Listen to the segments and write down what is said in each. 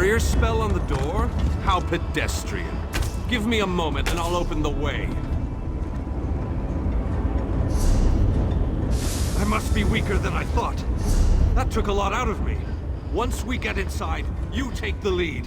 barrier spell on the door? How pedestrian. Give me a moment and I'll open the way. I must be weaker than I thought. That took a lot out of me. Once we get inside, you take the lead.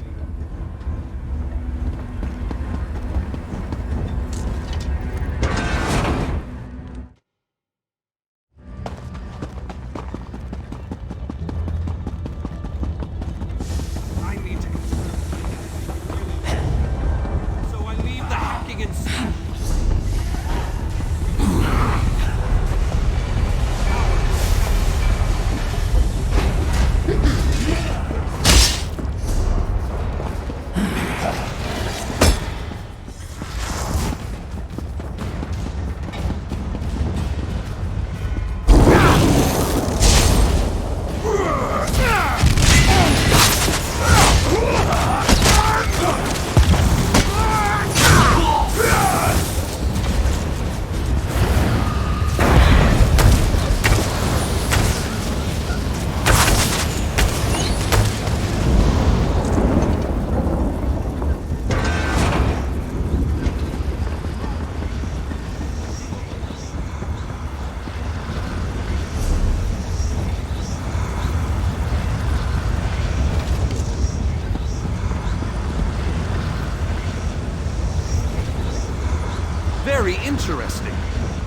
Very interesting.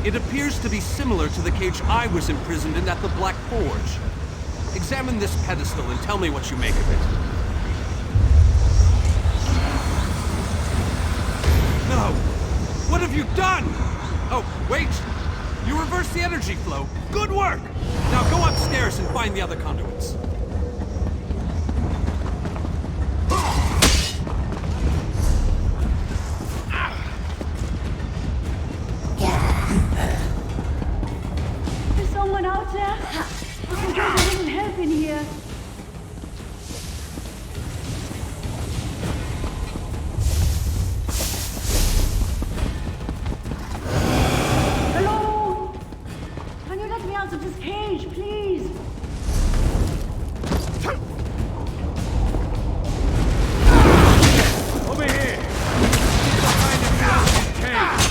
It appears to be similar to the cage I was imprisoned in at the Black Forge. Examine this pedestal and tell me what you make of it. No! What have you done? Oh, wait! You reversed the energy flow. Good work! Now go upstairs and find the other conduits. Out there? I'm getting a little help in here. Hello? Can you let me out of this cage, please? Over here! Behind the cage!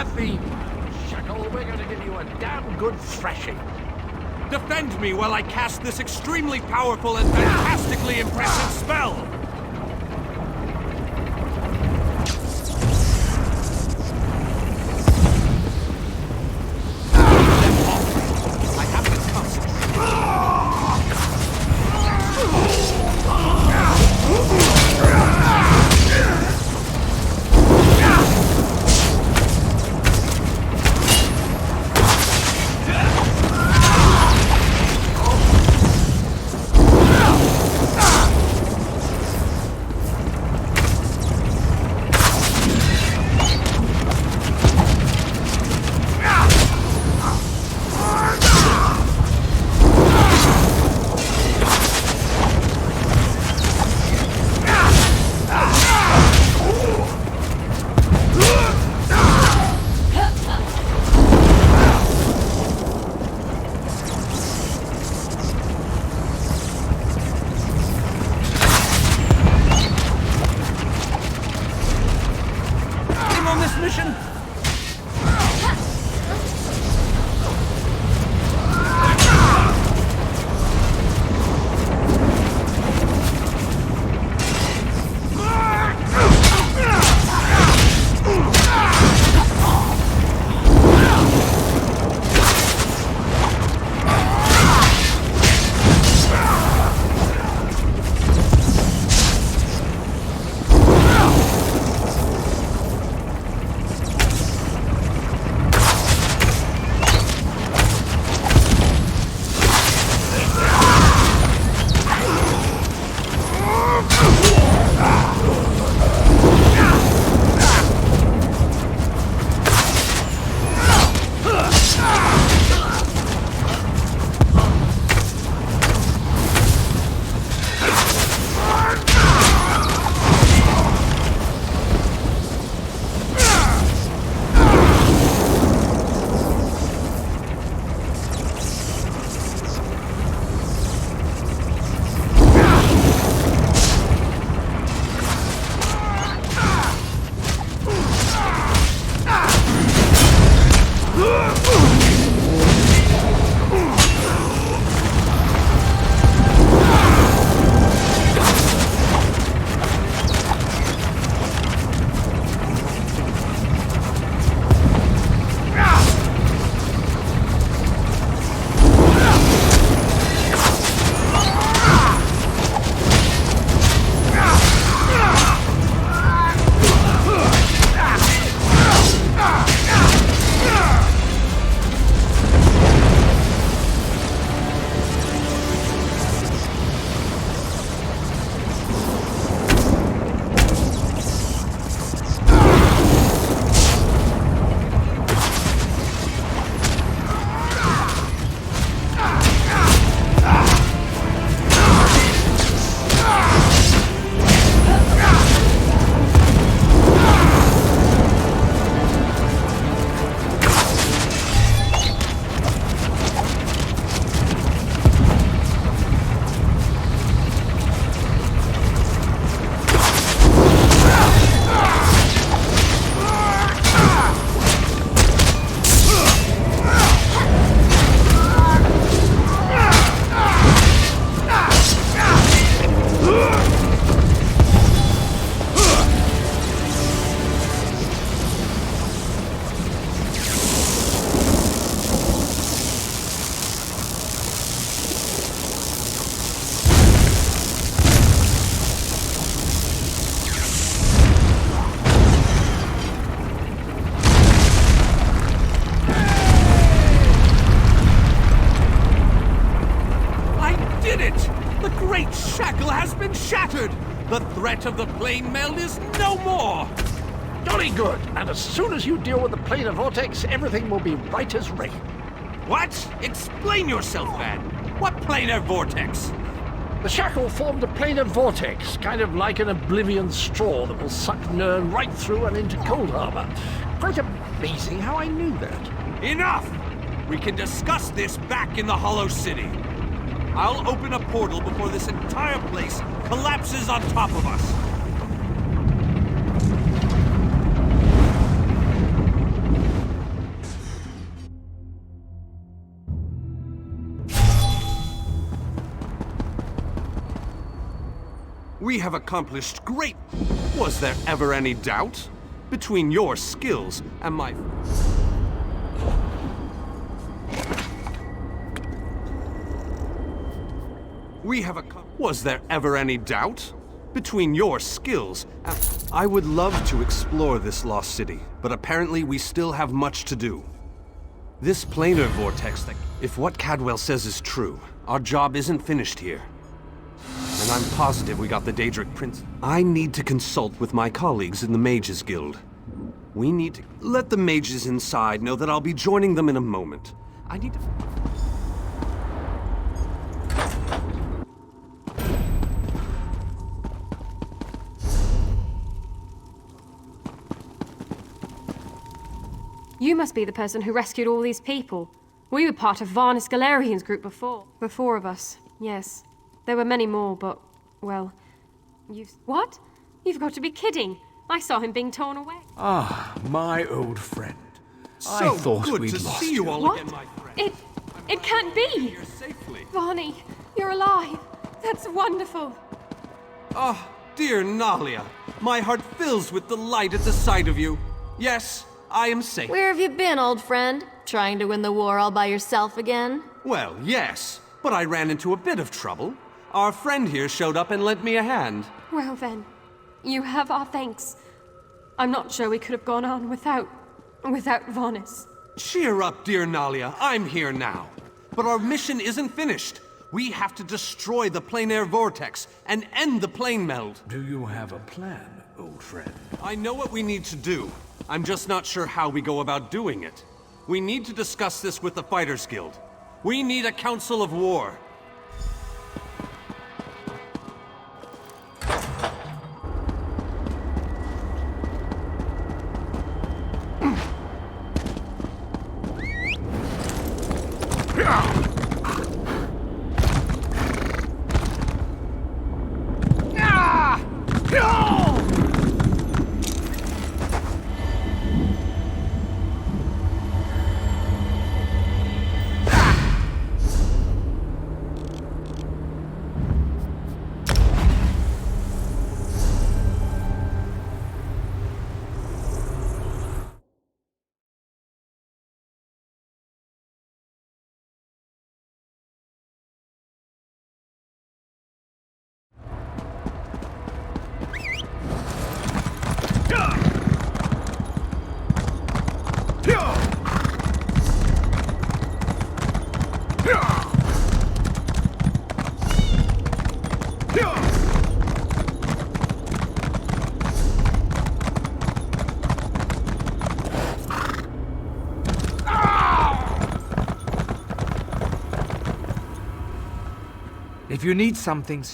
worthy, Shackle. We're going to give you a damn good thrashing. Defend me while I cast this extremely powerful and fantastically impressive spell! I have to concentrate. On this mission? shattered! The threat of the plane meld is no more! Jolly good. And as soon as you deal with the planar vortex, everything will be right as rain. What? Explain yourself, man. What planar vortex? The shackle formed a planar vortex, kind of like an oblivion straw that will suck Nern right through and into Coldharbour. Quite amazing how I knew that. Enough! We can discuss this back in the Hollow City. I'll open a portal before this entire place collapses on top of us. We have accomplished great... Was there ever any doubt? Between your skills and my... We have Was there ever any doubt? Between your skills and... I would love to explore this lost city, but apparently we still have much to do. This planar vortex that... If what Cadwell says is true, our job isn't finished here. And I'm positive we got the Daedric Prince. I need to consult with my colleagues in the Mages Guild. We need to... Let the mages inside know that I'll be joining them in a moment. I need to... You must be the person who rescued all these people. We were part of Varnus Galerian's group before. The four of us, yes. There were many more, but, well, What? You've got to be kidding. I saw him being torn away. Ah, my old friend. So I thought good we'd to lost see you all What? again, my friend. It can't be! Here safely. Varney, you're alive. That's wonderful. Ah, dear Nalia, my heart fills with delight at the sight of you. Yes, I am safe. Where have you been, old friend? Trying to win the war all by yourself again? Well, yes, but I ran into a bit of trouble. Our friend here showed up and lent me a hand. Well then, you have our thanks. I'm not sure we could have gone on without Varnus. Cheer up, dear Nalia. I'm here now. But our mission isn't finished. We have to destroy the planar vortex and end the plane meld. Do you have a plan, old friend? I know what we need to do. I'm just not sure how we go about doing it. We need to discuss this with the Fighters Guild. We need a council of war. If you need something,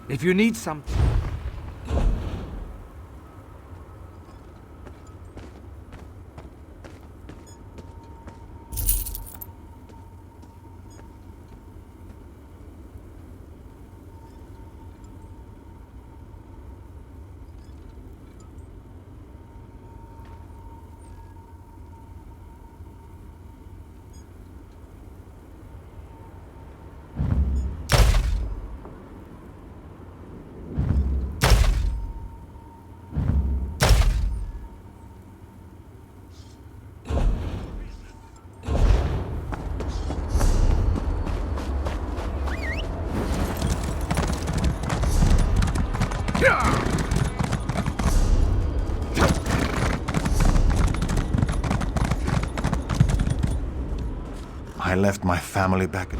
If you need something... I left my family back in...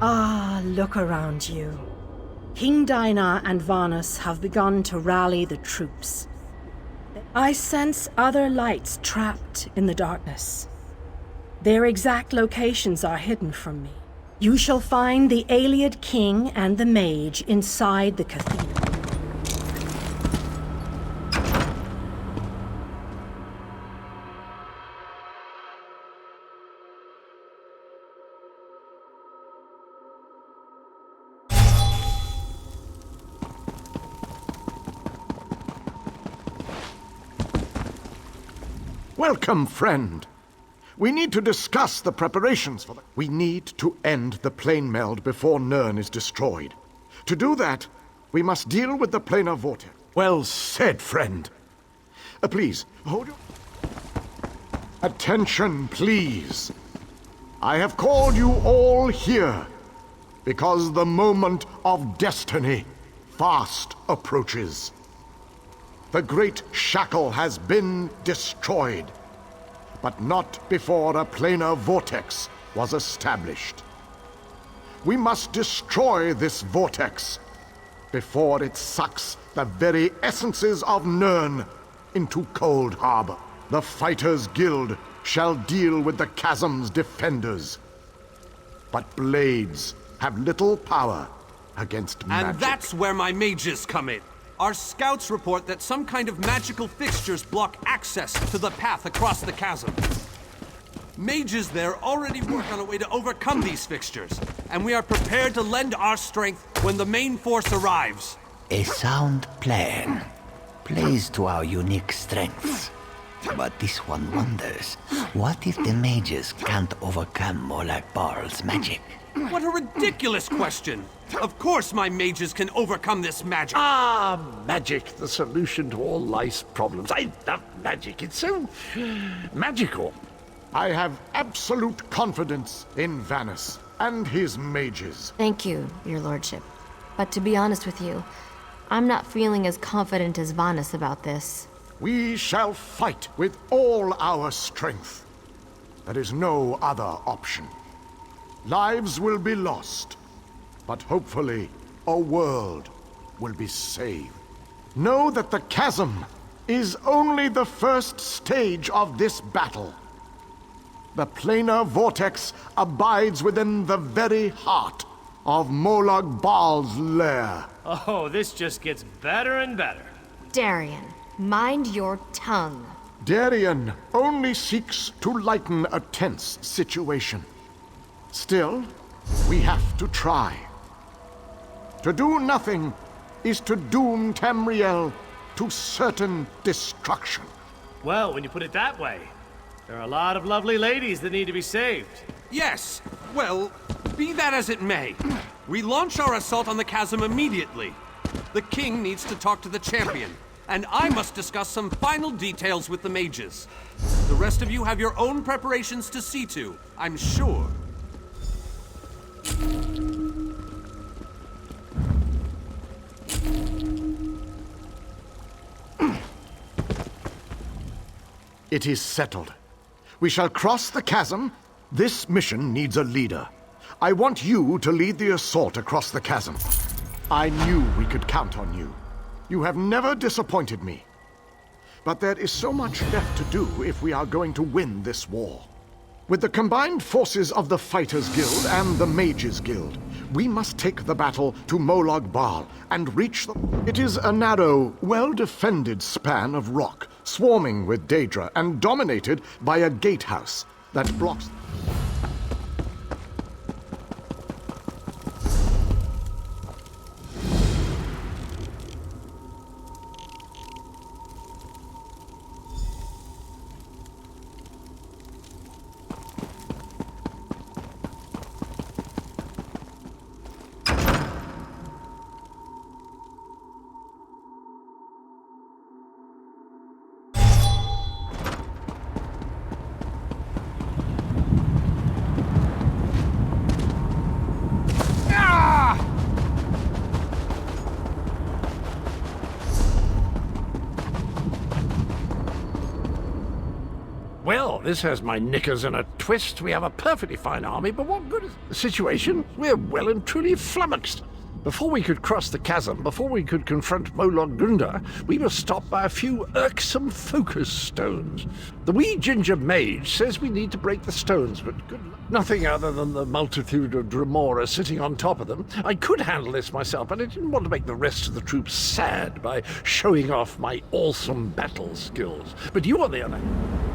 Ah, look around you. King Dinah and Vanus have begun to rally the troops. I sense other lights trapped in the darkness. Their exact locations are hidden from me. You shall find the Ayleid king and the mage inside the cathedral. Welcome, friend. We need to discuss the preparations for the... We need to end the plane meld before Nirn is destroyed. To do that, we must deal with the planar vortex. Well said, friend. Please, hold your... Attention, please. I have called you all here because the moment of destiny fast approaches. The great shackle has been destroyed, but not before a planar vortex was established. We must destroy this vortex before it sucks the very essences of Nirn into Coldharbour. The Fighters' Guild shall deal with the chasm's defenders, but blades have little power against magic. And that's where my mages come in. Our scouts report that some kind of magical fixtures block access to the path across the chasm. Mages there already work on a way to overcome these fixtures, and we are prepared to lend our strength when the main force arrives. A sound plan. Plays to our unique strengths. But this one wonders, what if the mages can't overcome Molag Barl's magic? What a ridiculous question! Of course my mages can overcome this magic! Ah, magic, the solution to all life's problems. I love magic. It's so magical. I have absolute confidence in Vanus and his mages. Thank you, your lordship. But to be honest with you, I'm not feeling as confident as Vanus about this. We shall fight with all our strength. There is no other option. Lives will be lost, but hopefully a world will be saved. Know that the chasm is only the first stage of this battle. The planar vortex abides within the very heart of Molag Bal's lair. Oh, this just gets better and better. Darian, mind your tongue. Darian only seeks to lighten a tense situation. Still, we have to try. To do nothing is to doom Tamriel to certain destruction. Well, when you put it that way, there are a lot of lovely ladies that need to be saved. Yes, well, be that as it may. We launch our assault on the chasm immediately. The king needs to talk to the champion, and I must discuss some final details with the mages. The rest of you have your own preparations to see to, I'm sure. It is settled. We shall cross the chasm. This mission needs a leader. I want you to lead the assault across the chasm. I knew we could count on you. You have never disappointed me. But there is so much left to do if we are going to win this war. With the combined forces of the Fighters Guild and the Mages Guild, we must take the battle to Molag Bal and reach the... It is a narrow, well-defended span of rock, swarming with Daedra and dominated by a gatehouse that blocks... Well, this has my knickers in a twist. We have a perfectly fine army, but what good is the situation? We're well and truly flummoxed. Before we could cross the chasm, before we could confront Molag Gunda, we were stopped by a few irksome focus stones. The wee ginger mage says we need to break the stones, but good luck. Nothing other than the multitude of Dremora sitting on top of them. I could handle this myself, but I didn't want to make the rest of the troops sad by showing off my awesome battle skills. But you, on the other hand...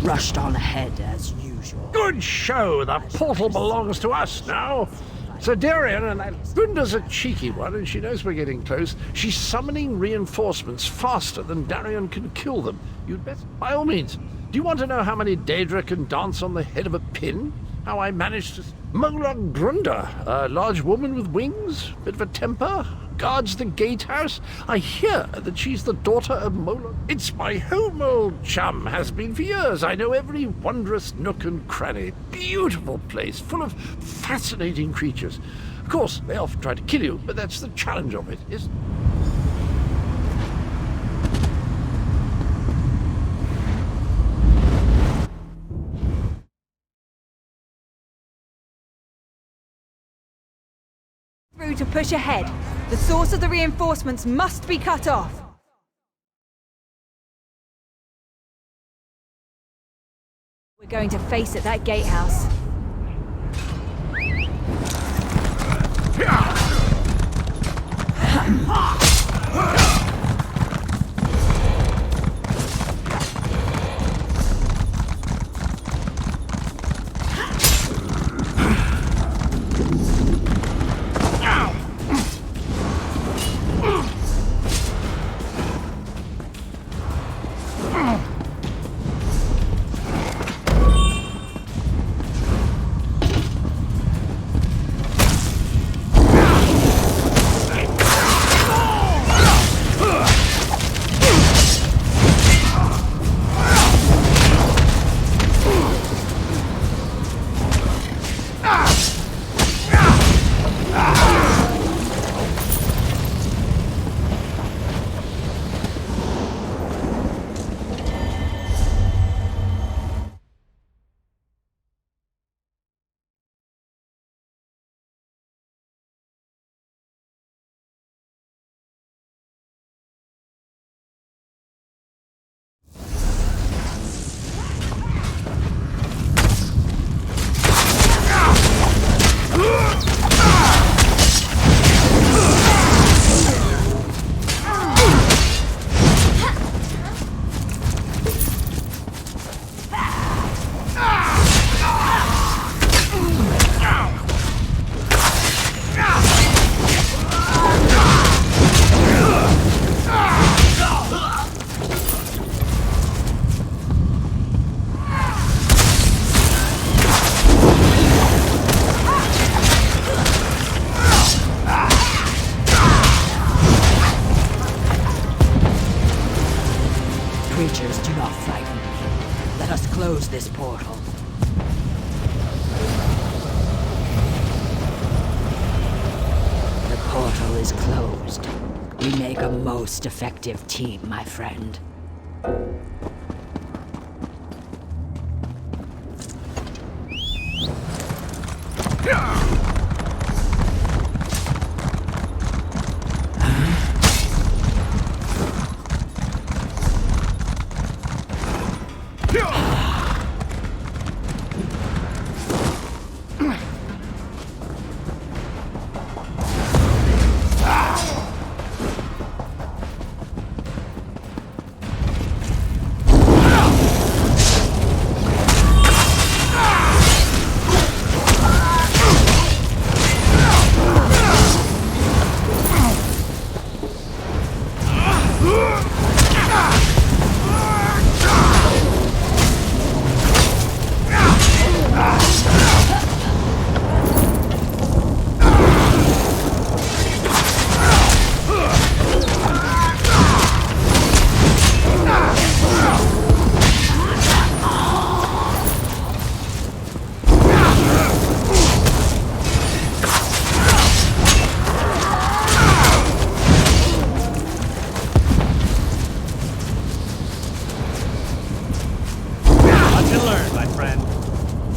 rushed on ahead as usual. Good show! The portal belongs to us now. So Darian, and that Gunda's a cheeky one, and she knows we're getting close. She's summoning reinforcements faster than Darian can kill them. You'd better, by all means. Do you want to know how many Daedra can dance on the head of a pin? How I managed to... Molag Grunda, a large woman with wings, bit of a temper, guards the gatehouse? I hear that she's the daughter of Moloch. It's my home, old chum. Has been for years. I know every wondrous nook and cranny. Beautiful place, full of fascinating creatures. Of course, they often try to kill you, but that's the challenge of it, isn't it? Through to push ahead. The source of the reinforcements must be cut off. We're going to face at that gatehouse. Creatures do not frighten me. Let us close this portal. The portal is closed. We make a most effective team, my friend.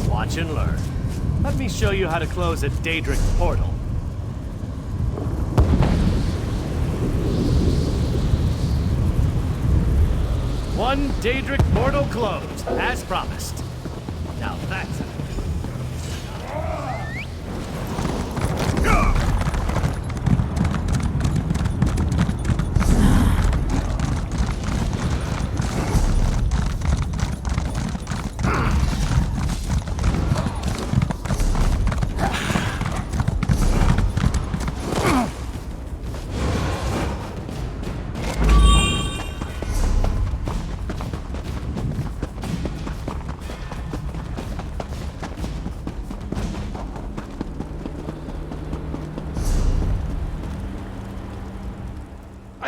Watch and learn. Let me show you how to close a Daedric portal. One Daedric portal closed, as promised. Now that's it.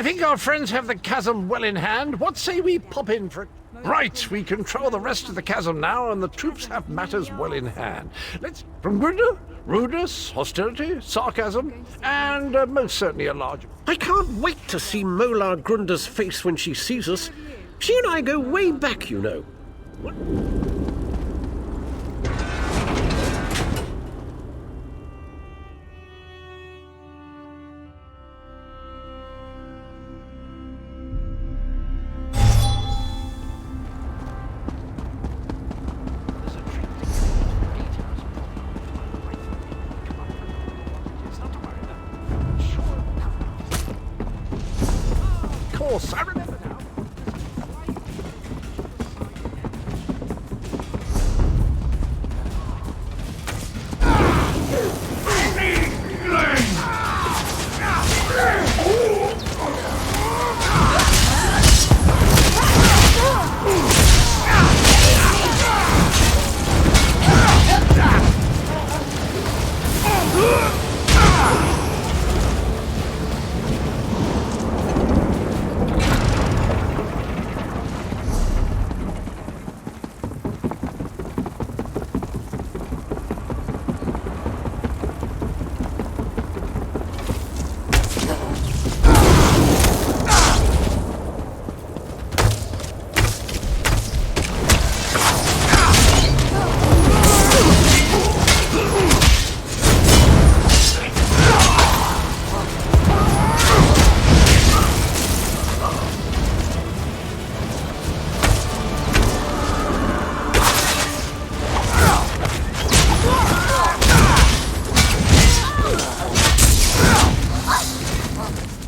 I think our friends have the chasm well in hand. What say we pop in for it? Right, we control the rest of the chasm now, and the troops have matters well in hand. Let's... From Grinda, rudeness, hostility, sarcasm, and most certainly a large... I can't wait to see Mola Grunda's face when she sees us. She and I go way back, you know. Of course, I remember now.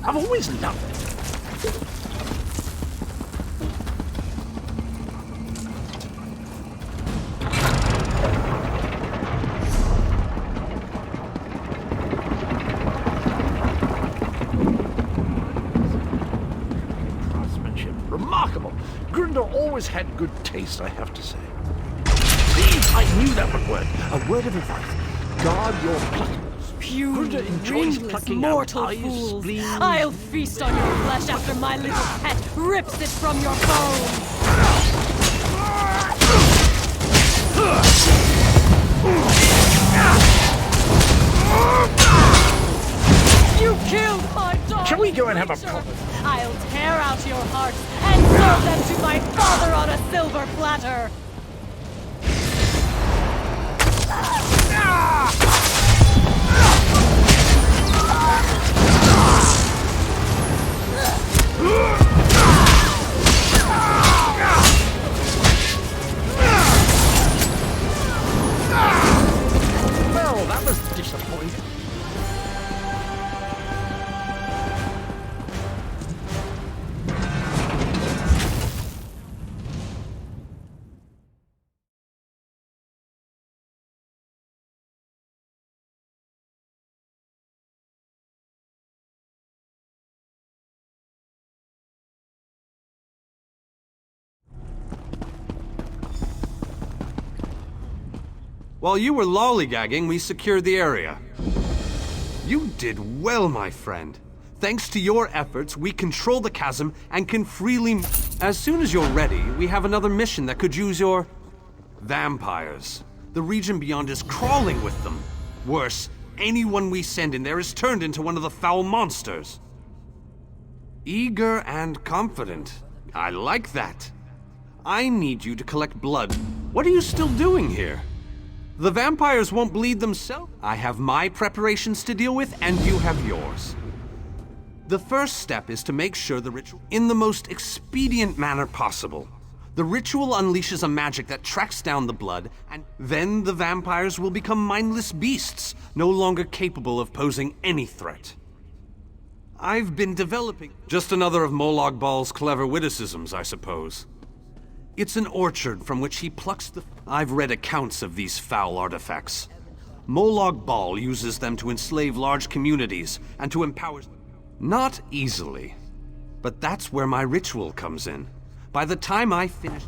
I've always loved it. Craftsmanship, remarkable. Grinda always had good taste, I have to say. See, I knew that would work. A word of advice. Guard your plucking. You ringless mortal fools! I'll feast on your flesh after my little pet rips it from your bones! You killed my dog! Shall we go and have a proper... I'll tear out your hearts and serve them to my father on a silver platter! Well, that was disappointing. While you were lollygagging, we secured the area. You did well, my friend. Thanks to your efforts, we control the chasm and can freely... As soon as you're ready, we have another mission that could use your... vampires. The region beyond is crawling with them. Worse, anyone we send in there is turned into one of the foul monsters. Eager and confident. I like that. I need you to collect blood. What are you still doing here? The vampires won't bleed themselves. I have my preparations to deal with, and you have yours. The first step is to make sure the ritual in the most expedient manner possible. The ritual unleashes a magic that tracks down the blood, and then the vampires will become mindless beasts, no longer capable of posing any threat. I've been developing... Just another of Molag Bal's clever witticisms, I suppose. It's an orchard from which he plucks the... I've read accounts of these foul artifacts. Molag Bal uses them to enslave large communities and to empower... Not easily. But that's where my ritual comes in. By the time I finish...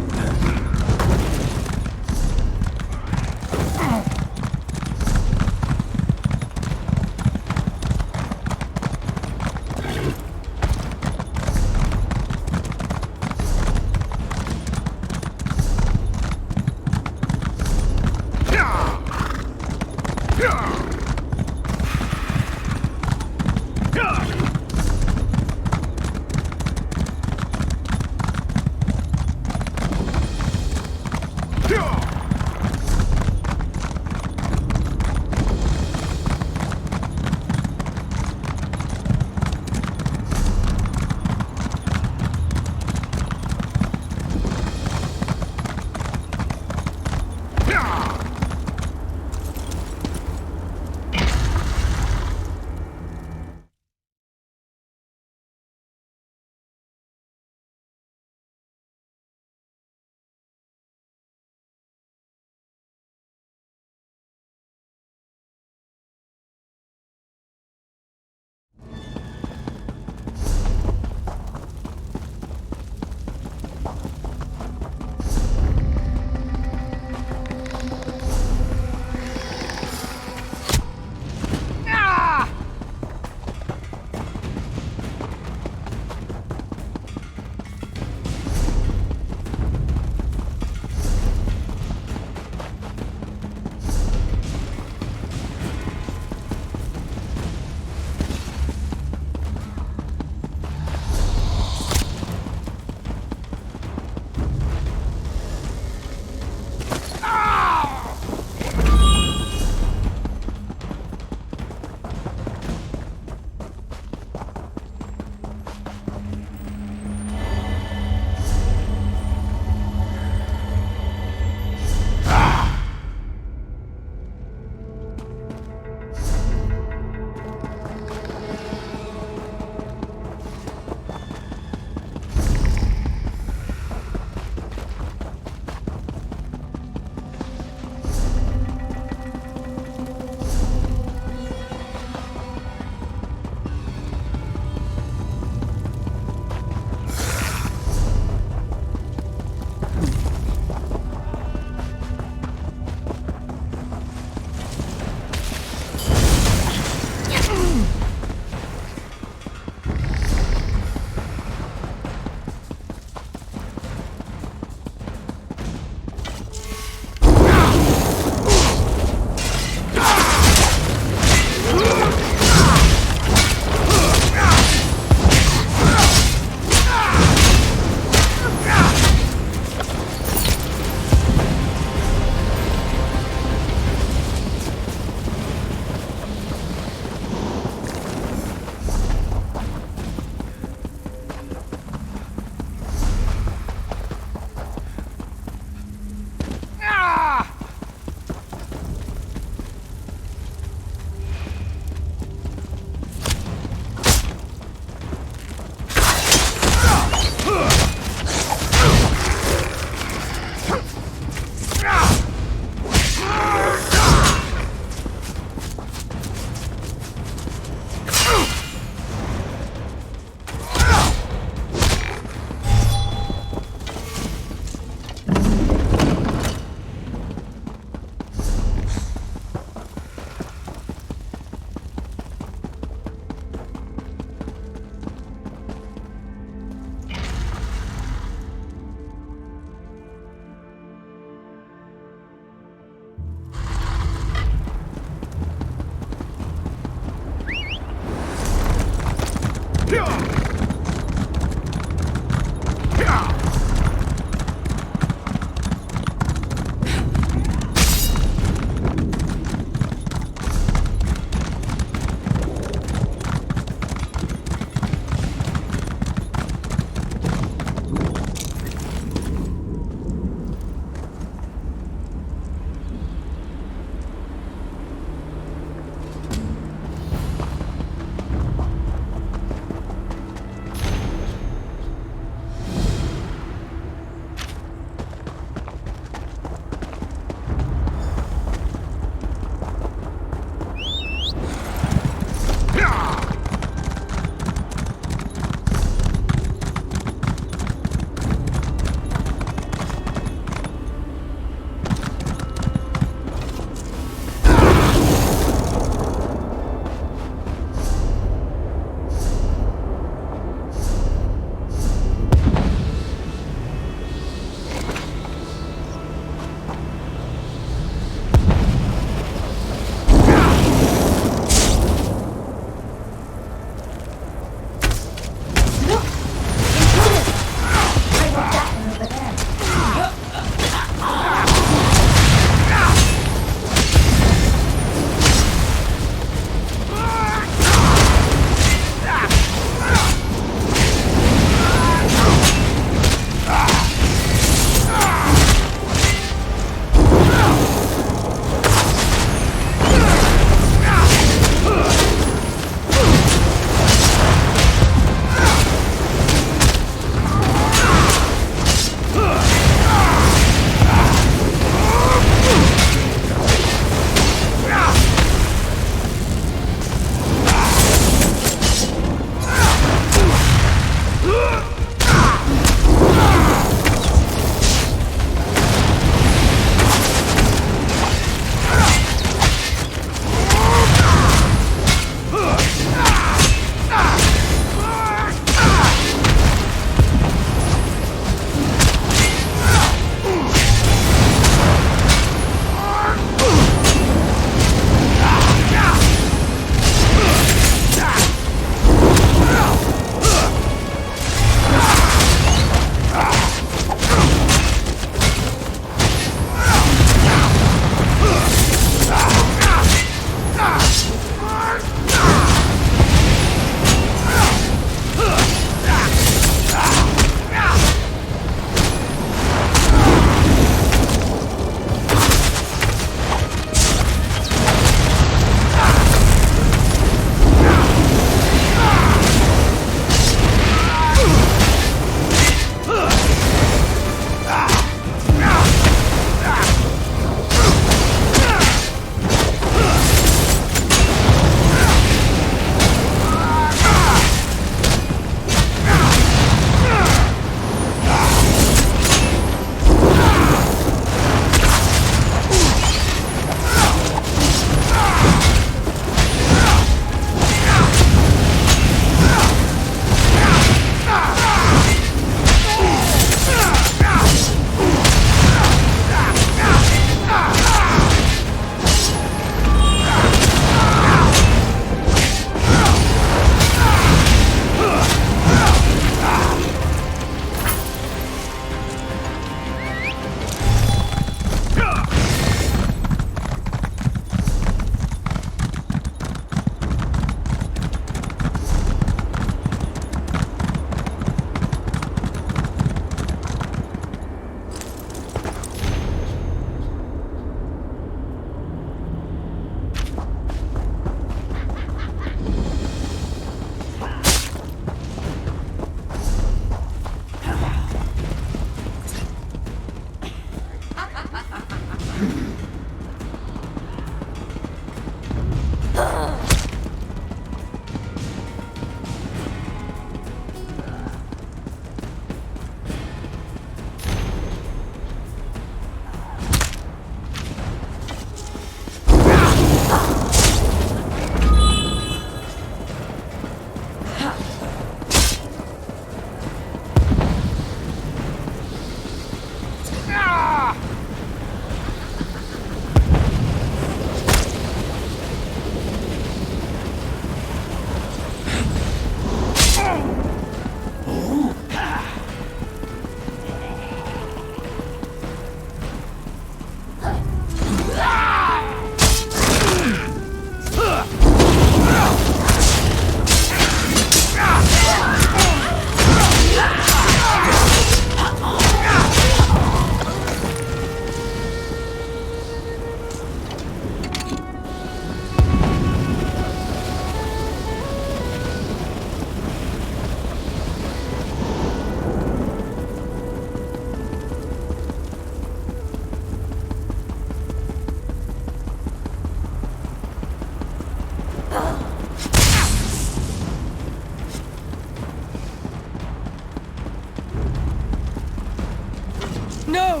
No!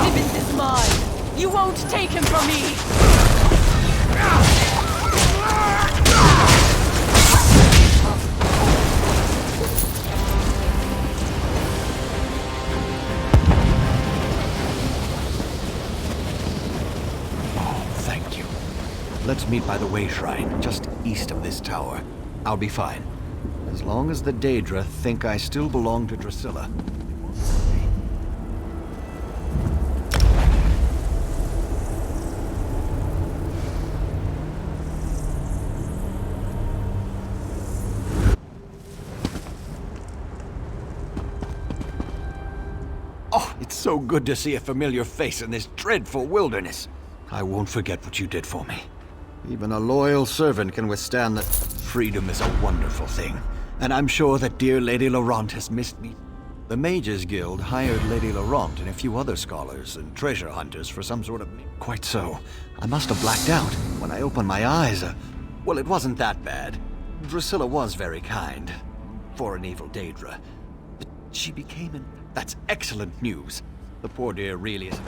Tibbins is mine! You won't take him from me! Oh, thank you. Let's meet by the Way Shrine, just east of this tower. I'll be fine. As long as the Daedra think I still belong to Drusilla. Oh, it's so good to see a familiar face in this dreadful wilderness. I won't forget what you did for me. Even a loyal servant can withstand that. Freedom is a wonderful thing, and I'm sure that dear Lady Laurent has missed me. The Mages Guild hired Lady Laurent and a few other scholars and treasure hunters for some sort of... Quite so. I must have blacked out. When I opened my eyes, well, it wasn't that bad. Drusilla was very kind, for an evil Daedra. But she became an... That's excellent news. The poor dear really is...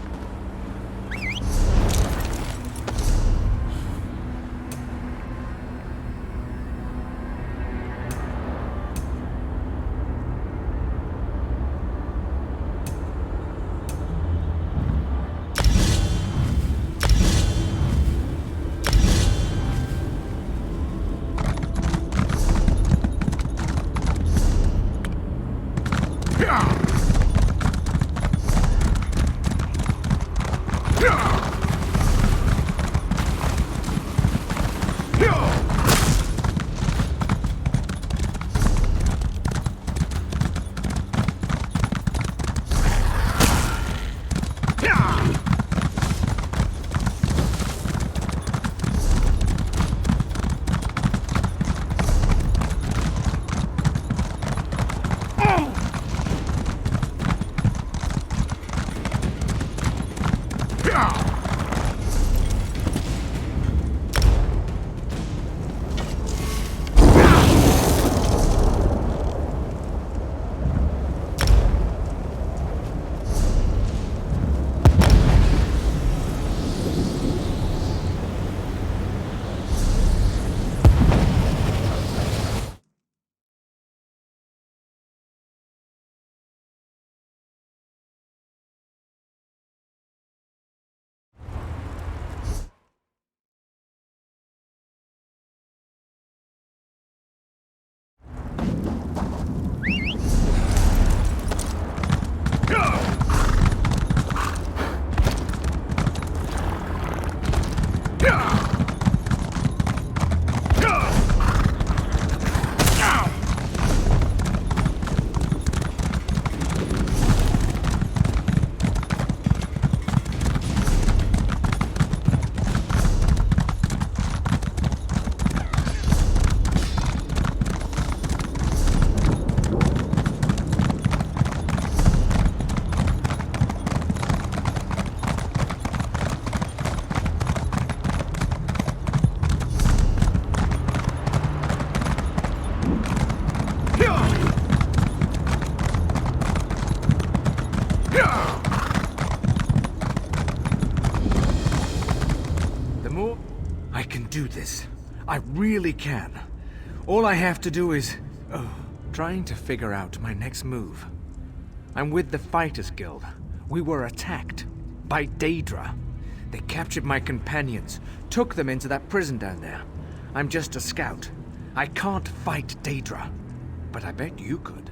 I really can. All I have to do is... trying to figure out my next move. I'm with the Fighters Guild. We were attacked by Daedra. They captured my companions, took them into that prison down there. I'm just a scout. I can't fight Daedra, but I bet you could.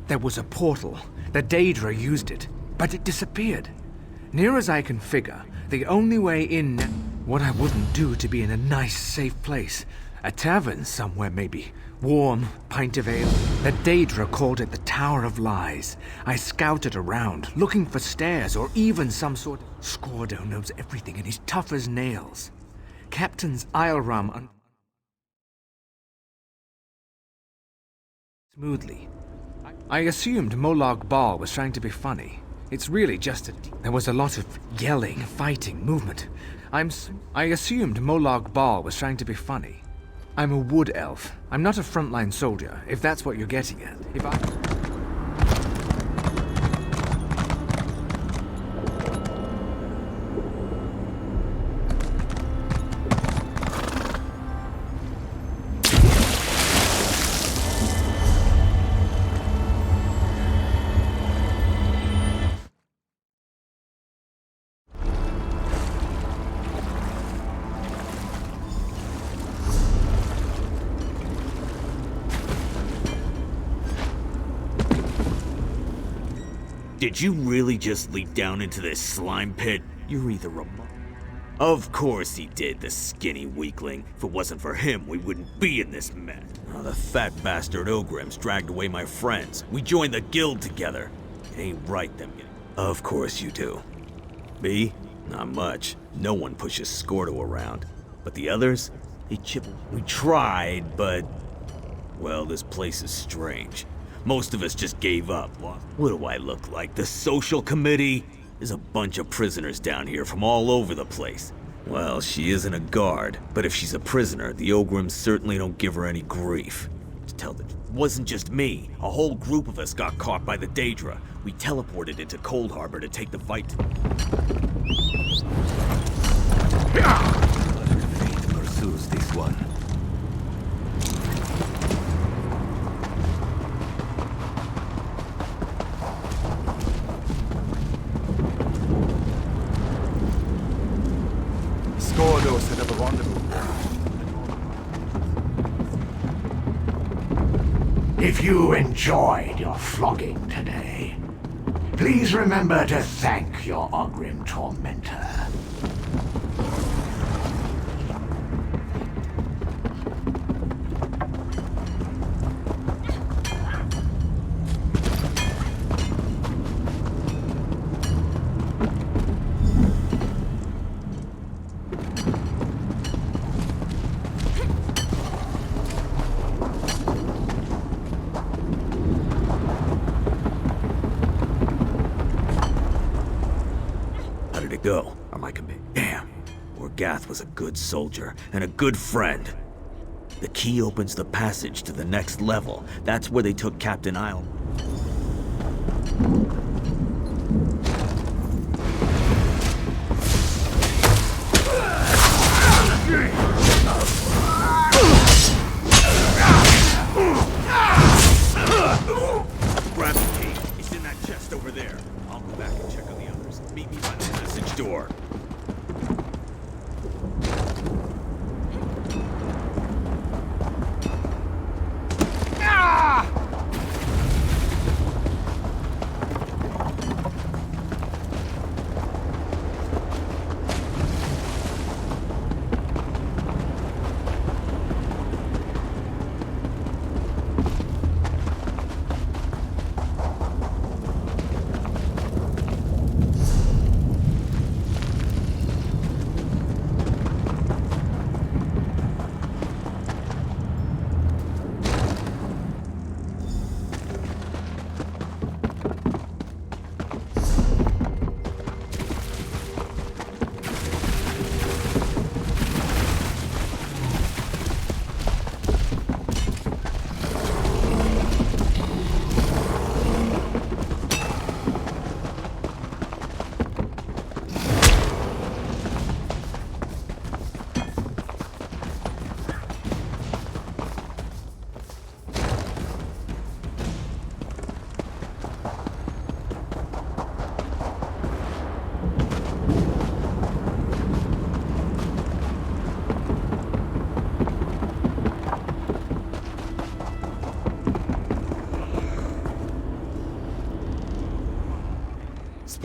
There was a portal. The Daedra used it, but it disappeared. Near as I can figure, the only way in... What I wouldn't do to be in a nice, safe place. A tavern somewhere, maybe. Warm, pint of ale. The Daedra called it the Tower of Lies. I scouted around, looking for stairs or even some sort... Squardo knows everything and he's tough as nails. Captains Isleram and... Smoothly. I assumed Molag Bal was trying to be funny. It's really just there was a lot of yelling, fighting, movement. I assumed Molag Bal was trying to be funny. I'm a wood elf. I'm not a frontline soldier, if that's what you're getting at. If I... Did you really just leap down into this slime pit? You're either a... Of course he did, the skinny weakling. If it wasn't for him, we wouldn't be in this mess. Oh, the fat bastard Ogrims dragged away my friends. We joined the guild together. It ain't right, them getting... Of course you do. Me? Not much. No one pushes Scordo around. But the others? They chip... We tried, but... Well, this place is strange. Most of us just gave up. What do I look like? The social committee? There's a bunch of prisoners down here from all over the place. Well, she isn't a guard, but if she's a prisoner, the Ogrims certainly don't give her any grief. To tell the truth, it wasn't just me. A whole group of us got caught by the Daedra. We teleported into Coldharbour to take the fight. Fate pursues this one. Scordo set up a rendezvous. If you enjoyed your flogging today, please remember to thank your Ogrim tormentor. Go, or my commit. Damn, Orgath was a good soldier and a good friend. The key opens the passage to the next level. That's where they took Captain Isle. Grab the key. It's in that chest over there. I'll go back and check on the others. Meet me by the passage door.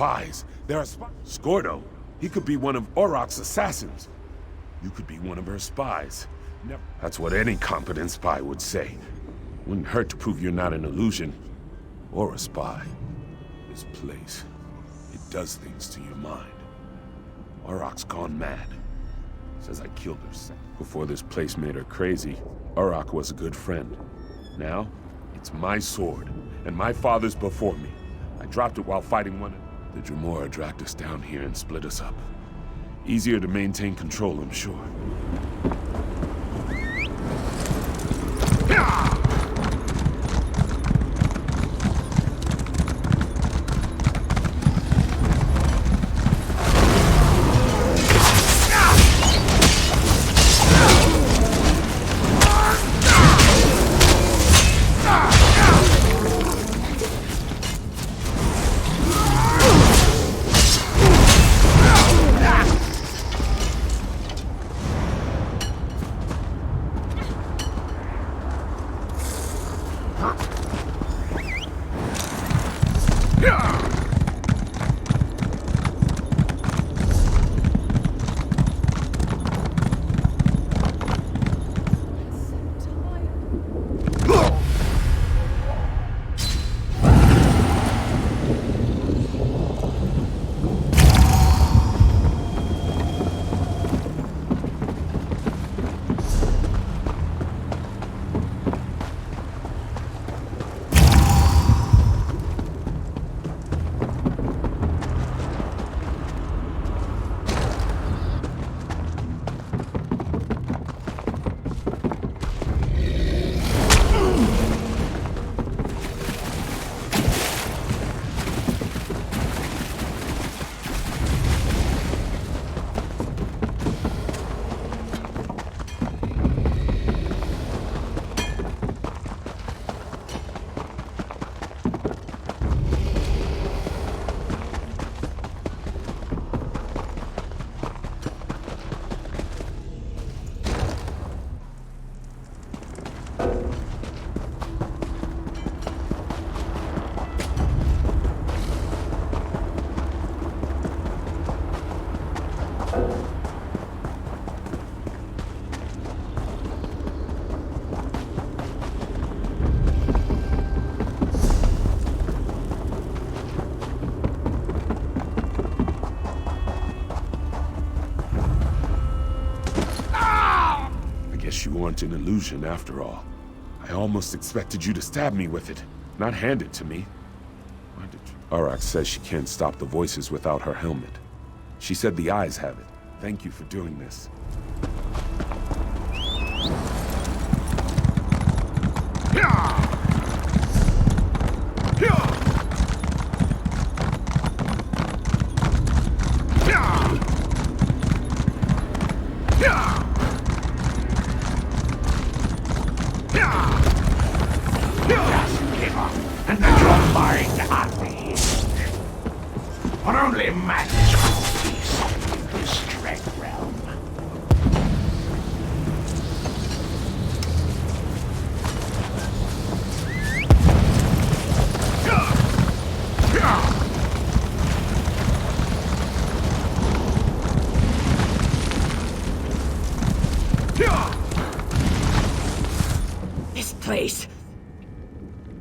spies. There are spies. Scordo, he could be one of Auroch's assassins. You could be one of her spies. That's what any competent spy would say. Wouldn't hurt to prove you're not an illusion or a spy. This place, it does things to your mind. Auroch's gone mad. Says I killed her. Before this place made her crazy, Auroch was a good friend. Now, it's my sword, and my father's before me. I dropped it while fighting one. The Dremora dragged us down here and split us up. Easier to maintain control, I'm sure. You weren't an illusion after all. I almost expected you to stab me with it, not hand it to me. Why did you? Auroch says she can't stop the voices without her helmet. She said the eyes have it. Thank you for doing this.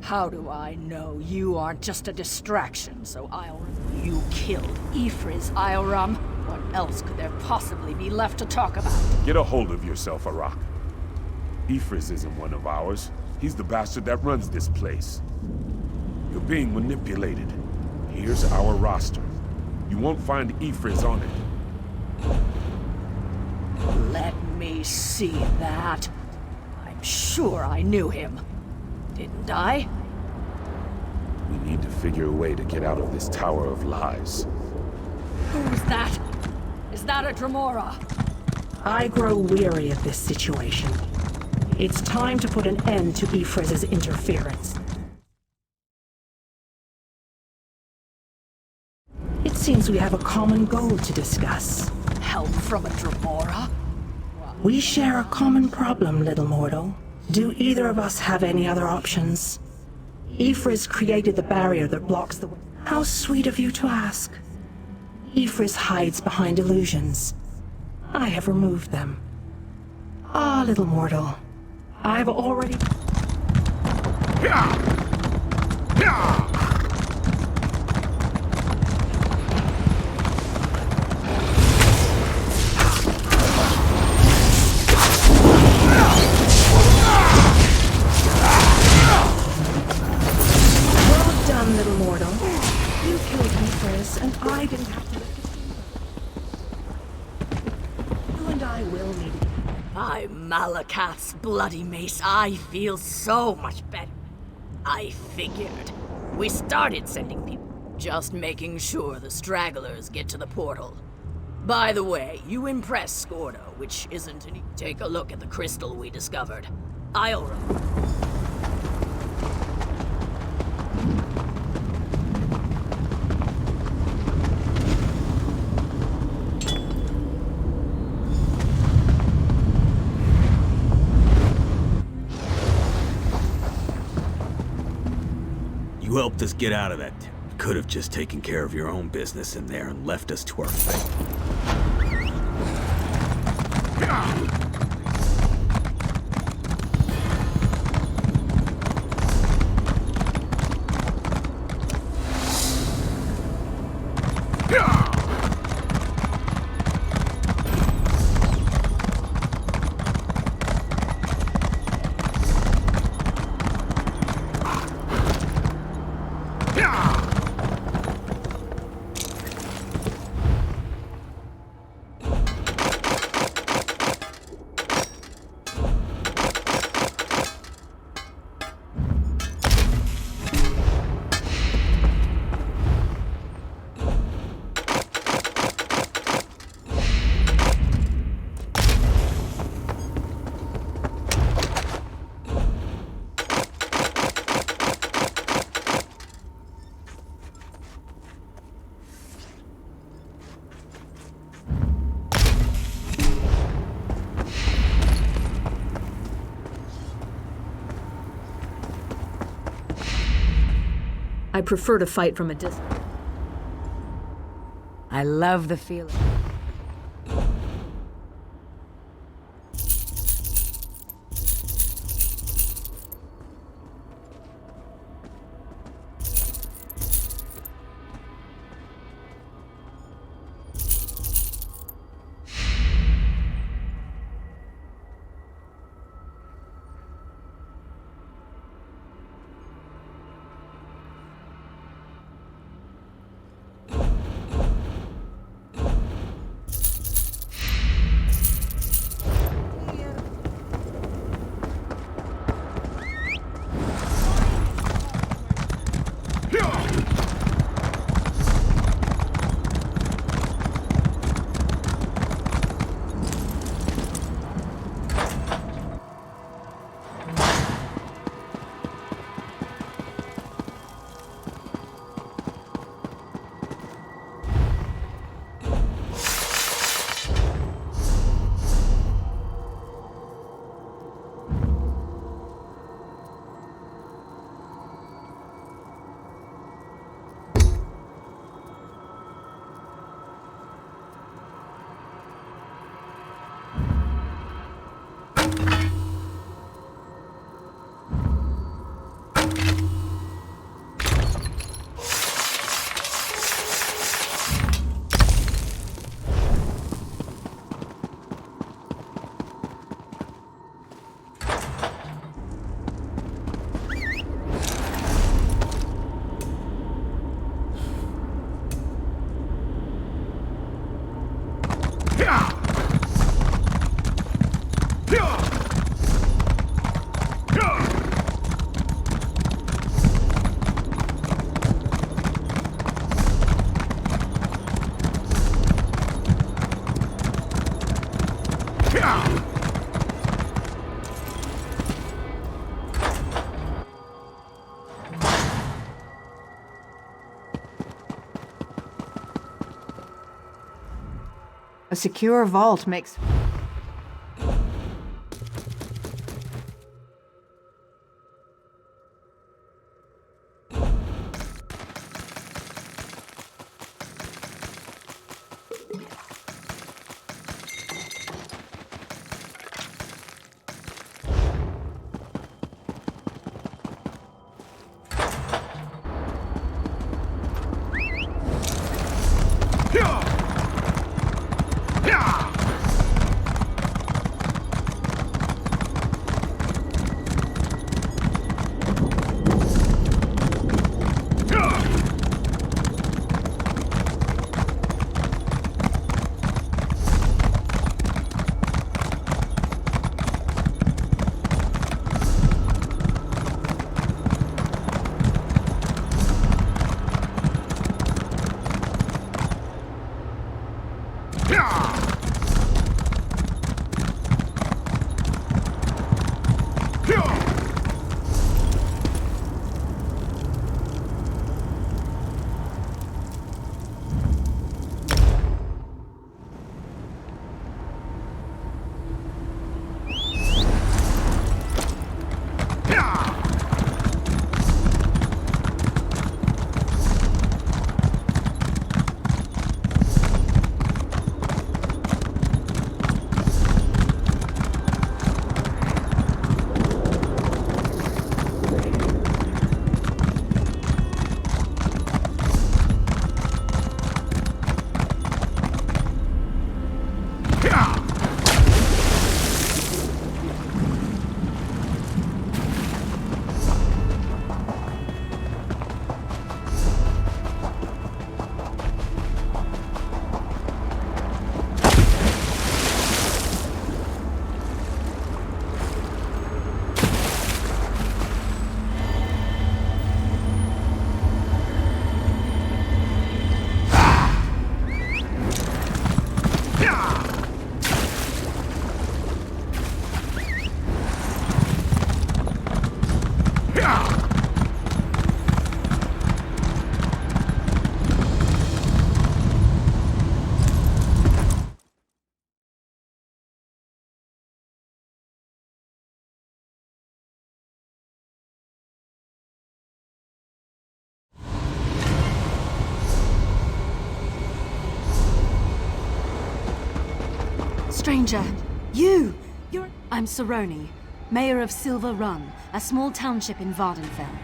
How do I know you aren't just a distraction, so you killed Ifriz, Ioram? What else could there possibly be left to talk about? Get a hold of yourself, Auroch. Ifriz isn't one of ours. He's the bastard that runs this place. You're being manipulated. Here's our roster. You won't find Ifriz on it. Let me see that. I'm sure I knew him. Didn't I? We need to figure a way to get out of this tower of lies. Who's that? Is that a Dremora? I grow weary of this situation. It's time to put an end to Ifriz's interference. It seems we have a common goal to discuss. Help from a Dremora? We share a common problem, little mortal. Do either of us have any other options? Ifriz created the barrier that blocks the way. How sweet of you to ask. Ifris hides behind illusions. I have removed them. Ah, little mortal. I've already... Well done, little mortal. You killed Ifris, and I didn't have to lift it. You and I will meet. By Malakath's bloody mace, I feel so much better. I figured. We started sending people, just making sure the stragglers get to the portal. By the way, you impressed Scordo, which isn't any... Take a look at the crystal we discovered. I'll run. You helped us get out of that. You could have just taken care of your own business in there and left us to our fate. I prefer to fight from a distance. I love the feeling. A secure vault makes... stranger. You're... I'm Saroni, mayor of Silver Run, a small township in Vardenfell.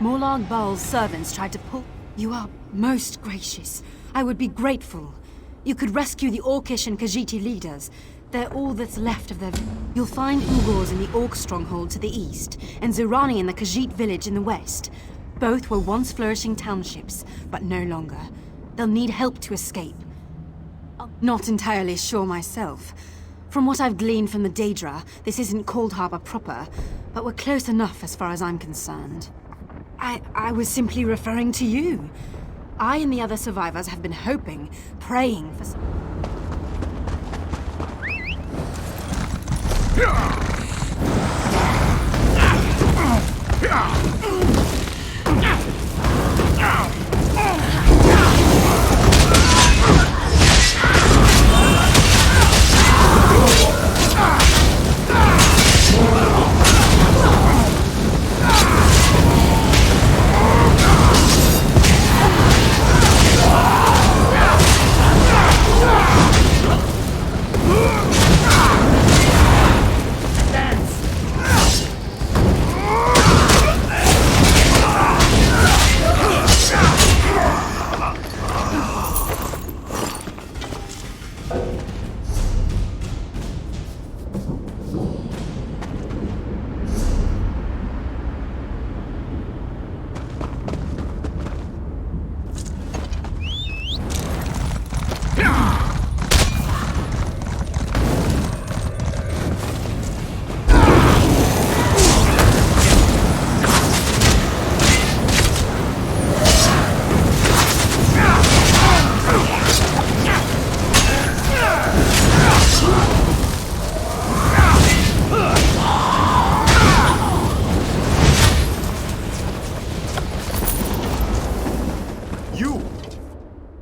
Morlag Baal's servants tried to pull... You are most gracious. I would be grateful. You could rescue the Orcish and Khajiiti leaders. They're all that's left of their... You'll find Ugors in the Orc stronghold to the east, and Zirani in the Khajiit village in the west. Both were once flourishing townships, but no longer. They'll need help to escape. I'm not entirely sure myself. From what I've gleaned from the Daedra, this isn't Coldharbour proper, but we're close enough as far as I'm concerned. I was simply referring to you. I and the other survivors have been hoping, praying for some...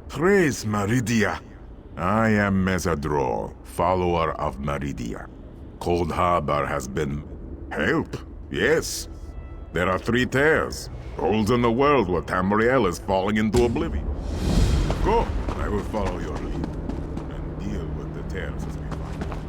Praise Meridia. I am Mesadrol, follower of Meridia. Coldharbour has been... help, yes. There are 3 tears, holes in the world where Tamriel is falling into oblivion. Go, I will follow your lead, and deal with the tears as we find them.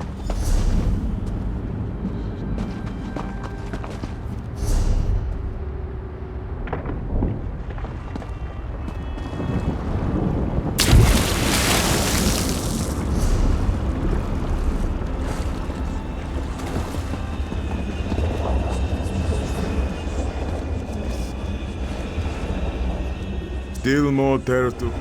Still more tears to...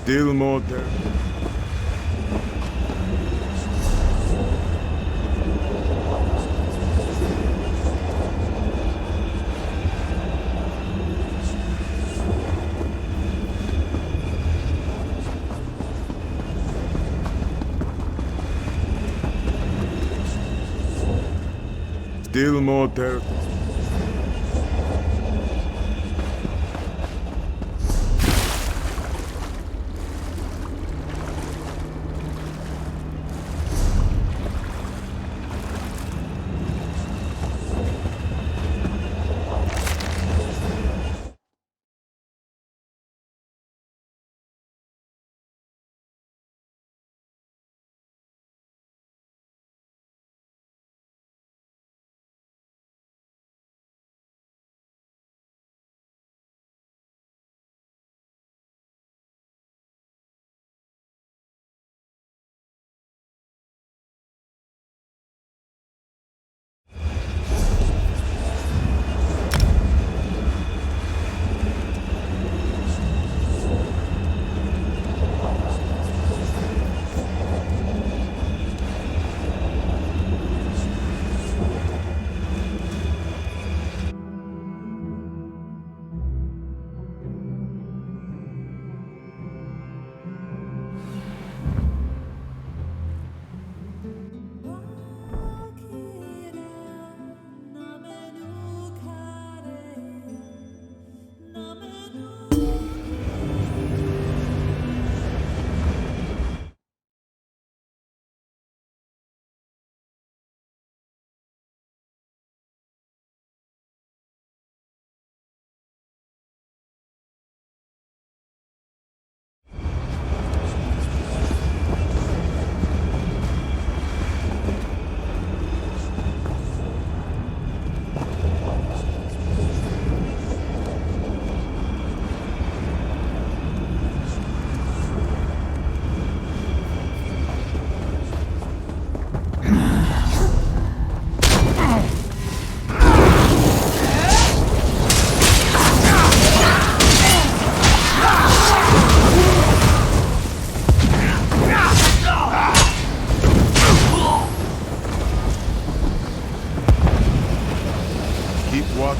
Still more tears. Still more tears.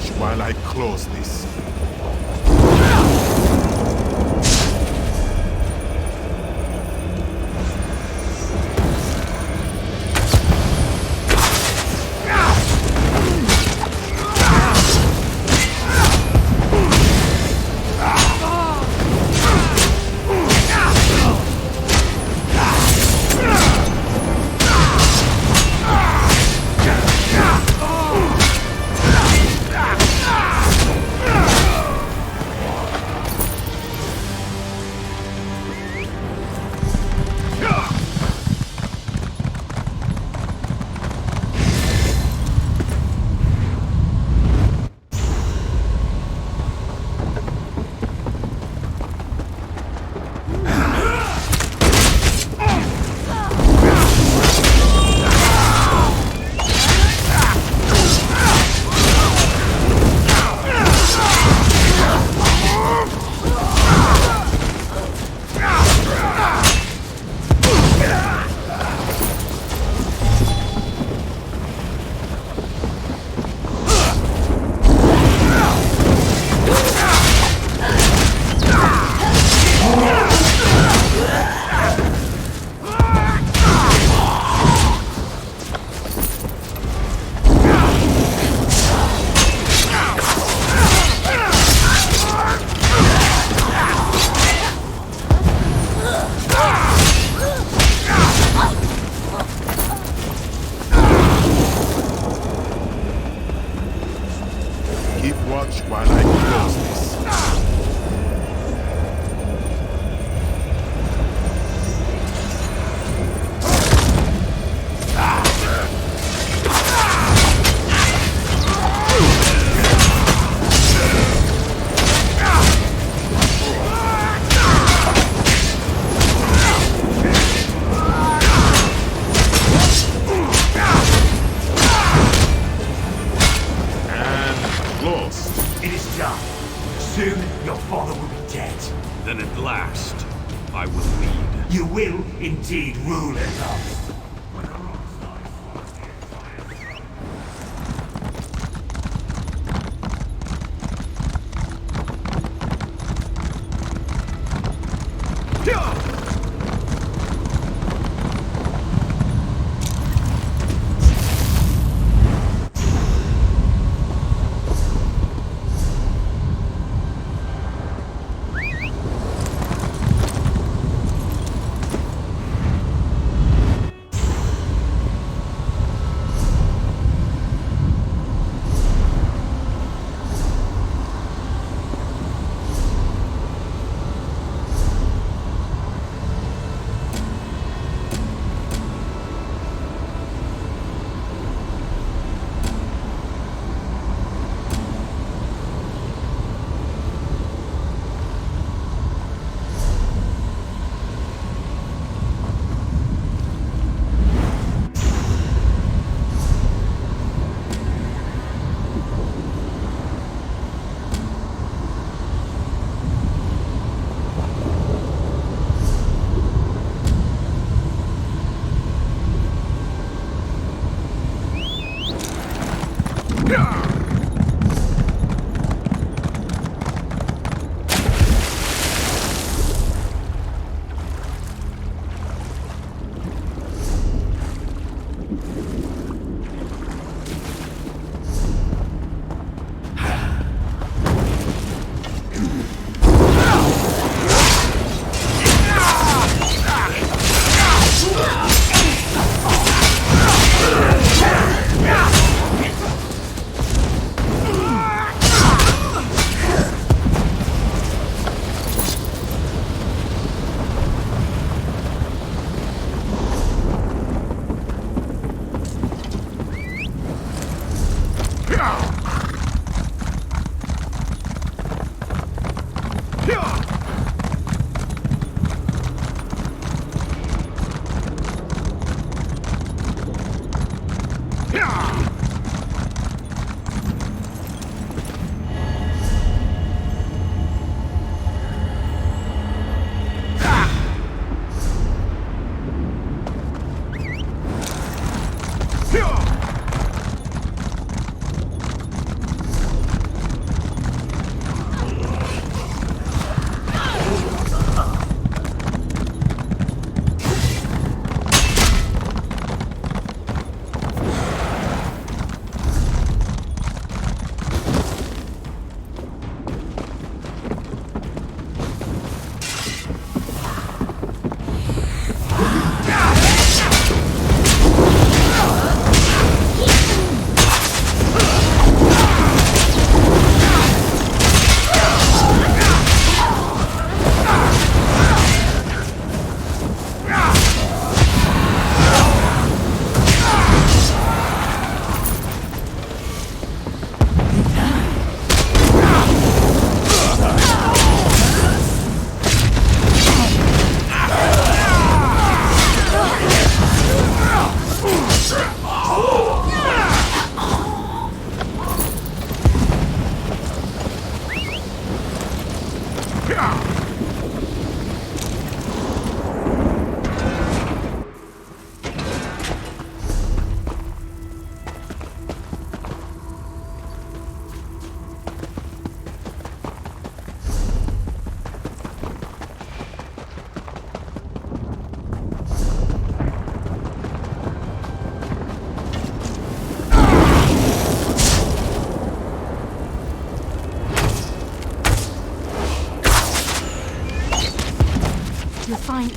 watch while I close this. Keep watch while I close this. It is done. Soon your father will be dead. Then at last, I will lead. You will indeed rule at last.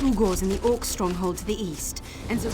Ugors in the Orc stronghold to the east, and so...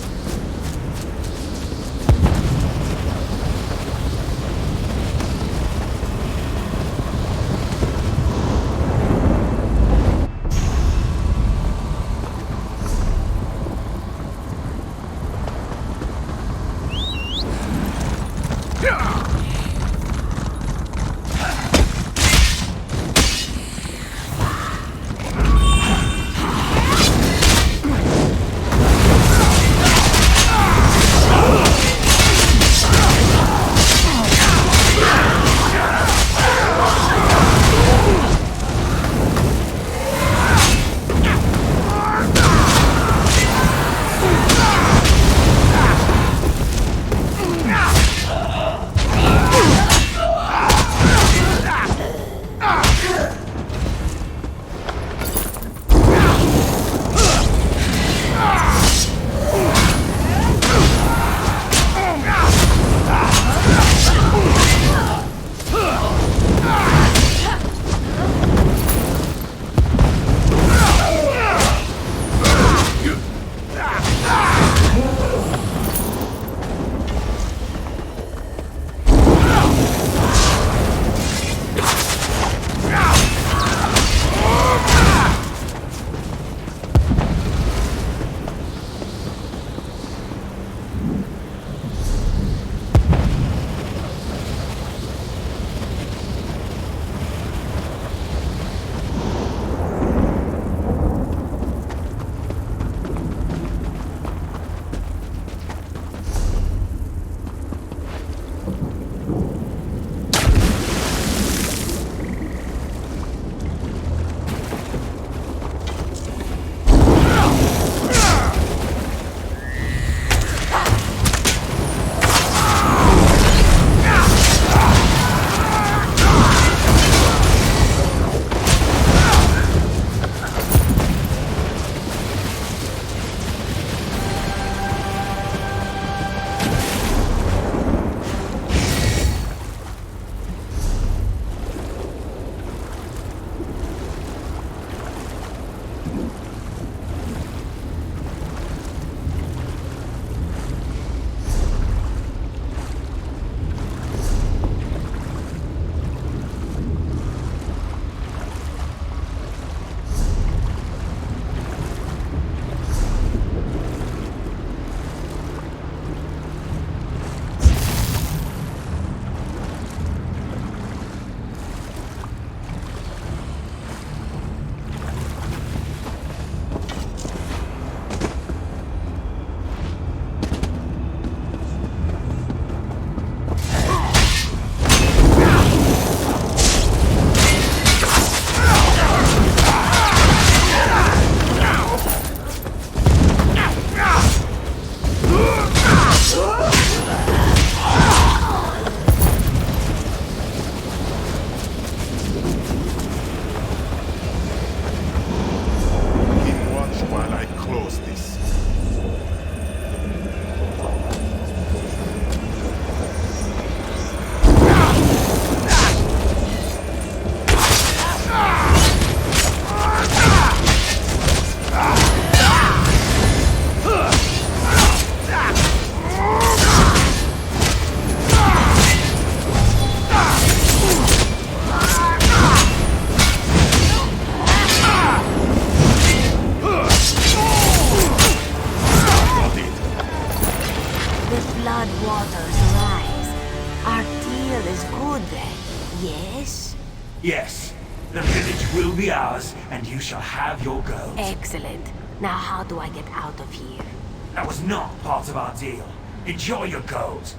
Yes. The village will be ours, and you shall have your gold. Excellent. Now how do I get out of here? That was not part of our deal. Enjoy your gold.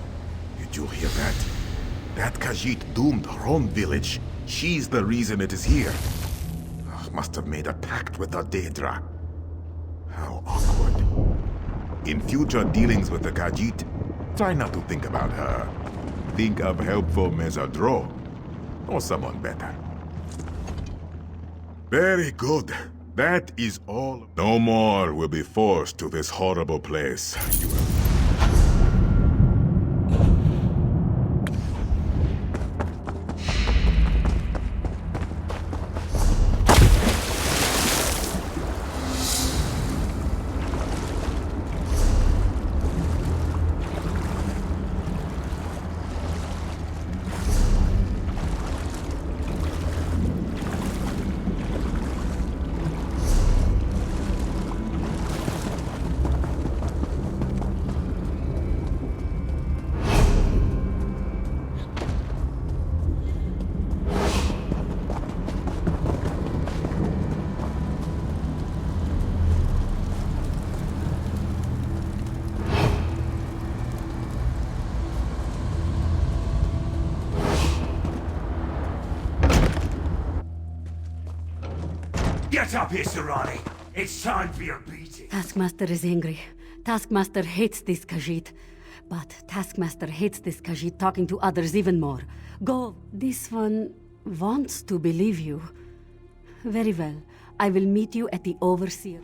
Did you hear that? That Khajiit doomed her own village. She's the reason it is here. Must have made a pact with the Daedra. How awkward. In future dealings with the Khajiit, try not to think about her. Think of helpful Mesadro, or someone better. Very good. That is all. No more will be forced to this horrible place. You Get up here, Serrani. It's time for your beating. Taskmaster is angry. Taskmaster hates this Khajiit. But Taskmaster hates this Khajiit talking to others even more. Go. This one wants to believe you. Very well. I will meet you at the Overseer.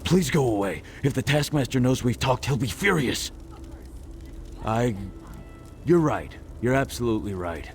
Please go away. If the Taskmaster knows we've talked, he'll be furious. You're right. You're absolutely right.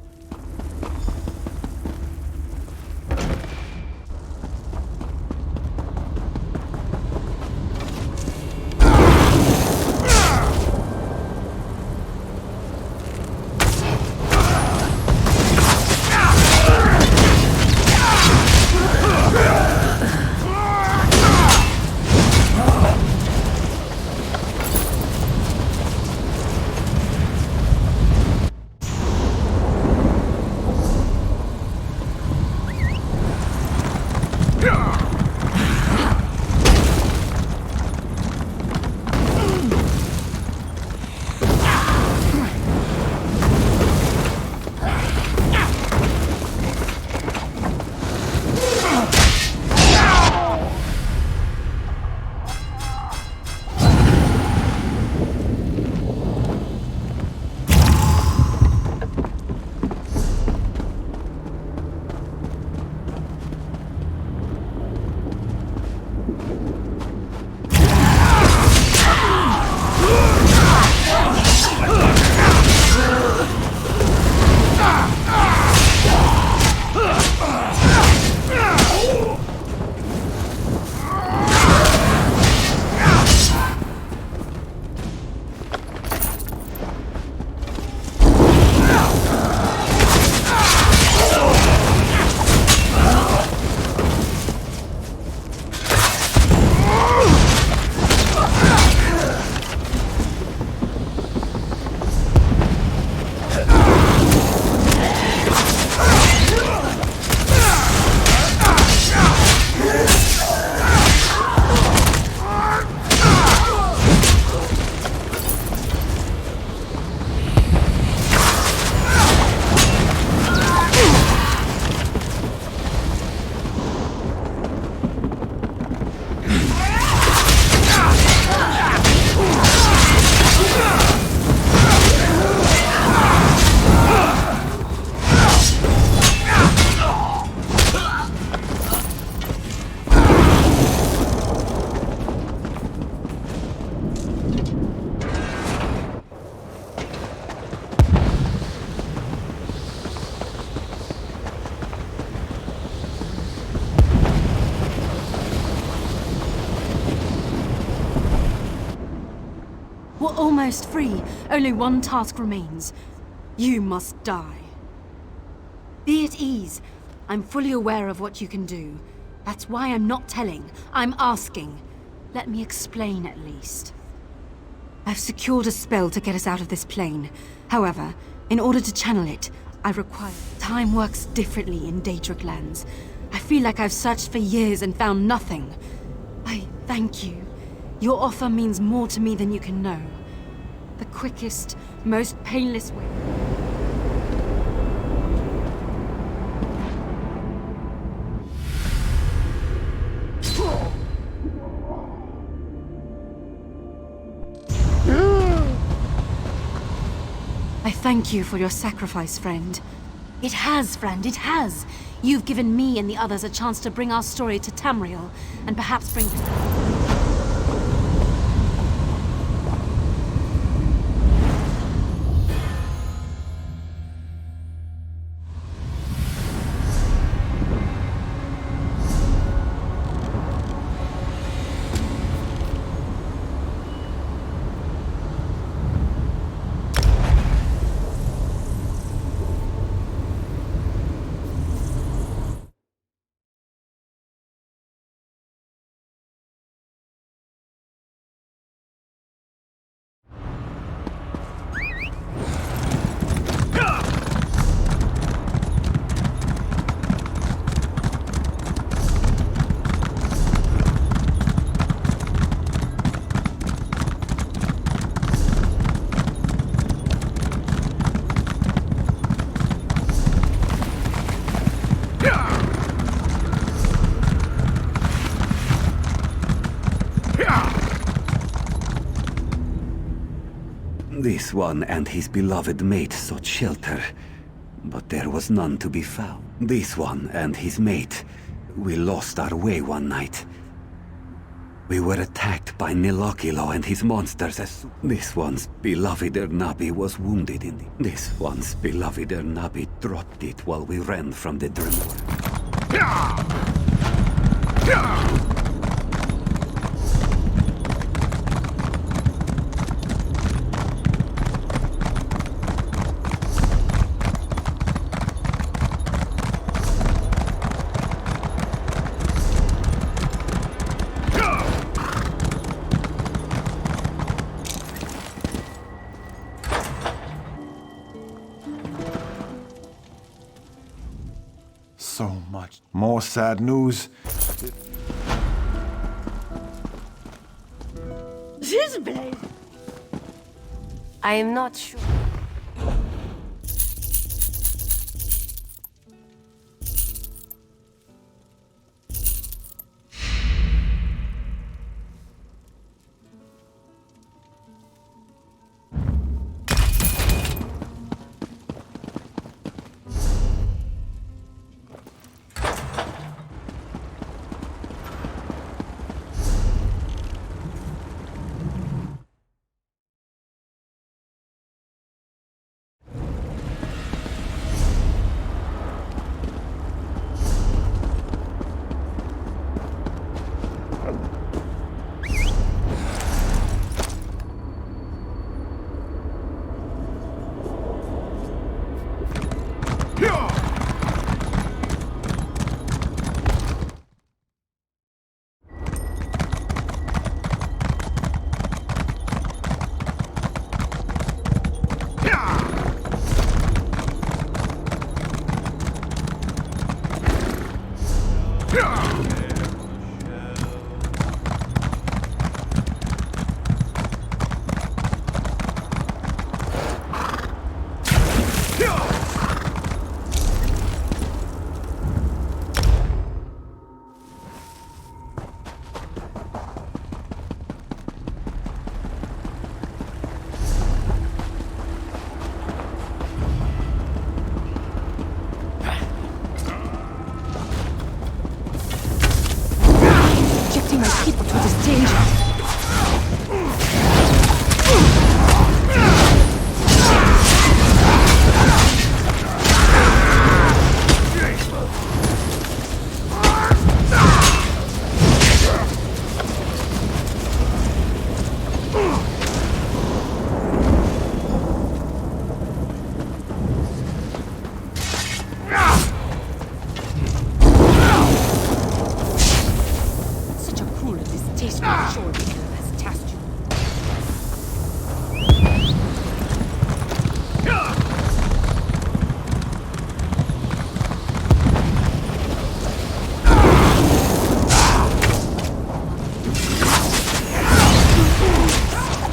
almost free. Only one task remains. You must die. Be at ease. I'm fully aware of what you can do. That's why I'm not telling. I'm asking. Let me explain at least. I've secured a spell to get us out of this plane. However, in order to channel it, I require... Time works differently in Daedric lands. I feel like I've searched for years and found nothing. I thank you. Your offer means more to me than you can know. The quickest, most painless way... I thank you for your sacrifice, friend. It has, friend, it has. You've given me and the others a chance to bring our story to Tamriel, and perhaps bring... This one and his beloved mate sought shelter, but there was none to be found. This one and his mate, we lost our way one night. We were attacked by Nilokilo and his monsters as... This one's beloved Ernabi was wounded in the... This one's beloved Ernabi dropped it while we ran from the Dreamworld. So much more sad news. This blade. I am not sure. I'm sure the elf has tasked you.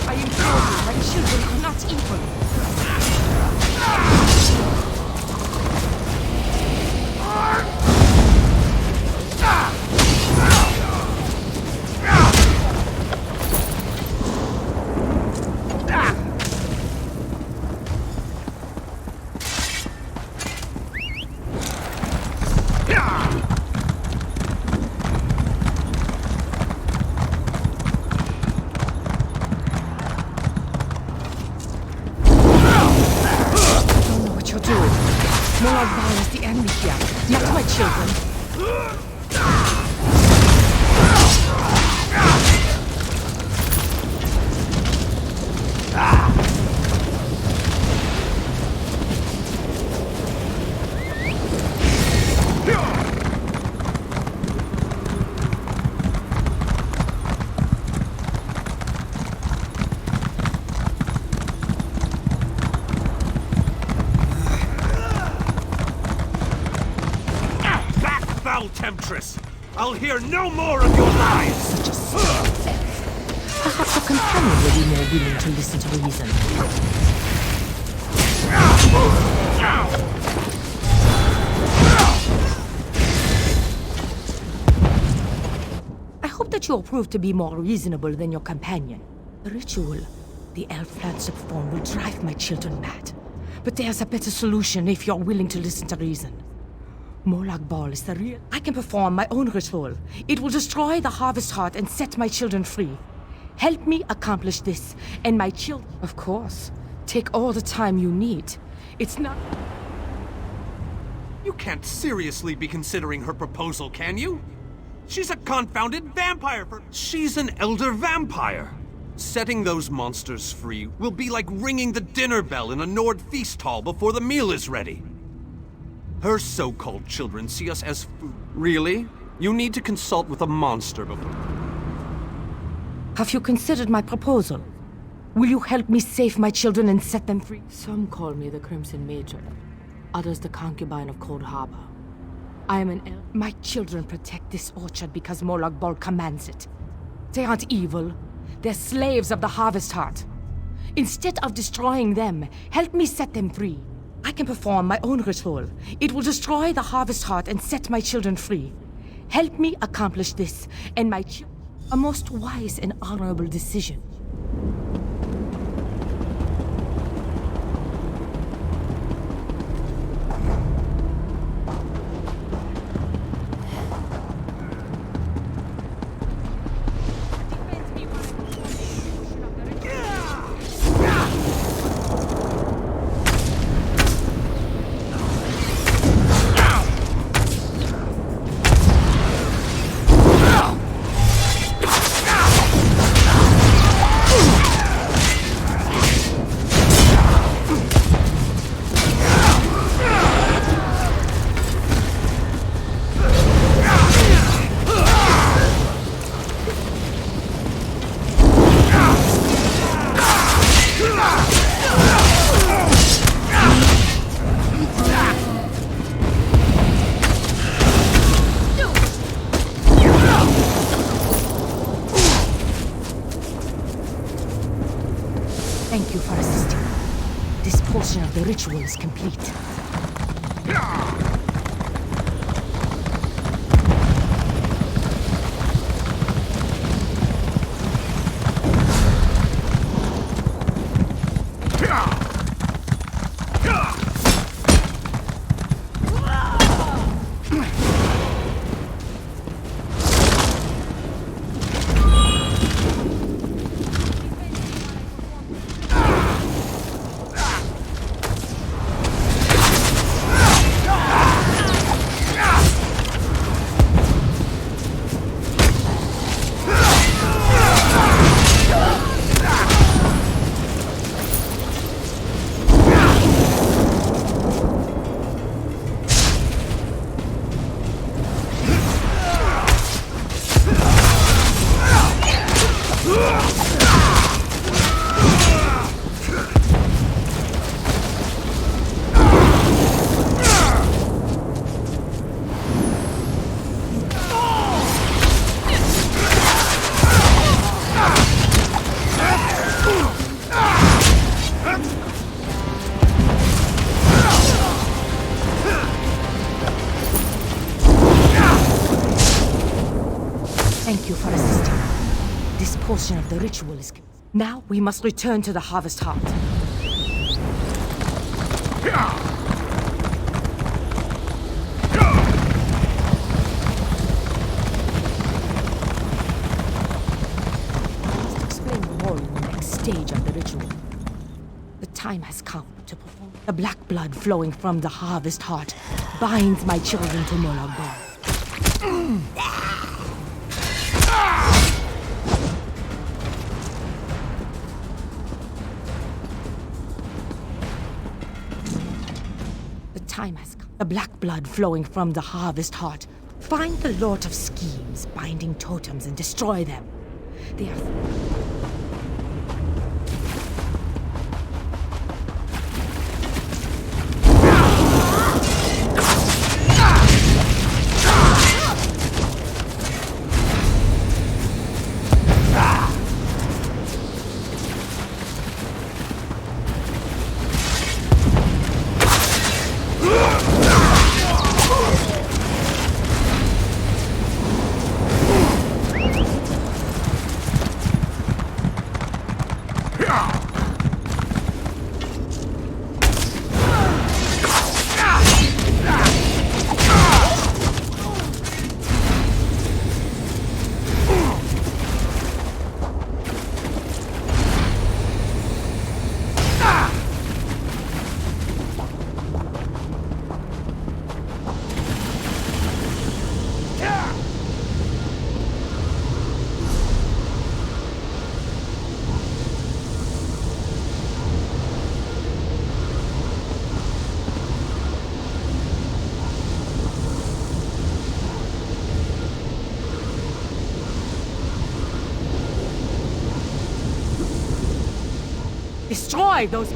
I implore you, my children are not evil. Is the enemy here, not my children. Temptress! I'll hear no more of your lies! Such a stupid sense. Perhaps your companion will be more willing to listen to reason. I hope that you'll prove to be more reasonable than your companion. The ritual the elf plans to perform will drive my children mad. But there's a better solution if you're willing to listen to reason. Molag Bal is the real... I can perform my own ritual. It will destroy the harvest heart and set my children free. Help me accomplish this, and my children... Of course. Take all the time you need. It's not... You can't seriously be considering her proposal, can you? She's a confounded vampire for... She's an elder vampire. Setting those monsters free will be like ringing the dinner bell in a Nord feast hall before the meal is ready. Her so-called children see us as food. Really? You need to consult with a monster before... Have you considered my proposal? Will you help me save my children and set them free? Some call me the Crimson Major, others the concubine of Coldharbour. I am an elf. My children protect this orchard because Molag Bal commands it. They aren't evil. They're slaves of the Harvest Heart. Instead of destroying them, help me set them free. I can perform my own ritual. It will destroy the Harvest Heart and set my children free. Help me accomplish this, and my children... A most wise and honorable decision. Thank you for assisting me. This portion of the ritual is complete. Thank you for assisting. This portion of the ritual is... Now we must return to the Harvest Heart. I must explain more in the next stage of the ritual. The time has come to perform. The black blood flowing from the Harvest Heart binds my children to Molag Bal. The time has come. The black blood flowing from the Harvest Heart. Find the Lord of Schemes, binding totems, and destroy them. They are... Destroy those...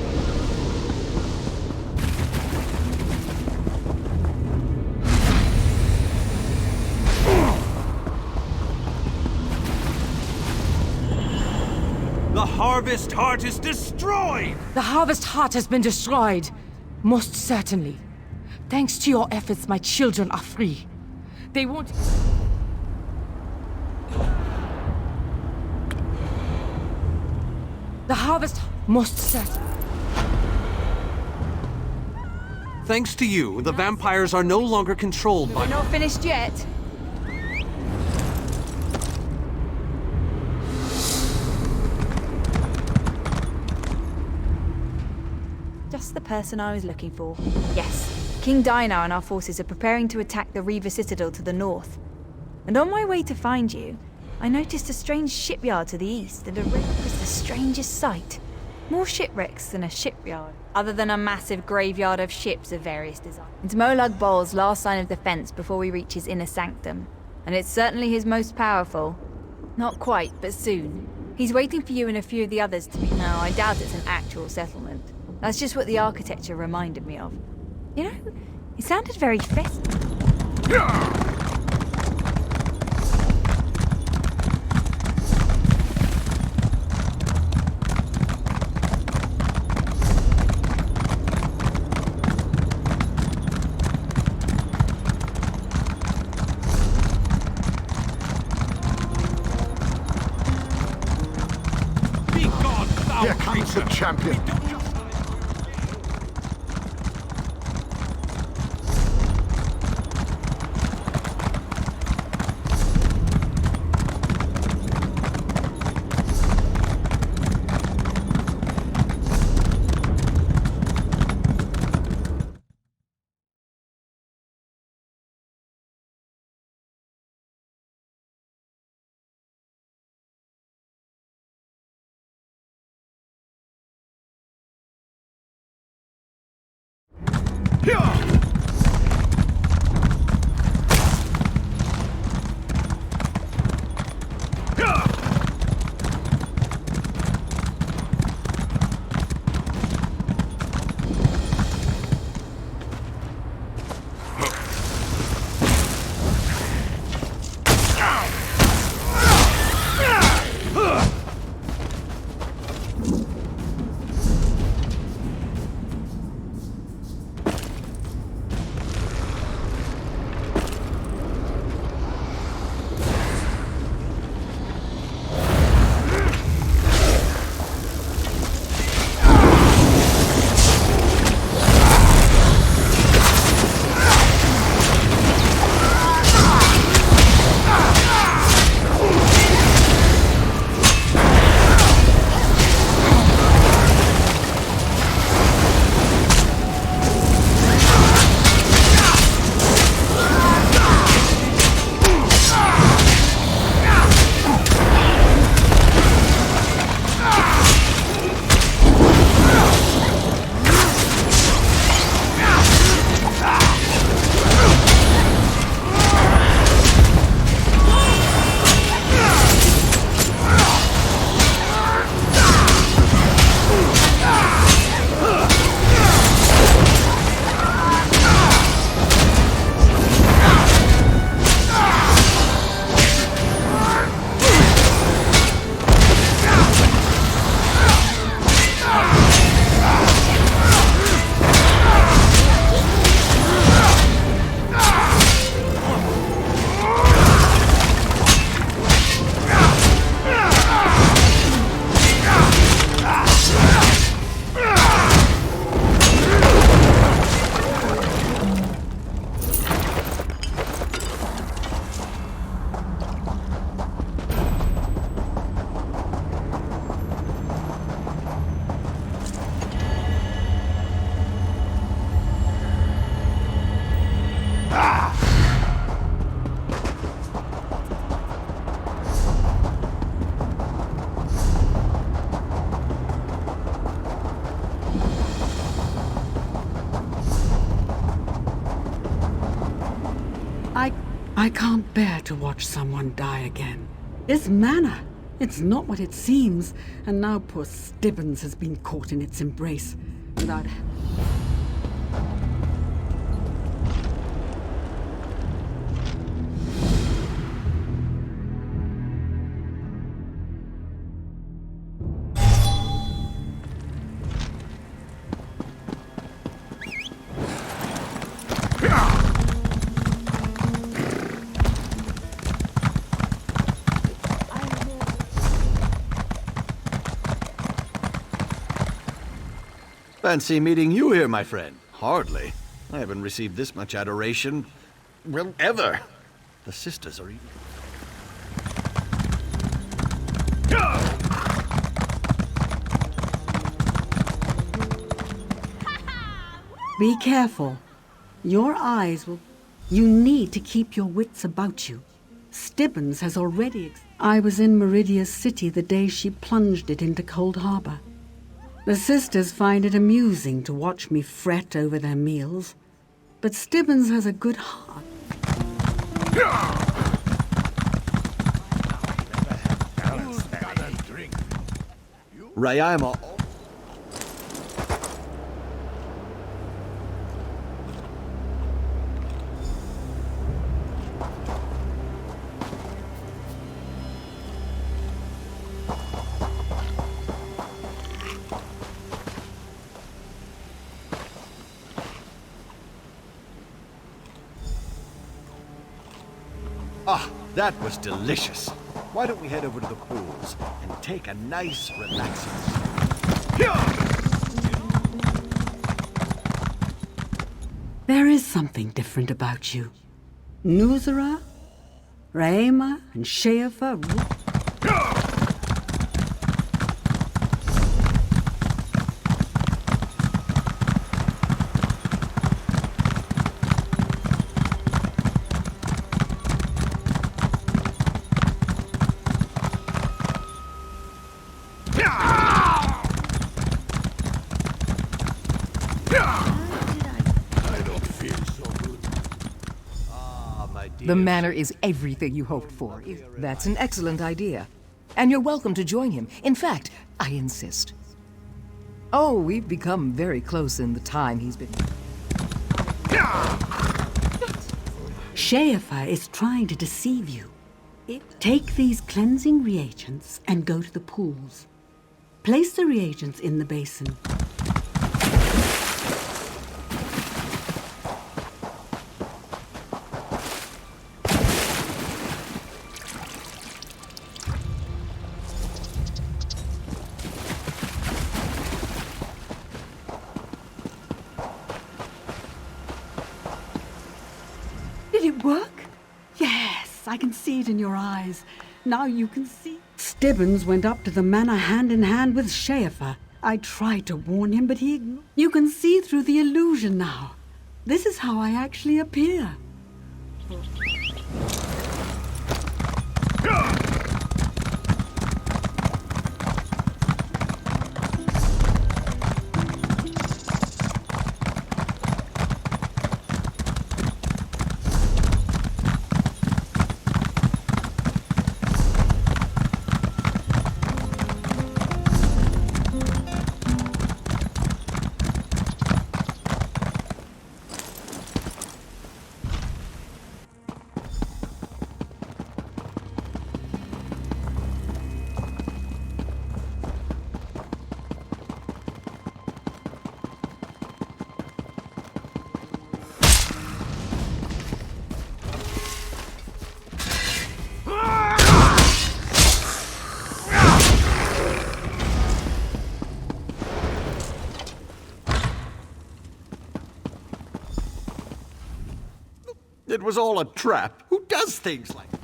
The Harvest Heart is destroyed! The Harvest Heart has been destroyed. Most certainly. Thanks to your efforts, my children are free. They won't... The Harvest... Most certainly. Thanks to you, the vampires are no longer controlled by... We're not finished yet. Just the person I was looking for. Yes, King Dinar and our forces are preparing to attack the Reaver Citadel to the north. And on my way to find you, I noticed a strange shipyard to the east, and a wreck was the strangest sight. More shipwrecks than a shipyard, other than a massive graveyard of ships of various designs. It's Molag Bal's last sign of defense before we reach his inner sanctum, and it's certainly his most powerful. Not quite, but soon. He's waiting for you and a few of the others to meet. No, I doubt it's an actual settlement. That's just what the architecture reminded me of. You know, it sounded very festive. Here comes the champion. I can't bear to watch someone die again. This manor, it's not what it seems, and now poor Stibbons has been caught in its embrace without... Fancy meeting you here, my friend. Hardly. I haven't received this much adoration, well, ever. The sisters are even... Be careful. Your eyes will... You need to keep your wits about you. Stibbons has already... I was in Meridia's city the day she plunged it into Coldharbour. The sisters find it amusing to watch me fret over their meals, but Stibbons has a good heart. Rayama... Ah, that was delicious. Why don't we head over to the pools and take a nice, relaxing... There is something different about you. Nuzara, Raema, and Sheafa... The manor is everything you hoped for. That's an excellent idea. And you're welcome to join him. In fact, I insist. Oh, we've become very close in the time he's been... Sheafa is trying to deceive you. Take these cleansing reagents and go to the pools. Place the reagents in the basin. Did it work? Yes, I can see it in your eyes. Now you can see. Stibbons went up to the manor hand in hand with Sheafa. I tried to warn him, but he... You can see through the illusion now. This is how I actually appear. It was all a trap. Who does things like that?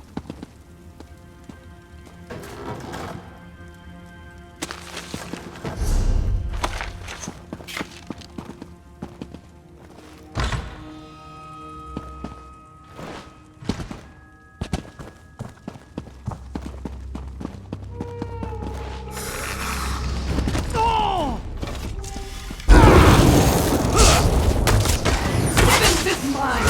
This is mine!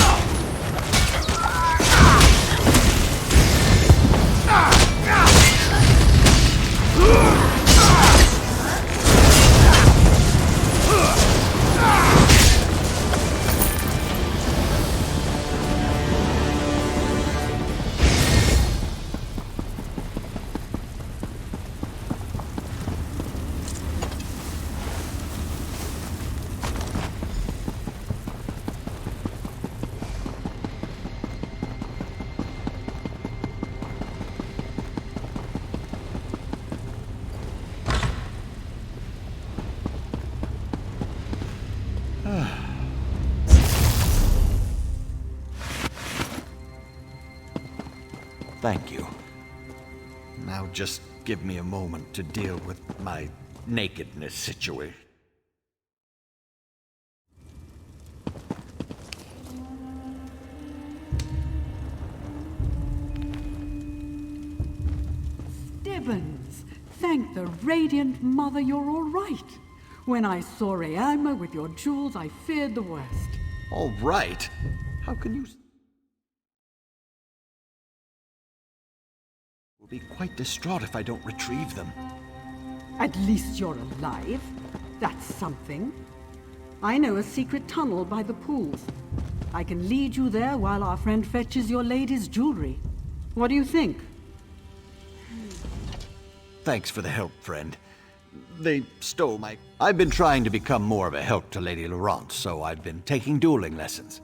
Thank you. Now just give me a moment to deal with my nakedness situation. Stebbins, thank the Radiant Mother you're all right. When I saw Rayama with your jewels, I feared the worst. All right? How can you... Will be quite distraught if I don't retrieve them. At least you're alive. That's something. I know a secret tunnel by the pools. I can lead you there while our friend fetches your lady's jewelry. What do you think? Thanks for the help, friend. They stole my... I've been trying to become more of a help to Lady Laurent, so I've been taking dueling lessons.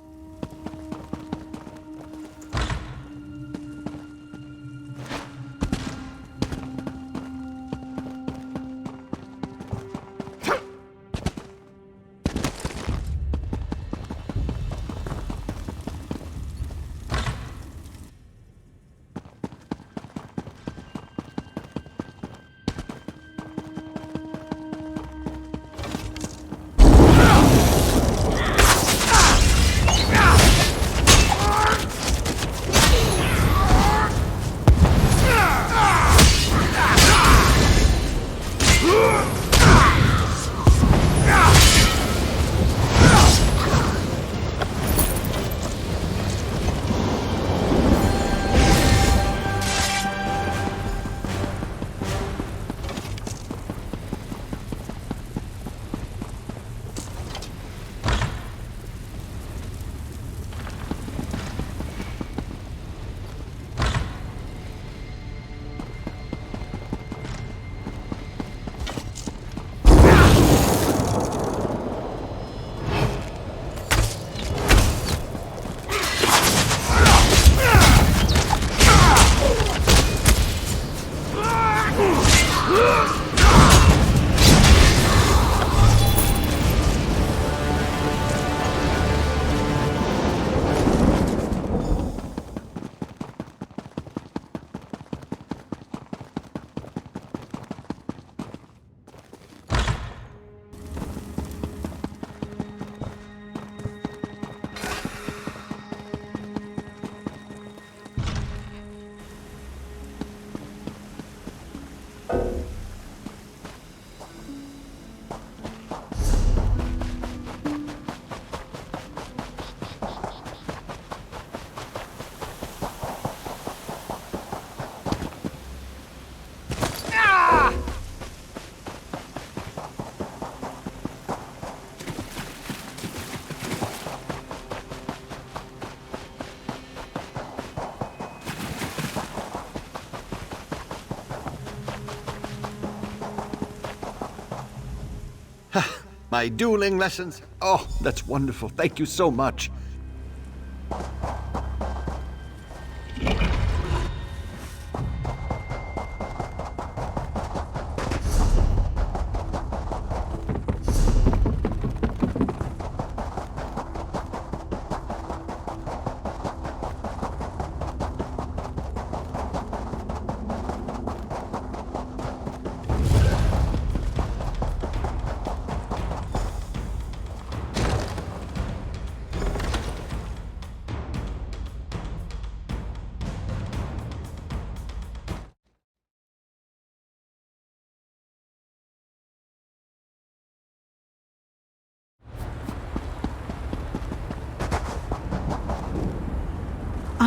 My dueling lessons? Oh, that's wonderful. Thank you so much.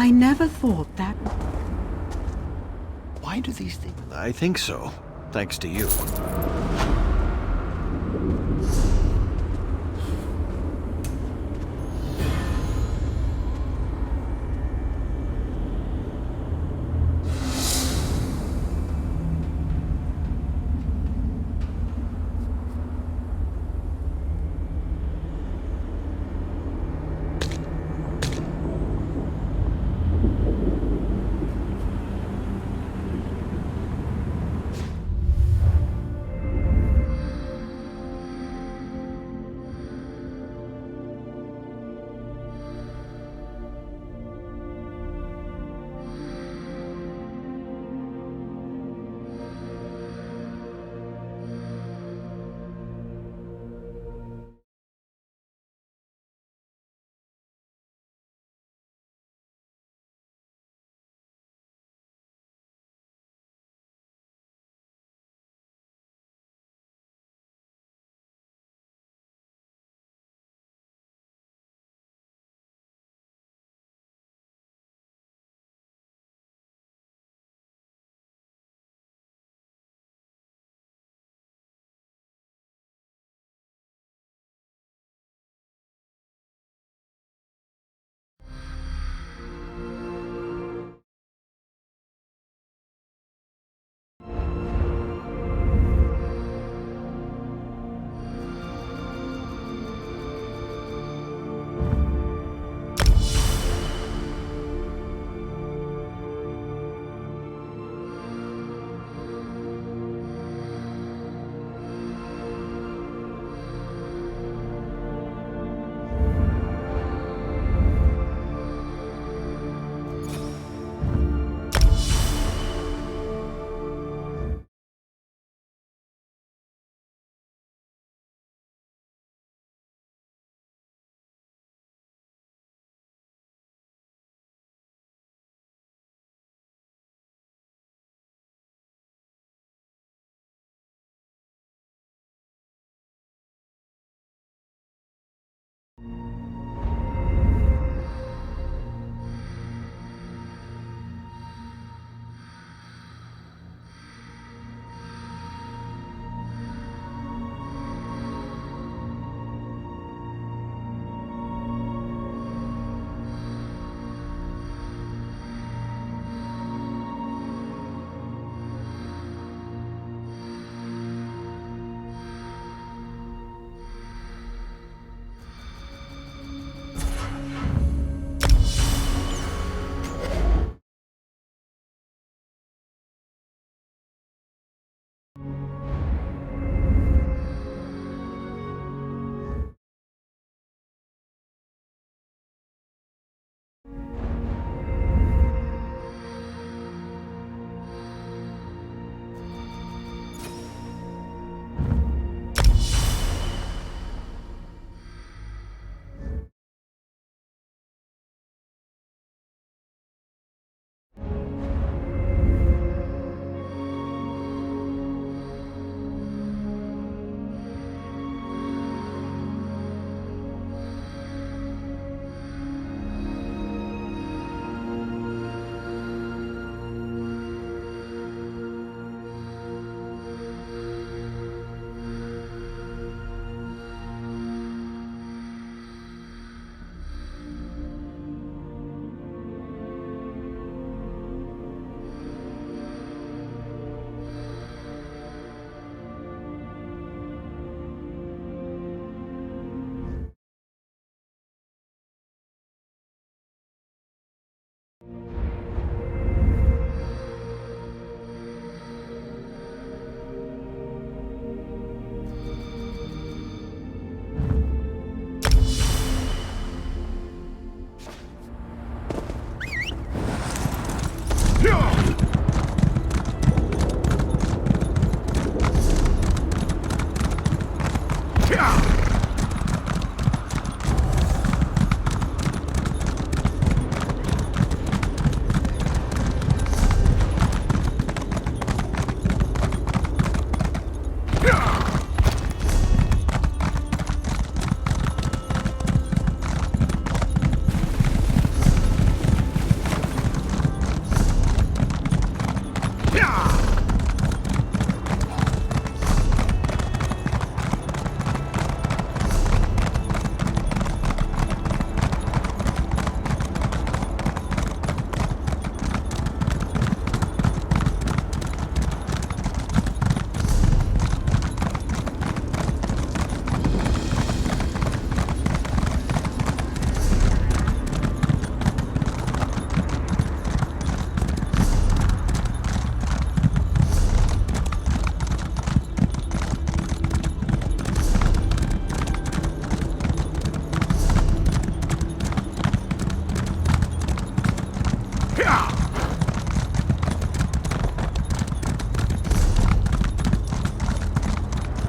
I never thought that... Why do these things... I think so. Thanks to you.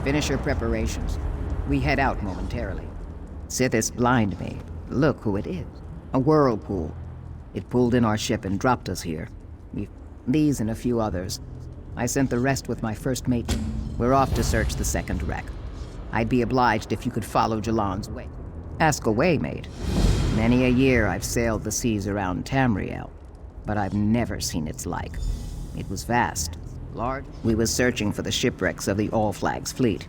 Finish your preparations. We head out momentarily. Sithis blind me. Look who it is. A whirlpool. It pulled in our ship and dropped us here. These and a few others. I sent the rest with my first mate. We're off to search the second wreck. I'd be obliged if you could follow Jalan's way. Ask away, mate. Many a year I've sailed the seas around Tamriel, but I've never seen its like. It was vast, large. We was searching for the shipwrecks of the All Flags fleet.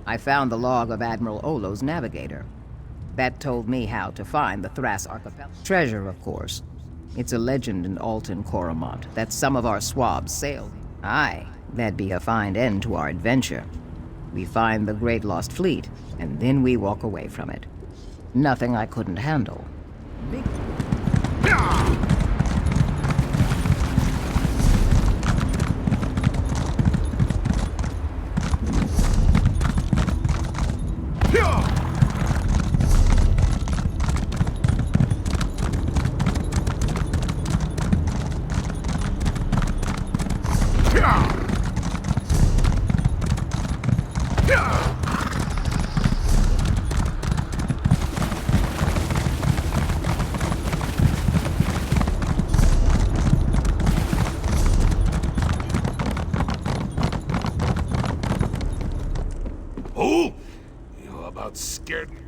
I found the log of Admiral Olo's navigator. That told me how to find the Thras archipelago. Treasure, of course. It's a legend in Alton Coromont that some of our swabs sailed. Aye, that'd be a fine end to our adventure. We find the Great Lost Fleet, and then we walk away from it. Nothing I couldn't handle. Who? You about scared me.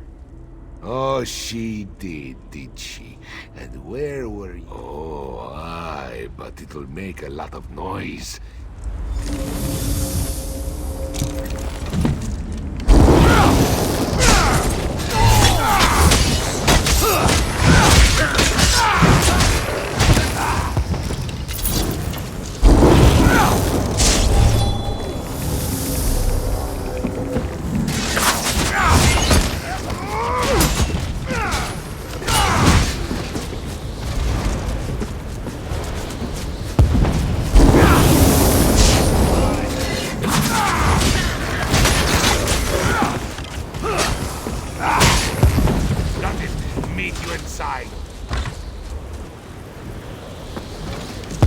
Oh, she did she? And where were you? Oh, aye, but it'll make a lot of noise.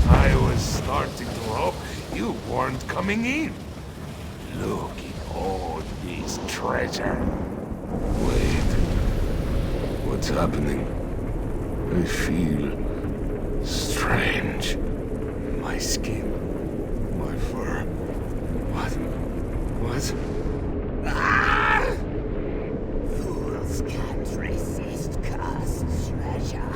I was starting to hope you weren't coming in. Look at all this treasure. Wait. What's happening? I feel strange. My skin. My fur. What? Ah! Fools can't resist cursed treasure.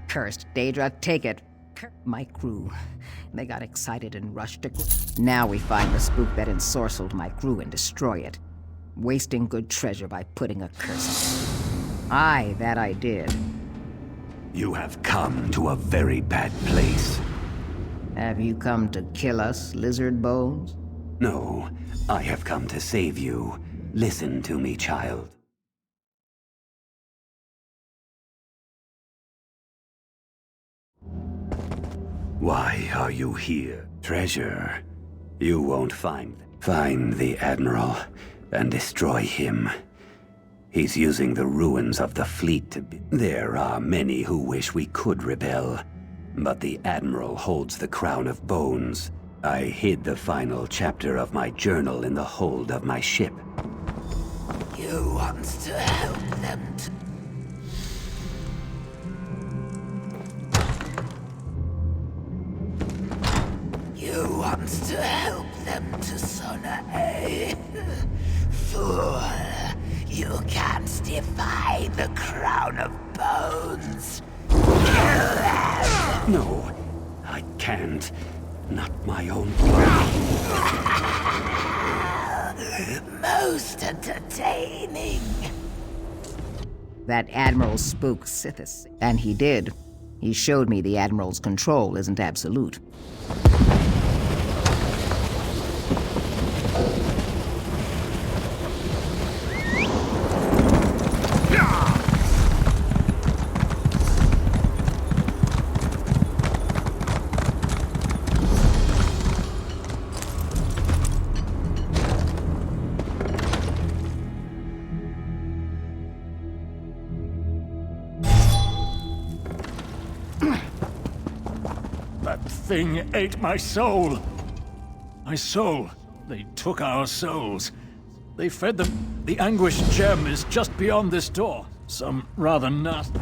Cursed Daedra, take it. My crew. They got excited and rushed to... Now we find the spook that ensorcelled my crew and destroy it. Wasting good treasure by putting a curse on it. Aye, that I did. You have come to a very bad place. Have you come to kill us, lizard bones? No, I have come to save you. Listen to me, child. Why are you here? Treasure. You won't find it. Find the Admiral and destroy him. He's using the ruins of the fleet to be... There are many who wish we could rebel, but the Admiral holds the crown of bones. I hid the final chapter of my journal in the hold of my ship. You want to help them can't defy the crown of bones. Kill them! No, I can't. Not my own. Most entertaining. That Admiral spooked Sithis, and he did. He showed me the Admiral's control isn't absolute. That thing ate my soul. My soul. They took our souls. They fed them. The anguished gem is just beyond this door. Some rather nasty.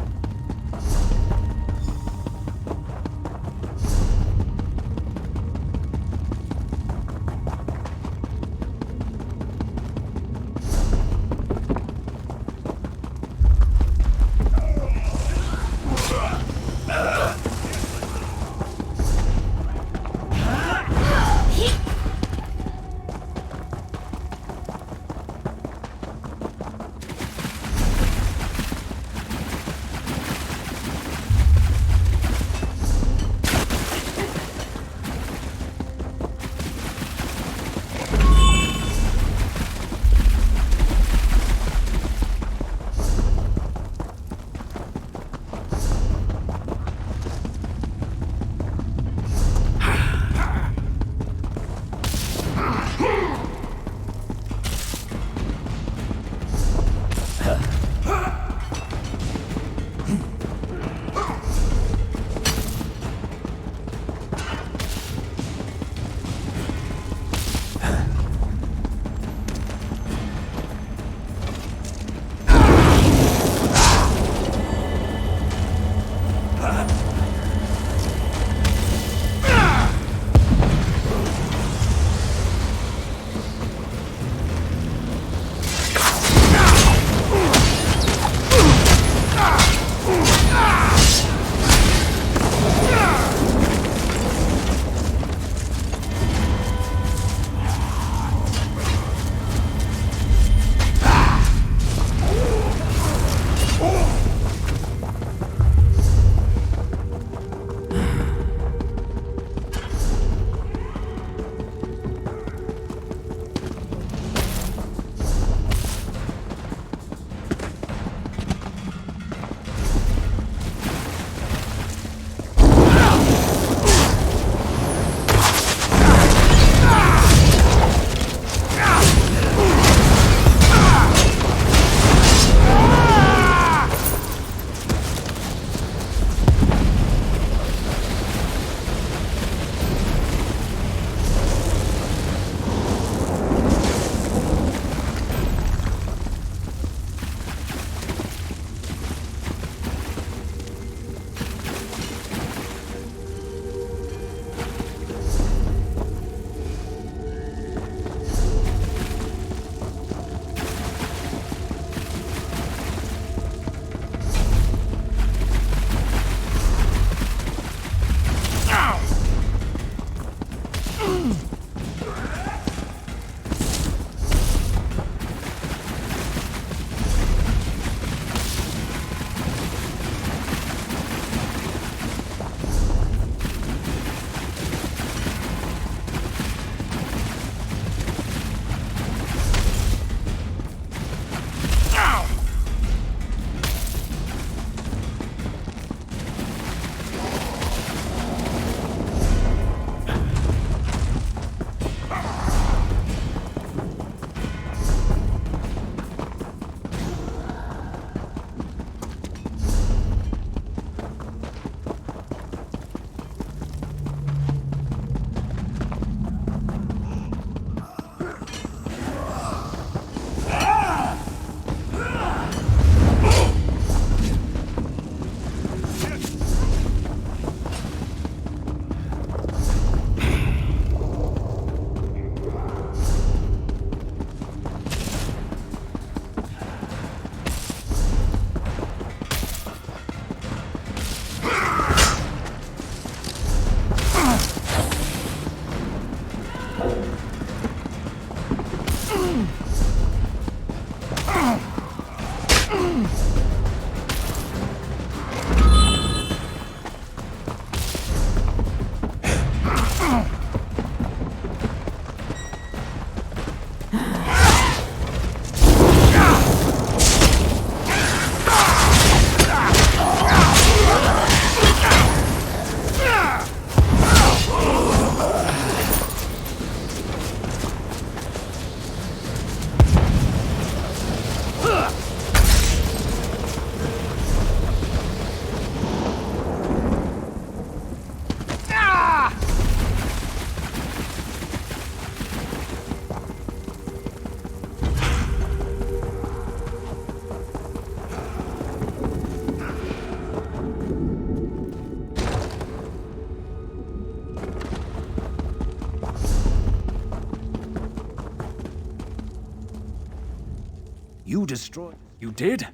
You destroyed... You did?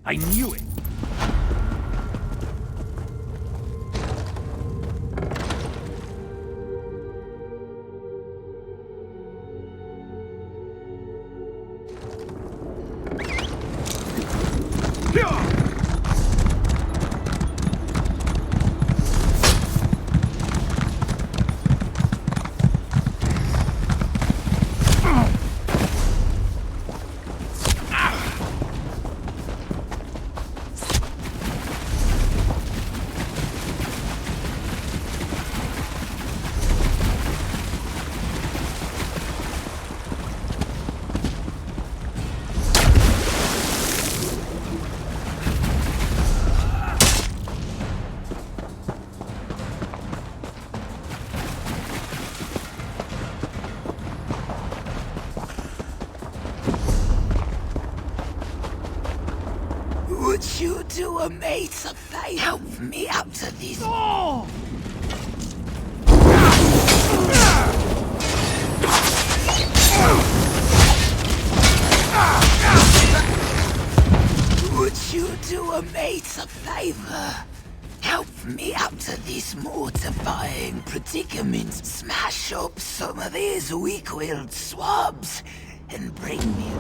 I knew it. Would you do a mate a favor? Help me out of this. Oh! Would you do a mate a favor? Help me out of this mortifying predicament. Smash up some of these weak-willed swabs and bring me...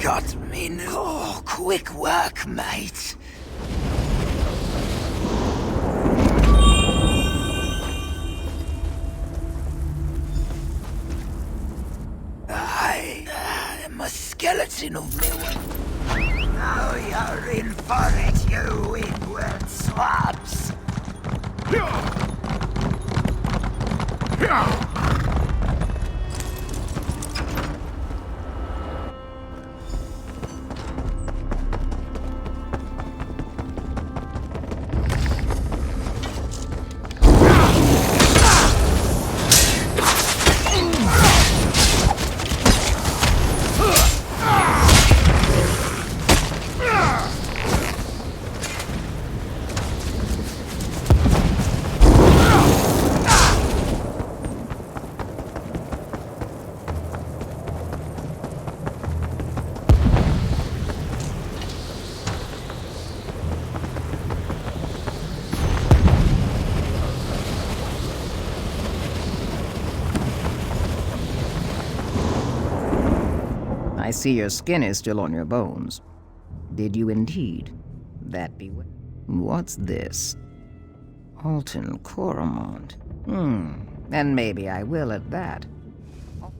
Got me now. Oh, quick work, mate. I am a skeleton of me. Now you're in for it, you weak-willed swabs. I see your skin is still on your bones. Did you indeed? That be what? What's this? Alton Coromont. And maybe I will at that.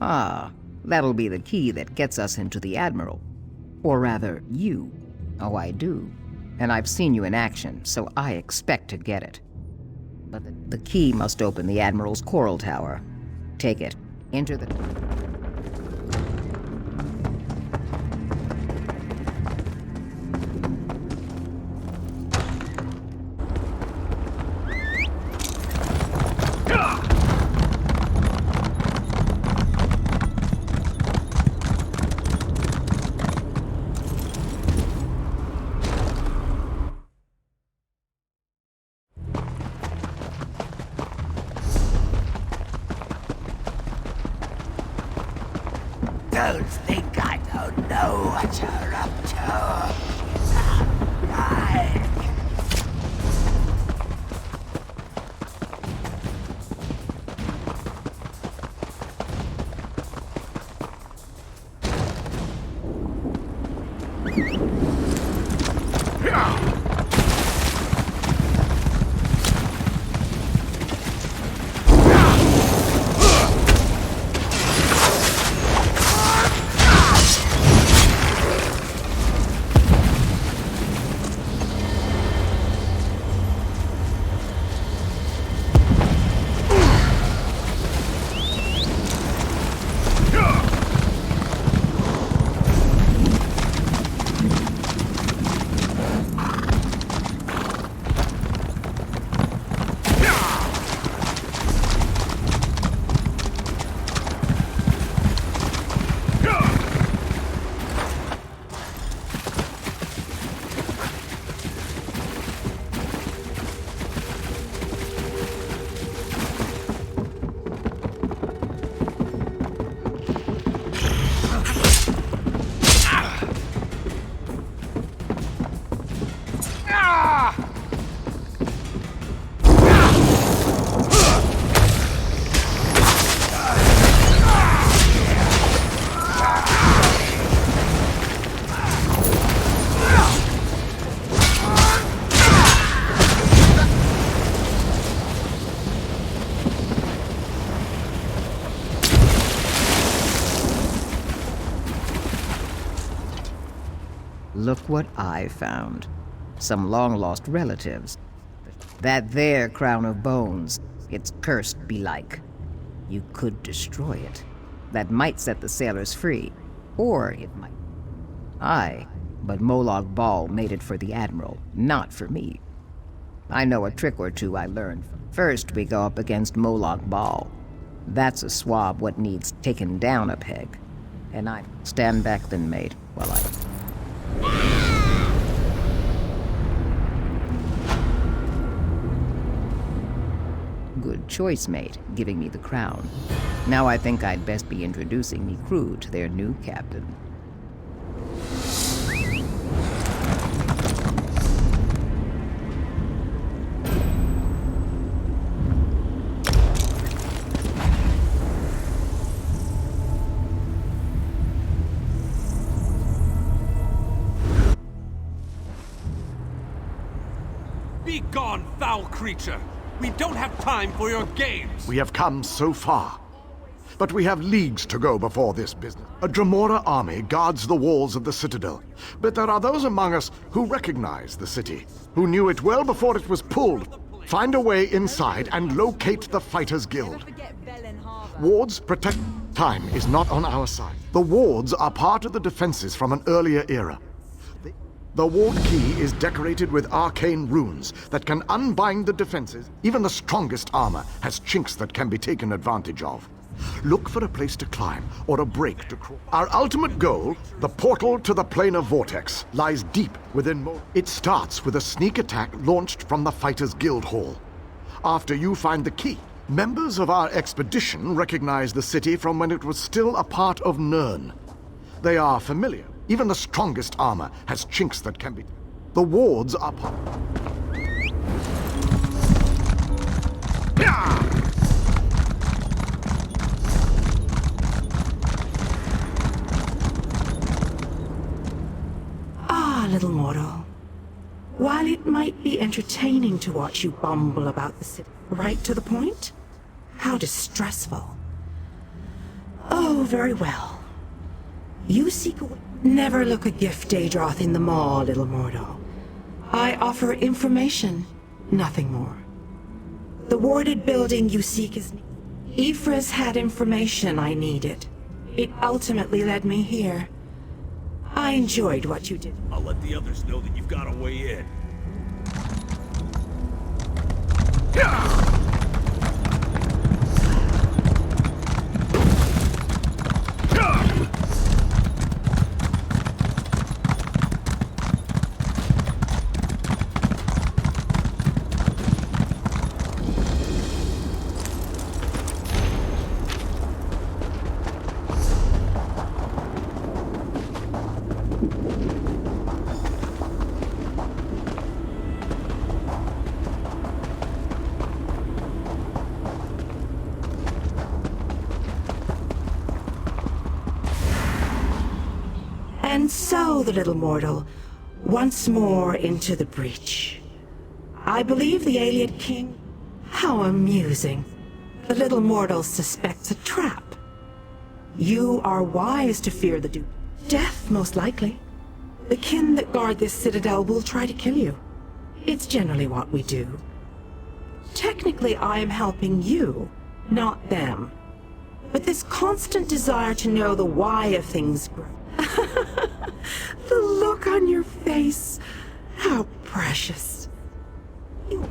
Ah, that'll be the key that gets us into the Admiral. Or rather, you. Oh, I do. And I've seen you in action, so I expect to get it. But the key must open the Admiral's coral tower. Take it. Enter the... Don't think I don't know what you're up to. Look what I found. Some long-lost relatives. That there crown of bones, it's cursed belike. You could destroy it. That might set the sailors free. Or it might... Aye, but Molag Bal made it for the Admiral, not for me. I know a trick or two I learned. First, we go up against Molag Bal. That's a swab what needs taken down a peg. And I stand back then, mate, while I... Good choice, mate, giving me the crown. Now I think I'd best be introducing me crew to their new captain. Be gone, foul creature! We don't have time for your games! We have come so far, but we have leagues to go before this business. A Dremora army guards the walls of the citadel, but there are those among us who recognize the city, who knew it well before it was pulled. Find a way inside and locate the Fighters Guild. Wards protect... Time is not on our side. The wards are part of the defenses from an earlier era. The ward key is decorated with arcane runes that can unbind the defenses. Even the strongest armor has chinks that can be taken advantage of. Look for a place to climb or a break to crawl. Our ultimate goal, the portal to the Plane of Vortex, lies deep within It starts with a sneak attack launched from the Fighters Guild Hall. After you find the key, members of our expedition recognize the city from when it was still a part of Nirn. They are familiar. Even the strongest armor has chinks that can be... The wards are part... Ah, little mortal. While it might be entertaining to watch you bumble about the city, right to the point, how distressful. Oh, very well. You seek a... Never look a gift Daedroth in the maw, little mortal. I offer information, nothing more. The warded building you seek is... Ephra's had information I needed. It ultimately led me here. I enjoyed what you did. I'll let the others know that you've got a way in. So the little mortal, once more into the breach. I believe the alien king... How amusing. The little mortal suspects a trap. You are wise to fear the duke. Death, most likely. The kin that guard this citadel will try to kill you. It's generally what we do. Technically, I am helping you, not them. But this constant desire to know the why of things grows. The look on your face. How precious. You...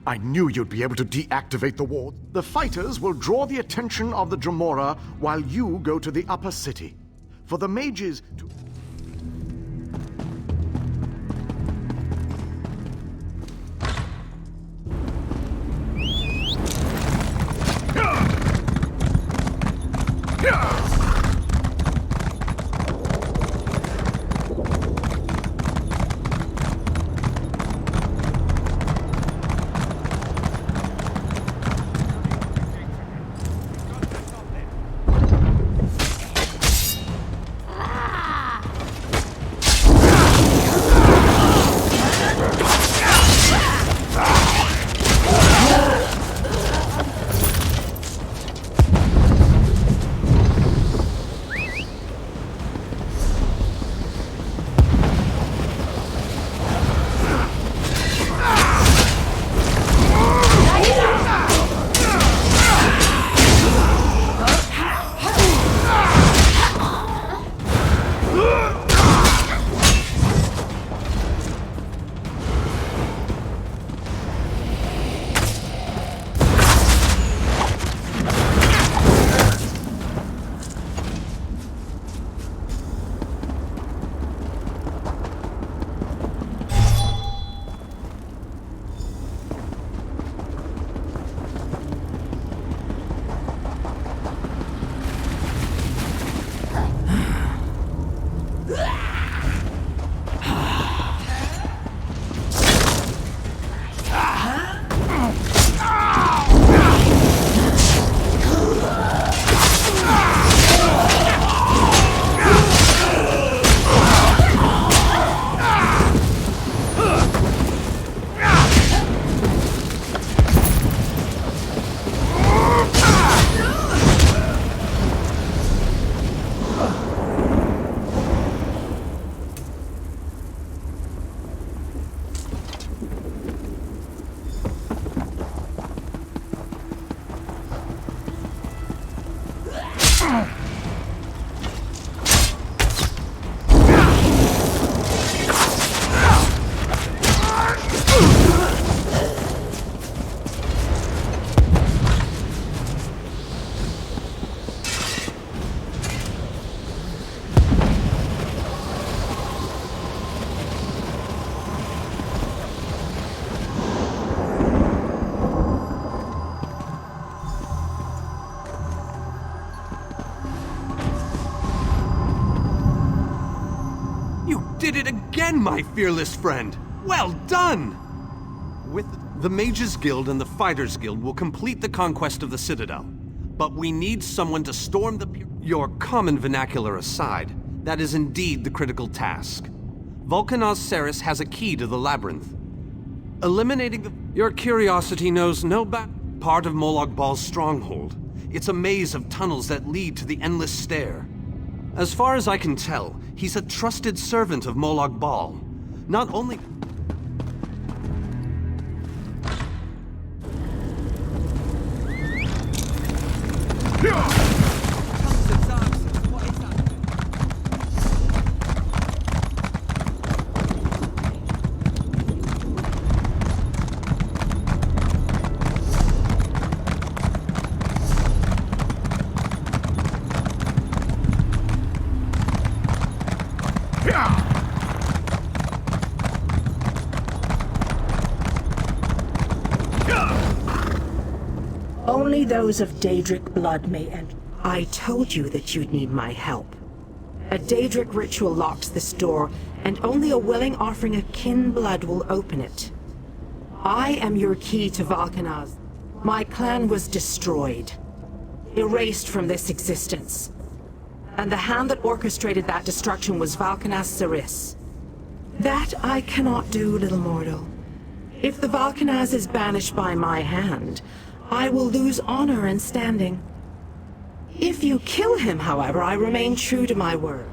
I knew you'd be able to deactivate the ward. The fighters will draw the attention of the Dremora while you go to the upper city. For the mages to... Did it again, my fearless friend! Well done! With the Mages Guild and the Fighters Guild will complete the conquest of the Citadel. But we need someone to storm the... Your common vernacular aside, That is indeed the critical task. Vulcanaz Ceres has a key to the labyrinth. Eliminating the... Your curiosity knows no part of Molag Bal's stronghold. It's a maze of tunnels that lead to the Endless Stair. As far as I can tell, he's a trusted servant of Molag Bal. Not only... Only those of Daedric blood may enter. I told you that you'd need my help. A Daedric ritual locks this door, and only a willing offering of kin blood will open it. I am your key to Vulcanaz. My clan was destroyed, erased from this existence. And the hand that orchestrated that destruction was Vulcanaz Ceres. That I cannot do, little mortal. If the Vulcanaz is banished by my hand, I will lose honor and standing. If you kill him, however, I remain true to my word.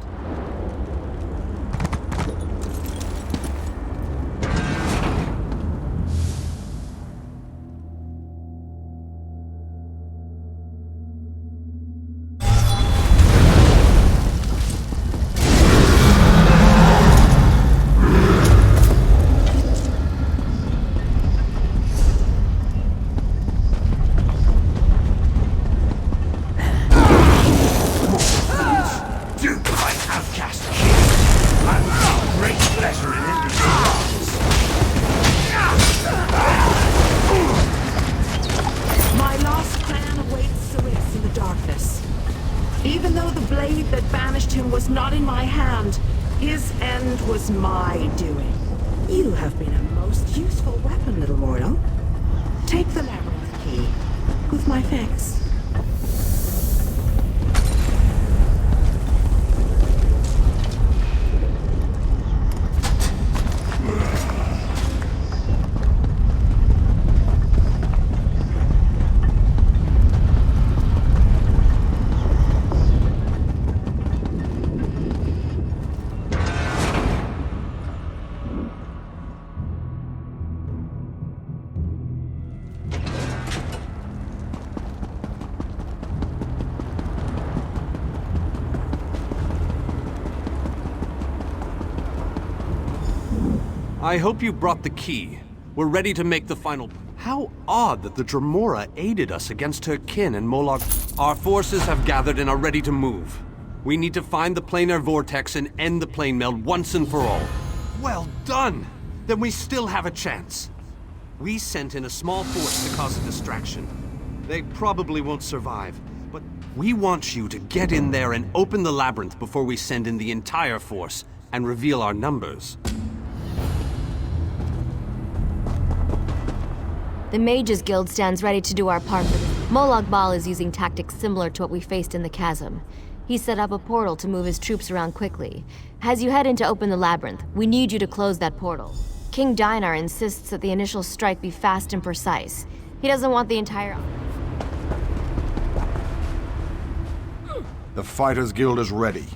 Even though the blade that banished him was not in my hand, his end was my doing. You have been a most useful weapon, little mortal. Take the labyrinth key, with my thanks. I hope you brought the key. We're ready to make the final... How odd that the Dremora aided us against her kin and Molag... Our forces have gathered and are ready to move. We need to find the planar vortex and end the plane meld once and for all. Well done! Then we still have a chance. We sent in a small force to cause a distraction. They probably won't survive, but we want you to get in there and open the labyrinth before we send in the entire force and reveal our numbers. The Mages Guild stands ready to do our part for this. Molag Bal is using tactics similar to what we faced in the chasm. He set up a portal to move his troops around quickly. As you head in to open the labyrinth, we need you to close that portal. King Dinar insists that the initial strike be fast and precise. He doesn't want the entire... The Fighters Guild is ready.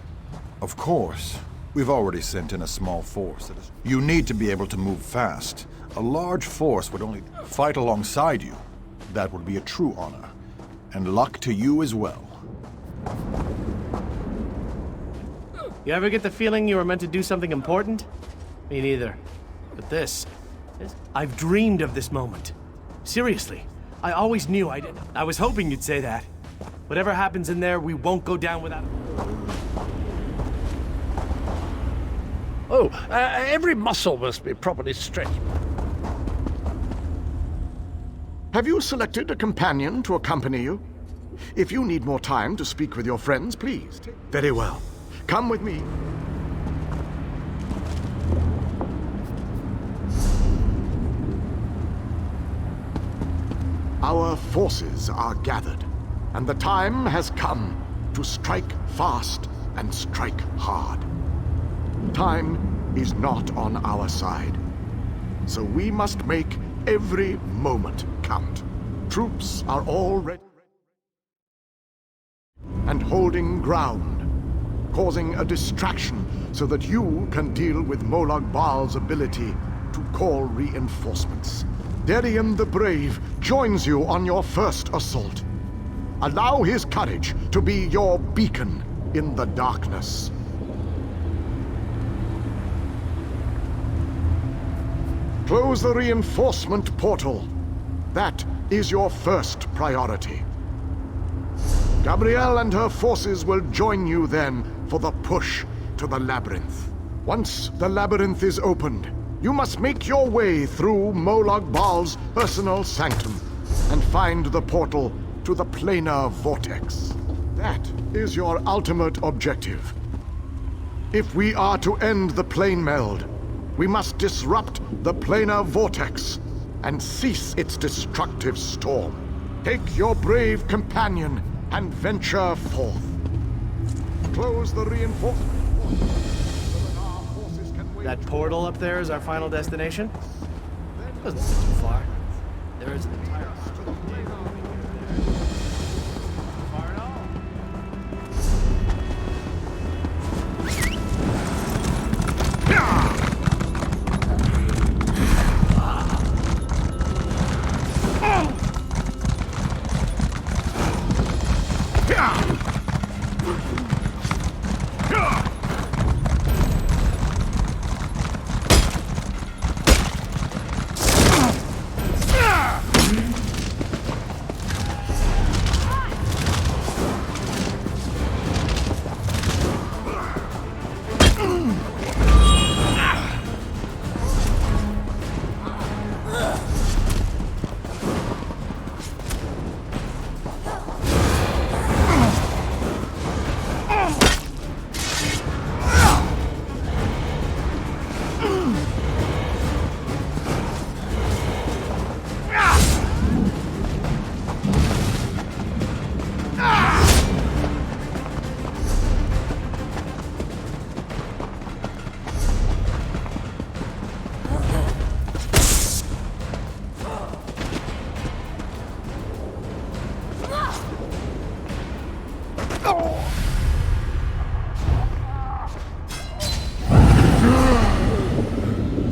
Of course. We've already sent in a small force. You need to be able to move fast. A large force would only fight alongside you. That would be a true honor. And luck to you as well. You ever get the feeling you were meant to do something important? Me neither. But this... I've dreamed of this moment. Seriously. I always knew I didn't... I was hoping you'd say that. Whatever happens in there, we won't go down without... Oh, every muscle must be properly stretched. Have you selected a companion to accompany you? If you need more time to speak with your friends, please. Very well. Come with me. Our forces are gathered, and the time has come to strike fast and strike hard. Time is not on our side, so we must make every moment count. Troops are already and holding ground, causing a distraction so that you can deal with Molag Bal's ability to call reinforcements. Derian the Brave joins you on your first assault. Allow his courage to be your beacon in the darkness. Close the reinforcement portal. That is your first priority. Gabrielle and her forces will join you then for the push to the labyrinth. Once the labyrinth is opened, you must make your way through Molag Bal's personal sanctum and find the portal to the planar vortex. That is your ultimate objective. If we are to end the plane meld, we must disrupt the planar vortex and cease its destructive storm. Take your brave companion and venture forth. Close the reinforcement portal so that our forces can wait. That portal up there is our final destination? Doesn't seem too far. There is an entire far at all.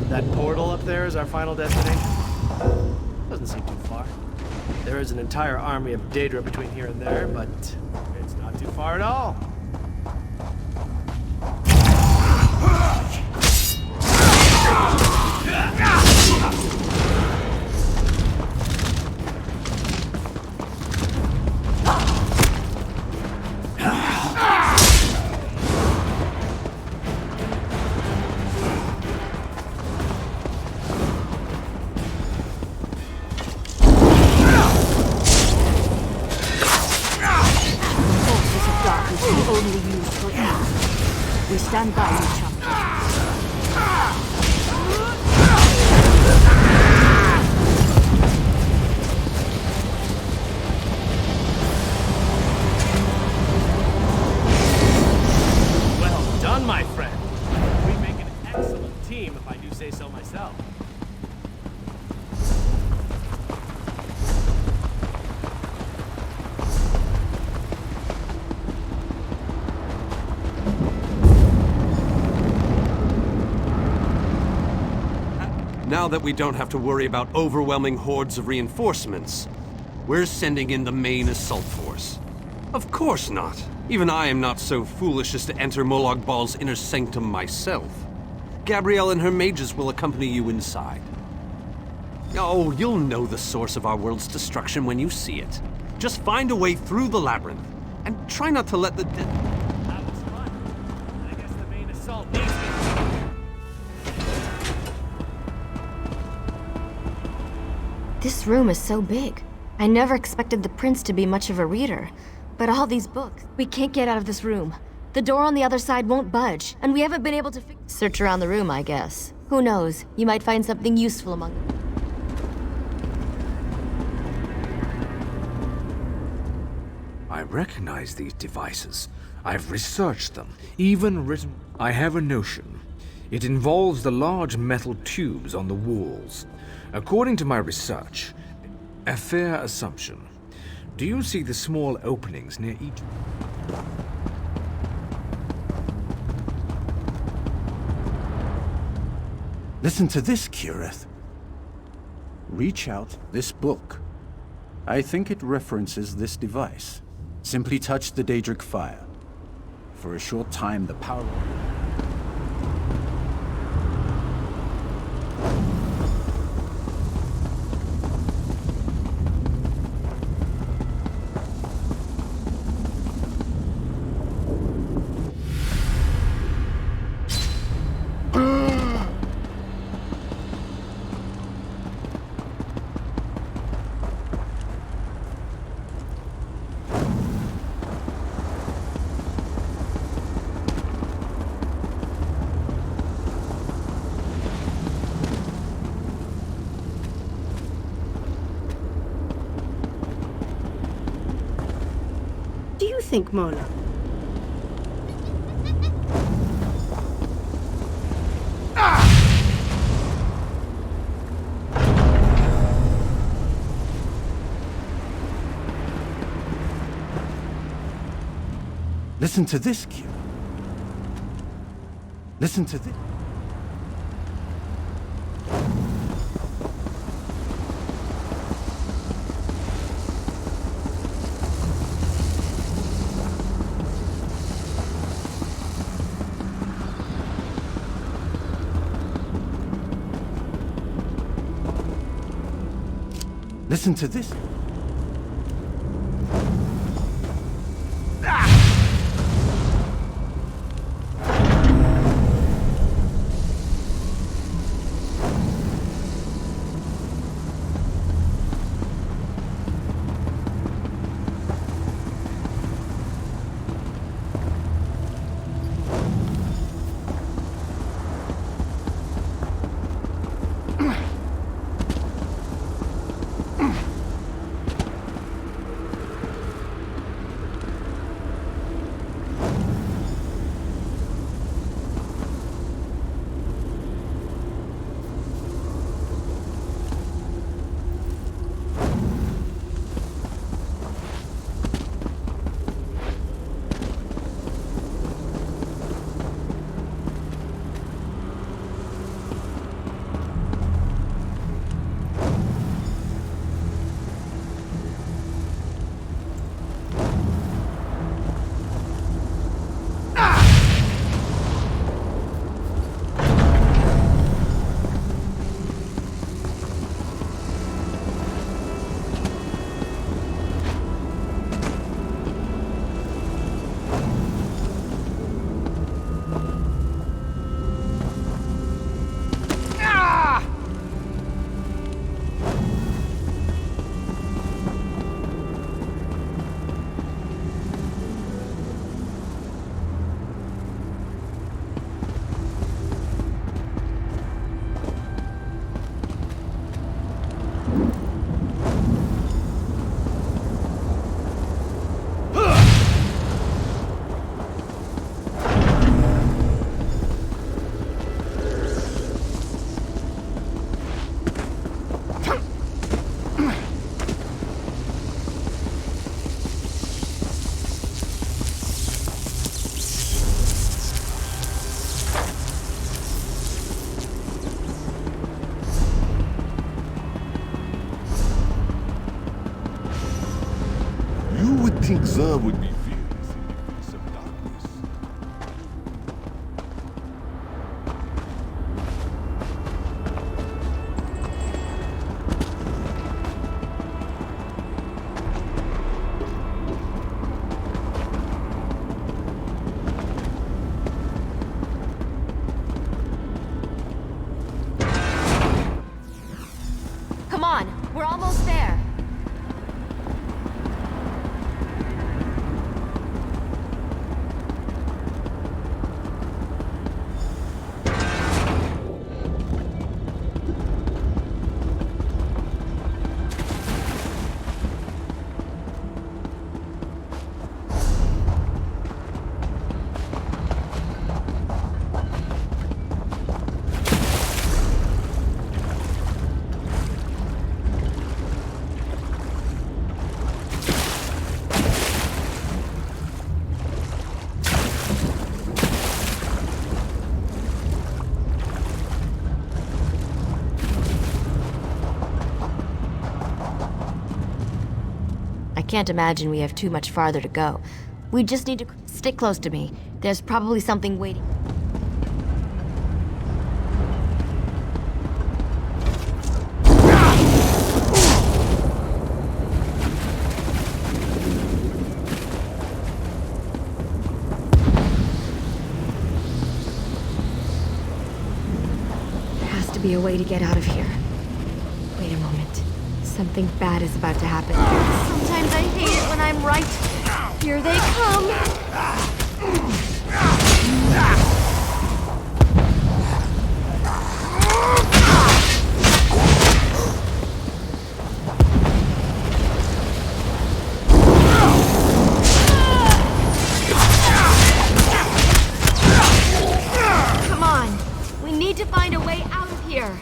That portal up there is our final destination? Doesn't seem too far. There is an entire army of Daedra between here and there, but it's not too far at all. We stand by you, champion. Well done, my friend. We make an excellent team, if I do say so myself. Now that we don't have to worry about overwhelming hordes of reinforcements, we're sending in the main assault force. Of course not. Even I am not so foolish as to enter Molag Bal's inner sanctum myself. Gabrielle and her mages will accompany you inside. Oh, you'll know the source of our world's destruction when you see it. Just find a way through the labyrinth, and try not to let the That was fun. I guess the main assault needs me. This room is so big. I never expected the prince to be much of a reader. But all these books, we can't get out of this room. The door on the other side won't budge, and we haven't been able to search around the room, I guess. Who knows? You might find something useful among them. I recognize these devices. I've researched them, even written. I have a notion. It involves the large metal tubes on the walls. According to my research, a fair assumption. Do you see the small openings near each? Listen to this, Kirith. Reach out this book. I think it references this device. Simply touch the Daedric fire. For a short time, the power... Do you think, Mola? Listen to this, Q. Listen to this. Listen to this. think Zer would be fearless in the face of darkness. Come on, we're almost there. Can't imagine we have too much farther to go. We just need to stick close to me. There's probably something waiting. There has to be a way to get out of here. Wait a moment. Something bad is about to happen. Sometimes I hate it when I'm right. Here they come! Come on! We need to find a way out of here!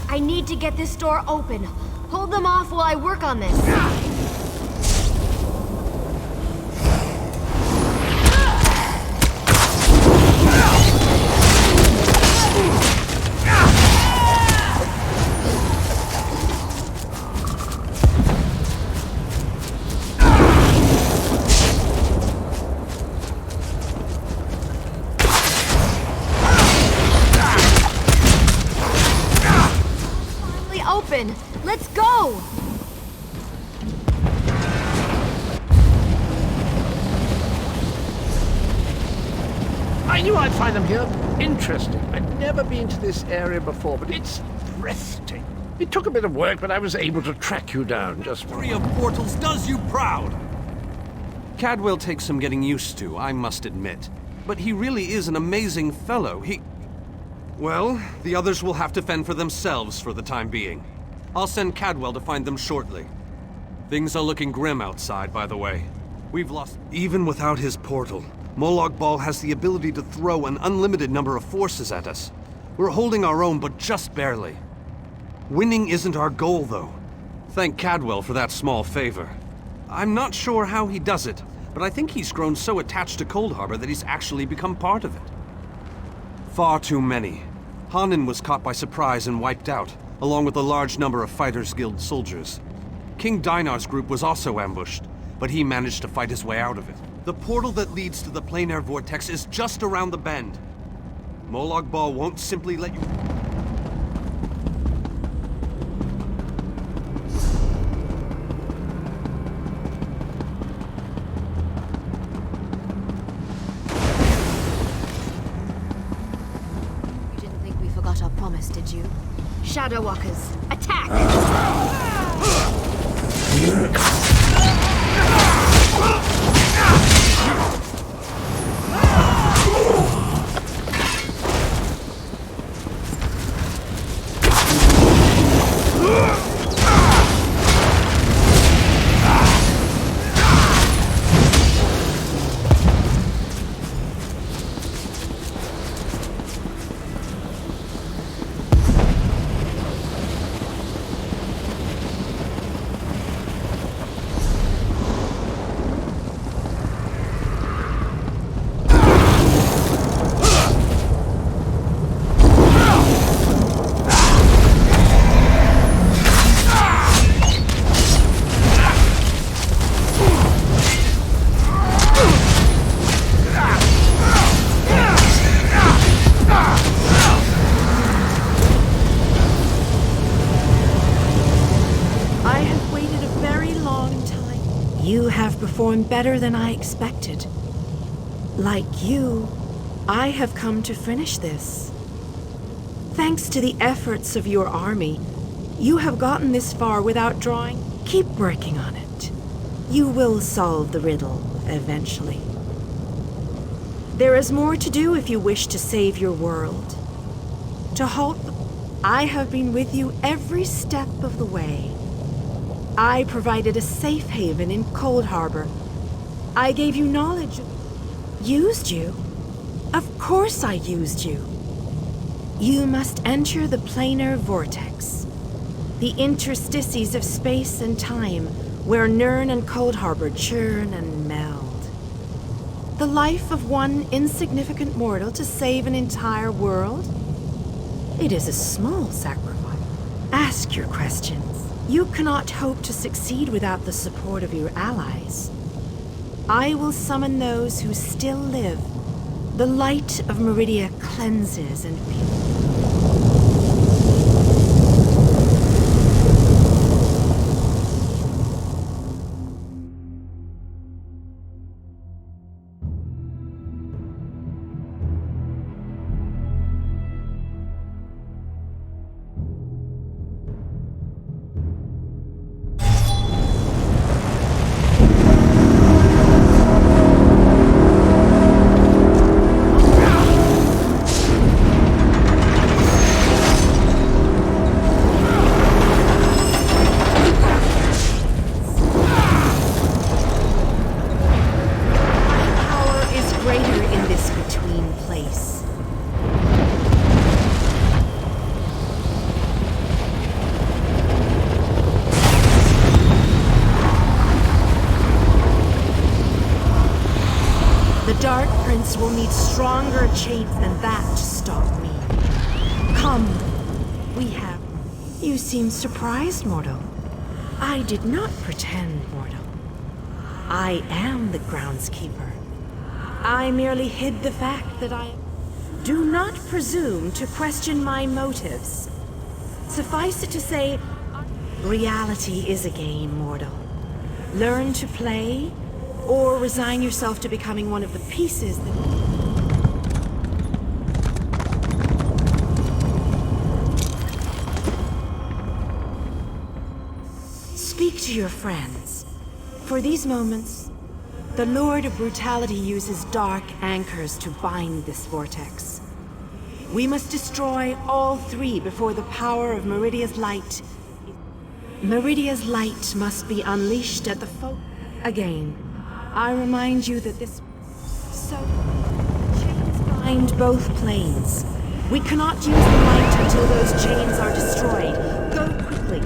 I need to get this door open. Hold them off while I work on this. Open. Let's go! I knew I'd find them here interesting. I'd never been to this area before, but it's breathtaking. It took a bit of work, but I was able to track you down just... Three of portals does you proud! Cadwell takes some getting used to, I must admit. But he really is an amazing fellow. Well, the others will have to fend for themselves for the time being. I'll send Cadwell to find them shortly. Things are looking grim outside, by the way. We've lost... Even without his portal, Molag Bal has the ability to throw an unlimited number of forces at us. We're holding our own, but just barely. Winning isn't our goal, though. Thank Cadwell for that small favor. I'm not sure how he does it, but I think he's grown so attached to Coldharbour that he's actually become part of it. Far too many. Hanan was caught by surprise and wiped out, along with a large number of Fighters Guild soldiers. King Dinar's group was also ambushed, but he managed to fight his way out of it. The portal that leads to the planar vortex is just around the bend. Molag Bal won't simply let you... You didn't think we forgot our promise, did you? Shadow Walkers, attack! You have performed better than I expected. Like you, I have come to finish this. Thanks to the efforts of your army, you have gotten this far without drawing. Keep working on it. You will solve the riddle eventually. There is more to do if you wish to save your world. To halt, I have been with you every step of the way. I provided a safe haven in Coldharbour. I gave you knowledge. Used you? Of course I used you. You must enter the planar vortex. The interstices of space and time where Nirn and Coldharbour churn and meld. The life of one insignificant mortal to save an entire world? It is a small sacrifice. Ask your questions. You cannot hope to succeed without the support of your allies. I will summon those who still live. The light of Meridia cleanses and purifies. Dark Prince will need stronger chains than that to stop me. Come, we have... You seem surprised, mortal. I did not pretend, mortal. I am the groundskeeper. I merely hid the fact that I... Do not presume to question my motives. Suffice it to say, reality is a game, mortal. Learn to play, or resign yourself to becoming one of the pieces that... Speak to your friends. For these moments, the Lord of Brutality uses dark anchors to bind this vortex. We must destroy all three before the power of Meridia's light... Meridia's light must be unleashed at the Again, I remind you that this... So... chains bind both planes. We cannot use the light until those chains are destroyed. Go quickly.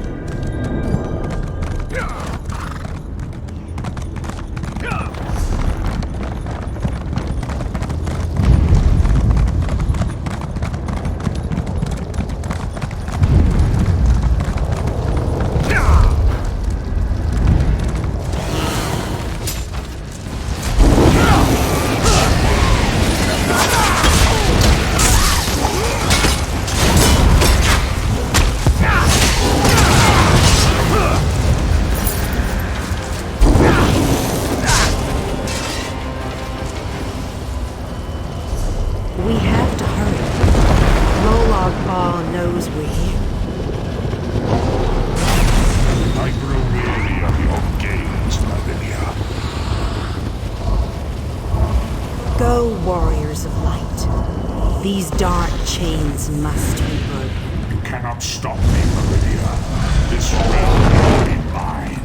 Warriors of light. These dark chains must be broken. You cannot stop me, Meridia. This realm will be mine.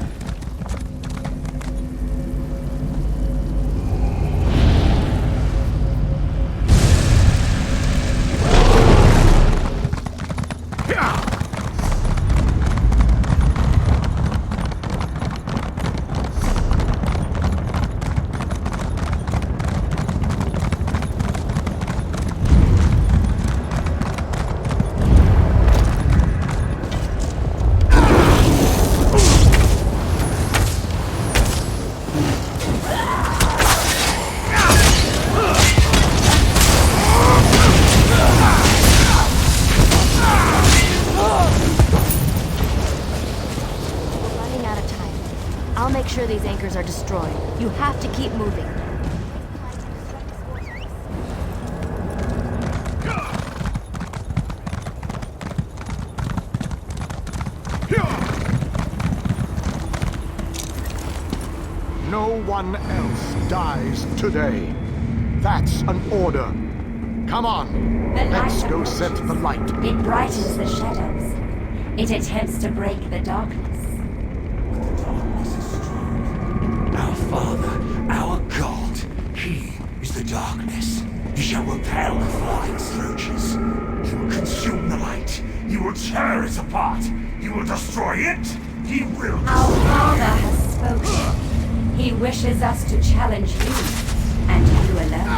Make sure these anchors are destroyed. You have to keep moving. No one else dies today. That's an order. Come on, let's go set the light. It brightens the shadows. It attempts to break the darkness. Our Father, our God, He is the darkness. He shall repel the flying scourges. He will consume the light. He will tear it apart. He will destroy it He will. Our father has spoken. He wishes us to challenge you, and you alone.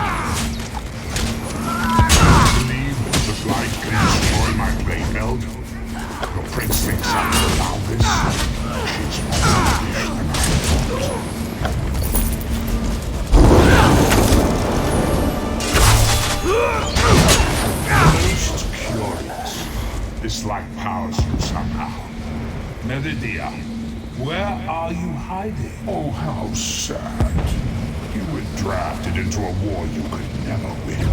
Believe the blight can destroy my blade belt. The prince thinks I will allow this. She's more foolish than I thought. Most curious. This light powers you somehow. Meridia, where are you hiding? Oh, how sad. You were drafted into a war you could never win.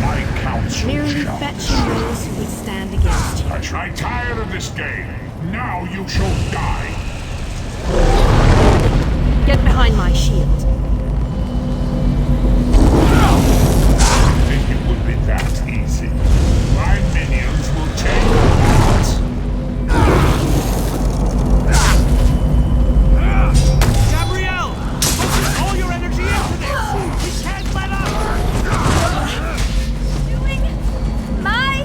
My counsel Merely shall fetching those who would stand against you. I'm tired of this game. Now you shall die. Get behind my shield. Think it would be that easy? My minions will take you out. Gabrielle! Focus all your energy into this! We can't let up! Doing my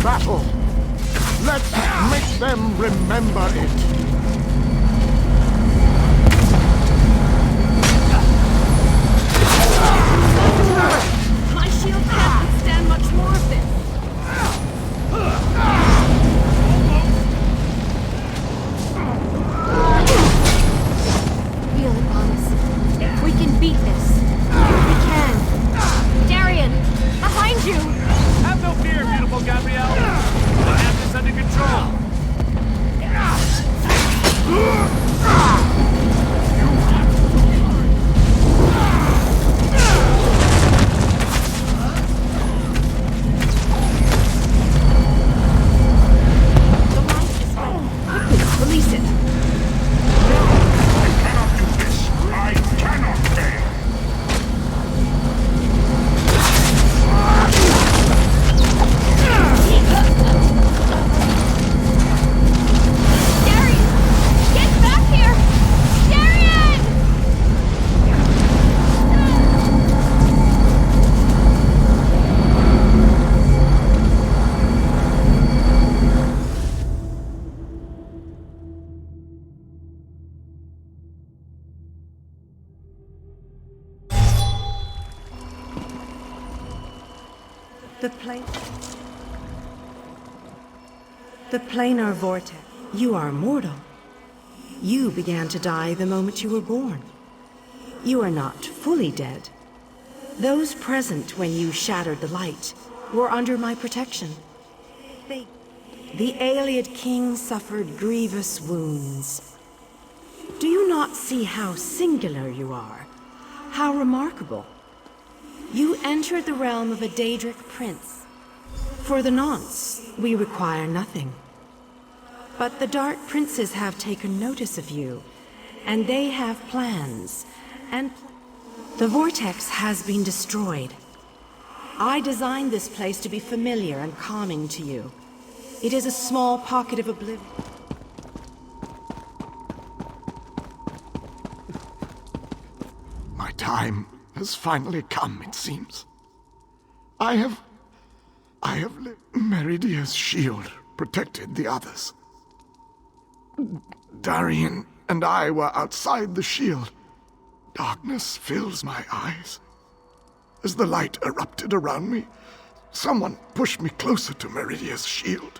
battle. Let's make them remember it. My shield can't withstand much more of this. Feel it, Thomas. We can beat this. We can. Darian, behind you! Have no fear, beautiful Gabrielle. I have this under control. Release it. I cannot do this. I cannot fail. Darian! Get back here! Darian! The planar vortex. You are mortal. You began to die the moment you were born. You are not fully dead. Those present when you shattered the light were under my protection. The Aeliad king suffered grievous wounds. Do you not see how singular you are? How remarkable? You entered the realm of a Daedric prince. For the nonce, we require nothing. But the Dark Princes have taken notice of you, and they have plans, and the vortex has been destroyed. I designed this place to be familiar and calming to you. It is a small pocket of oblivion. My time has finally come, it seems. I have Meridia's shield protected the others. Darian and I were outside the shield. Darkness fills my eyes. As the light erupted around me, someone pushed me closer to Meridia's shield.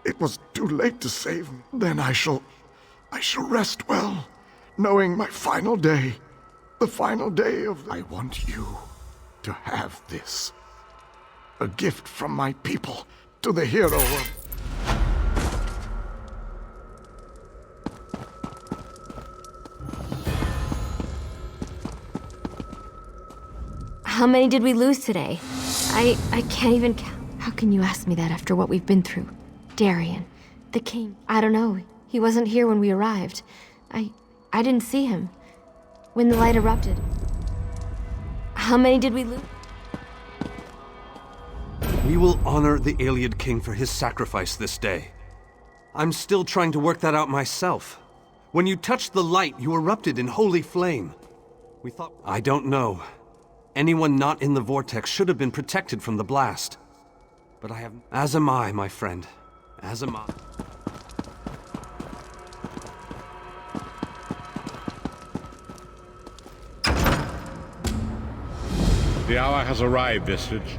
It was too late to save me. Then I shall rest well, knowing my final day, the final day of I want you to have this. A gift from my people to the hero of... How many did we lose today? I can't even count. How can you ask me that after what we've been through? Darian, the king. I don't know. He wasn't here when we arrived. I didn't see him when the light erupted. How many did we lose? We will honor the Iliad king for his sacrifice this day. I'm still trying to work that out myself. When you touched the light, you erupted in holy flame. We thought... I don't know. Anyone not in the vortex should have been protected from the blast. But I have... As am I, my friend. As am I. The hour has arrived, Vestige.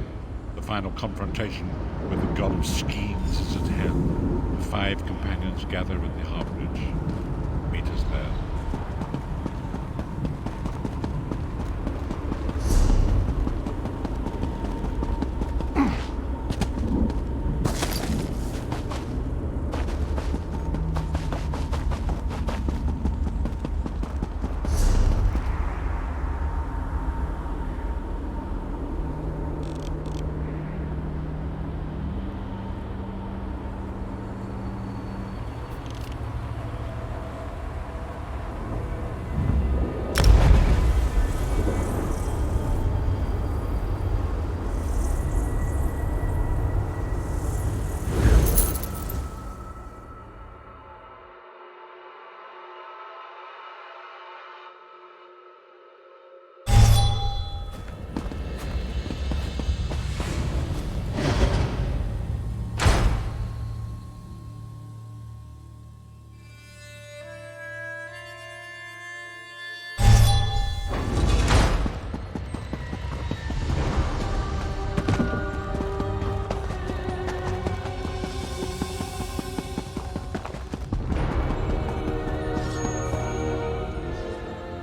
The final confrontation with the god of schemes is at hand. The 5 companions gather at the harborage. Meet us there.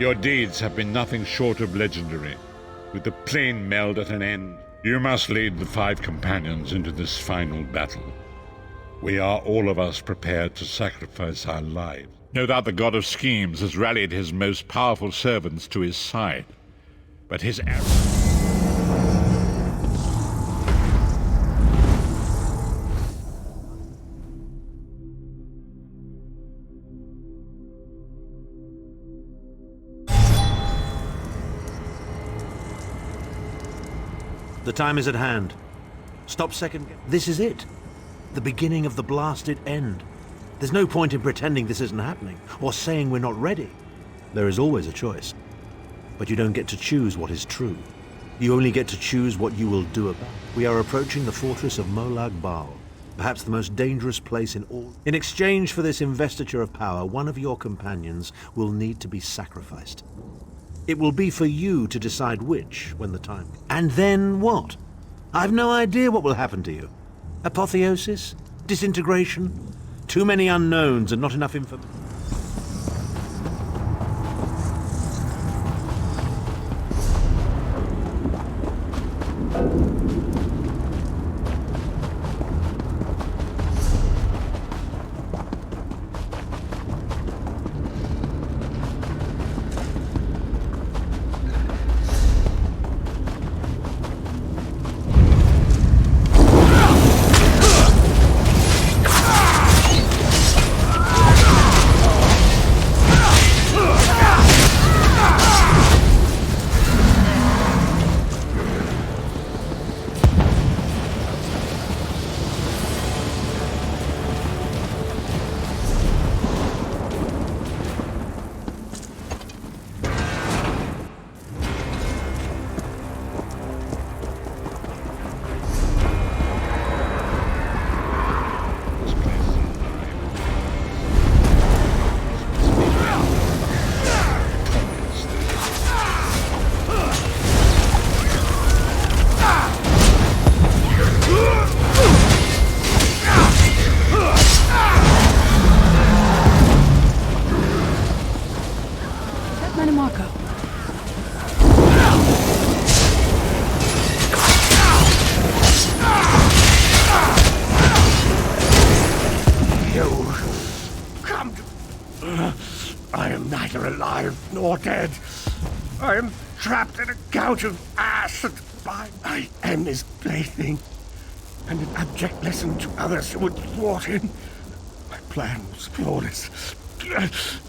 Your deeds have been nothing short of legendary. With the plane meld at an end, you must lead the 5 companions into this final battle. We are all of us prepared to sacrifice our lives. No doubt the god of schemes has rallied his most powerful servants to his side. But his The time is at hand. Stop second. This is it. The beginning of the blasted end. There's no point in pretending this isn't happening, or saying we're not ready. There is always a choice. But you don't get to choose what is true. You only get to choose what you will do about it. We are approaching the fortress of Molag Bal, perhaps the most dangerous place in all. In exchange for this investiture of power, one of your companions will need to be sacrificed. It will be for you to decide which, when the time comes. And then what? I've no idea what will happen to you. Apotheosis? Disintegration? Too many unknowns and not enough information. I am neither alive nor dead. I am trapped in a gout of ash and I am his plaything, and an abject lesson to others who would thwart him. My plan was flawless.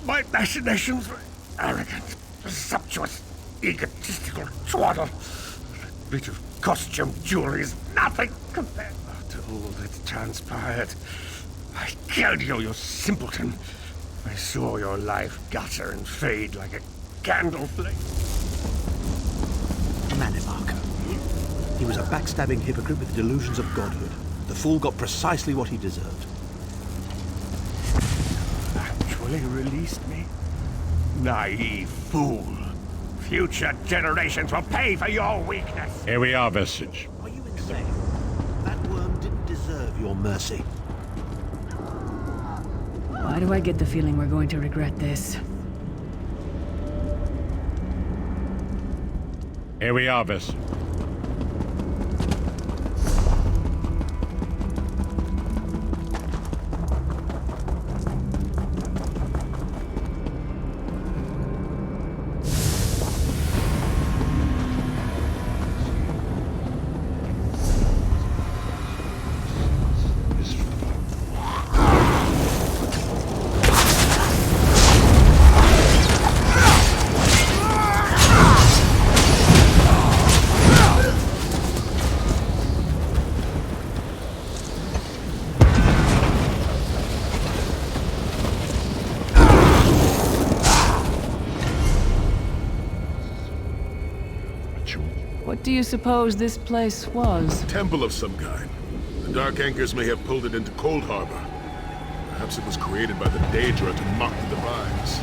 My machinations were arrogant, presumptuous, egotistical twaddle. That bit of costume jewelry is nothing compared to all that transpired. I killed you, you simpleton. I saw your life gutter and fade like a candle flame. Manimarker. He was a backstabbing hypocrite with delusions of godhood. The fool got precisely what he deserved. Actually released me? Naive fool. Future generations will pay for your weakness. Here we are, Vestige. Are you insane? That worm didn't deserve your mercy. Why do I get the feeling we're going to regret this? Here we are, Vestige. What do you suppose this place was? Temple of some kind. The Dark Anchors may have pulled it into Coldharbour. Perhaps it was created by the Daedra to mock the Divines.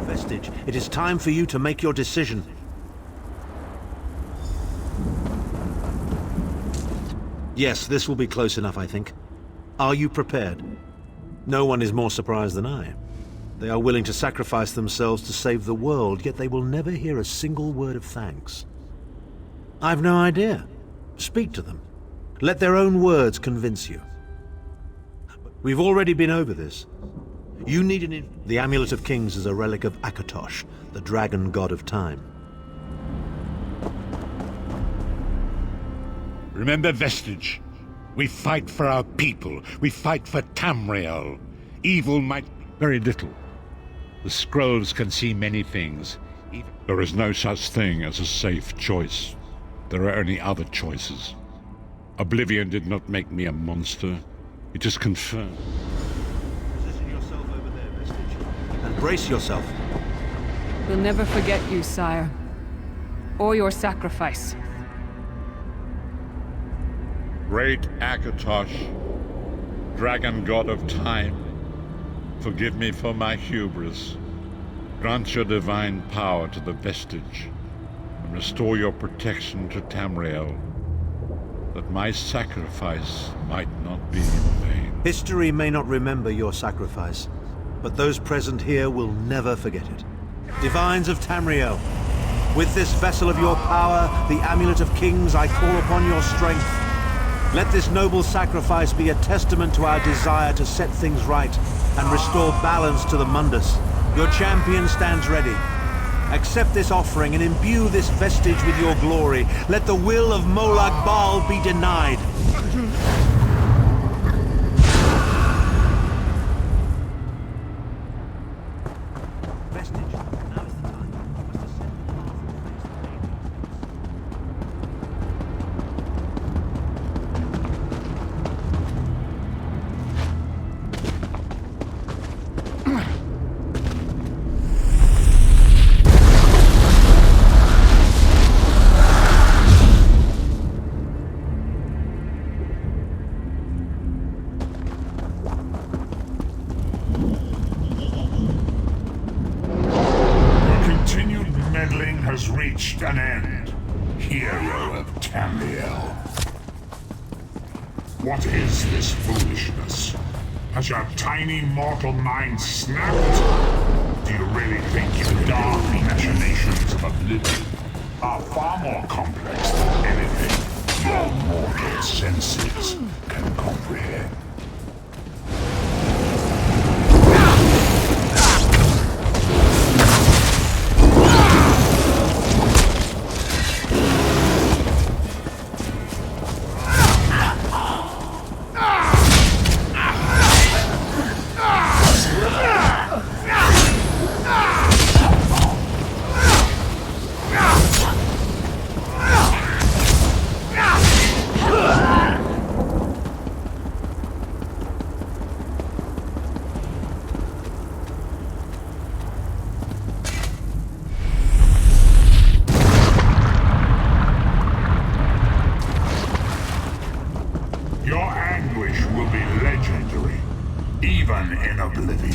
Vestige, it is time for you to make your decision. Yes, this will be close enough, I think. Are you prepared? No one is more surprised than I. They are willing to sacrifice themselves to save the world, yet they will never hear a single word of thanks. I've no idea. Speak to them. Let their own words convince you. We've already been over this. You need the Amulet of Kings is a relic of Akatosh, the dragon god of time. Remember, Vestige. We fight for our people. We fight for Tamriel. Evil might be very little. The scrolls can see many things. There is no such thing as a safe choice. There are only other choices. Oblivion did not make me a monster. It just confirmed. Position yourself over there, Vestige. And brace yourself. We'll never forget you, sire. Or your sacrifice. Great Akatosh, dragon god of time, forgive me for my hubris. Grant your divine power to the Vestige, and restore your protection to Tamriel, that my sacrifice might not be in vain. History may not remember your sacrifice, but those present here will never forget it. Divines of Tamriel, with this vessel of your power, the Amulet of Kings, I call upon your strength. Let this noble sacrifice be a testament to our desire to set things right and restore balance to the Mundus. Your champion stands ready. Accept this offering and imbue this vestige with your glory. Let the will of Molag Bal be denied. Has reached an end, hero of Tamriel. What is this foolishness? Has your tiny mortal mind snapped? Do you really think your dark machinations of oblivion are far more complex than anything your mortal senses can comprehend? oblivion.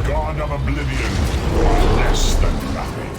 God of oblivion, less than nothing.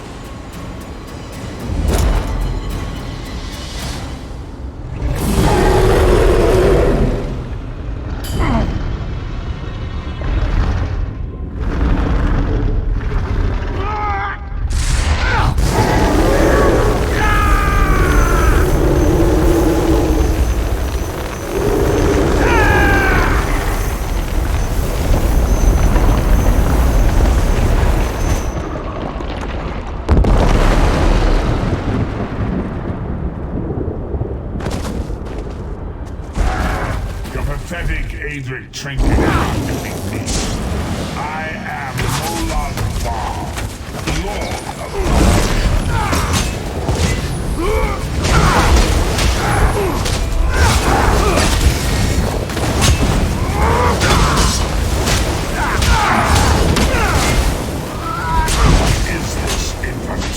Pathetic Adric trinket cannot defeat me. I am Molag Bal, Lord of What is this infamy?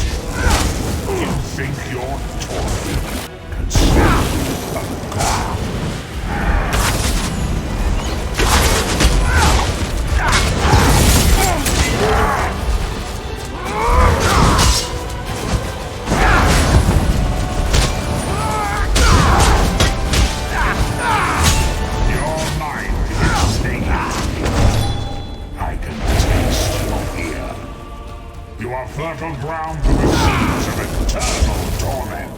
You think your toy can stop a god? You are fertile ground for the seeds of eternal torment.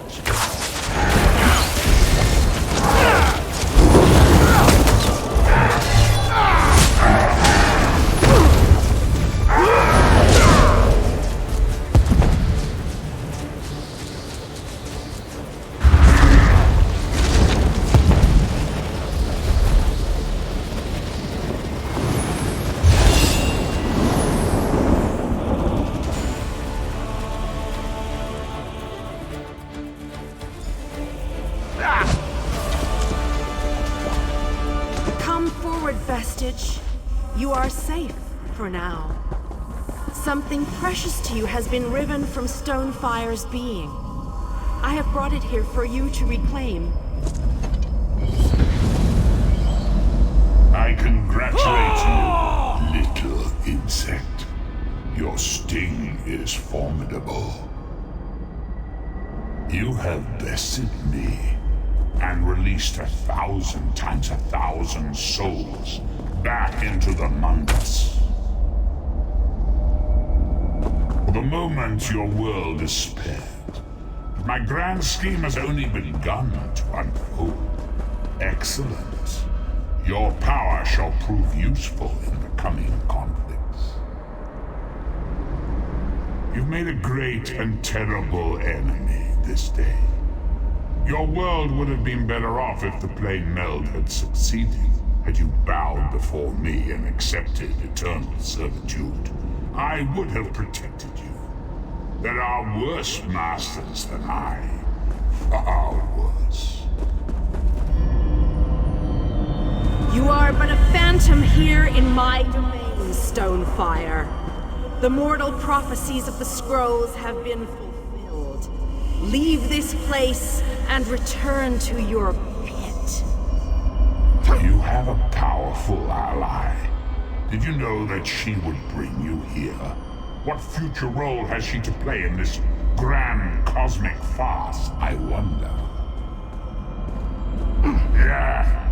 Vestige, you are safe for now. Something precious to you has been riven from Stonefire's being. I have brought it here for you to reclaim. I congratulate you, little insect. Your sting is formidable. You have bested me and released 1,000 times 1,000 souls back into the Mundus. For the moment, your world is spared. My grand scheme has only begun to unfold. Excellent. Your power shall prove useful in the coming conflicts. You've made a great and terrible enemy this day. Your world would have been better off if the plane meld had succeeded. Had you bowed before me and accepted eternal servitude, I would have protected you. There are worse masters than I. Far worse. You are but a phantom here in my domain, Stonefire. The mortal prophecies of the scrolls have been fulfilled. Leave this place and return to your pit. You have a powerful ally. Did you know that she would bring you here? What future role has she to play in this grand cosmic farce, I wonder? Yeah.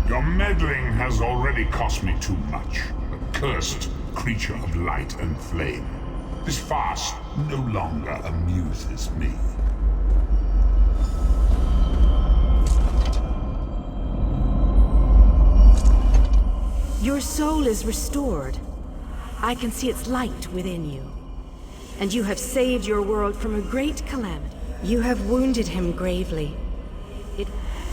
Your meddling has already cost me too much. A cursed creature of light and flame. This farce no longer amuses me. Your soul is restored. I can see its light within you. And you have saved your world from a great calamity. You have wounded him gravely.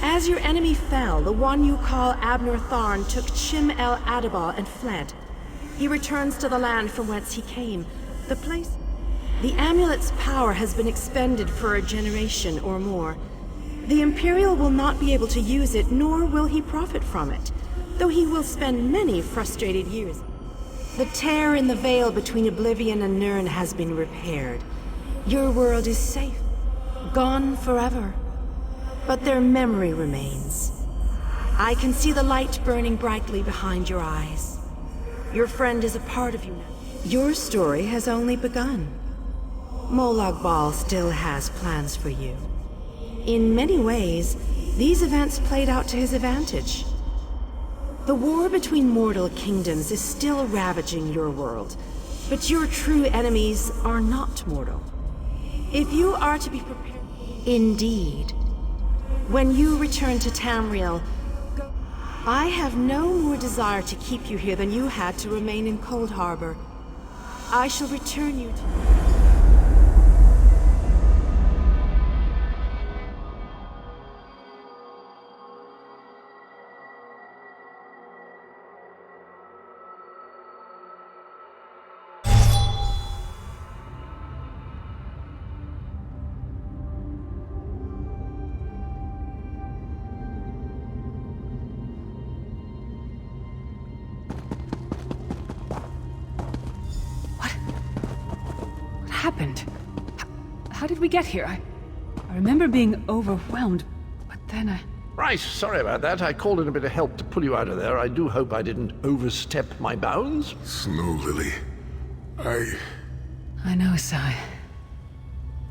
As your enemy fell, the one you call Abner Tharn took Chim El Adabal and fled. He returns to the land from whence he came. The amulet's power has been expended for a generation or more. The Imperial will not be able to use it, nor will he profit from it, though he will spend many frustrated years. The tear in the veil between Oblivion and Nirn has been repaired. Your world is safe, gone forever. But their memory remains. I can see the light burning brightly behind your eyes. Your friend is a part of you now. Your story has only begun. Molag Bal still has plans for you. In many ways, these events played out to his advantage. The war between mortal kingdoms is still ravaging your world, but your true enemies are not mortal. If you are to be prepared... Indeed. When you return to Tamriel, I have no more desire to keep you here than you had to remain in Coldharbour. I shall return you to... Happened? How did we get here? I remember being overwhelmed, but then I... Right, sorry about that. I called in a bit of help to pull you out of there. I do hope I didn't overstep my bounds. Snow Lily, I know, Sai.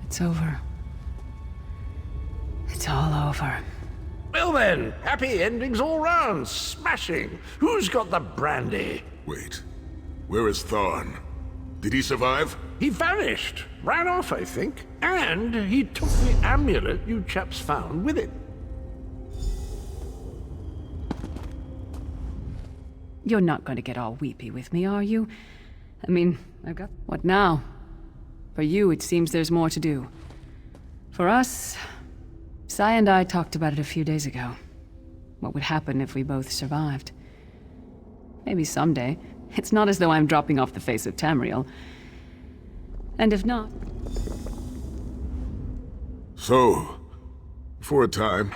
It's over. It's all over. Well then, happy endings all round. Smashing. Who's got the brandy? Wait. Where is Tharn? Did he survive? He vanished. Ran off, I think. And he took the amulet you chaps found with it. You're not going to get all weepy with me, are you? I mean, I've got... What now? For you, it seems there's more to do. For us, Sai and I talked about it a few days ago. What would happen if we both survived. Maybe someday. It's not as though I'm dropping off the face of Tamriel. And if not... So, for a time,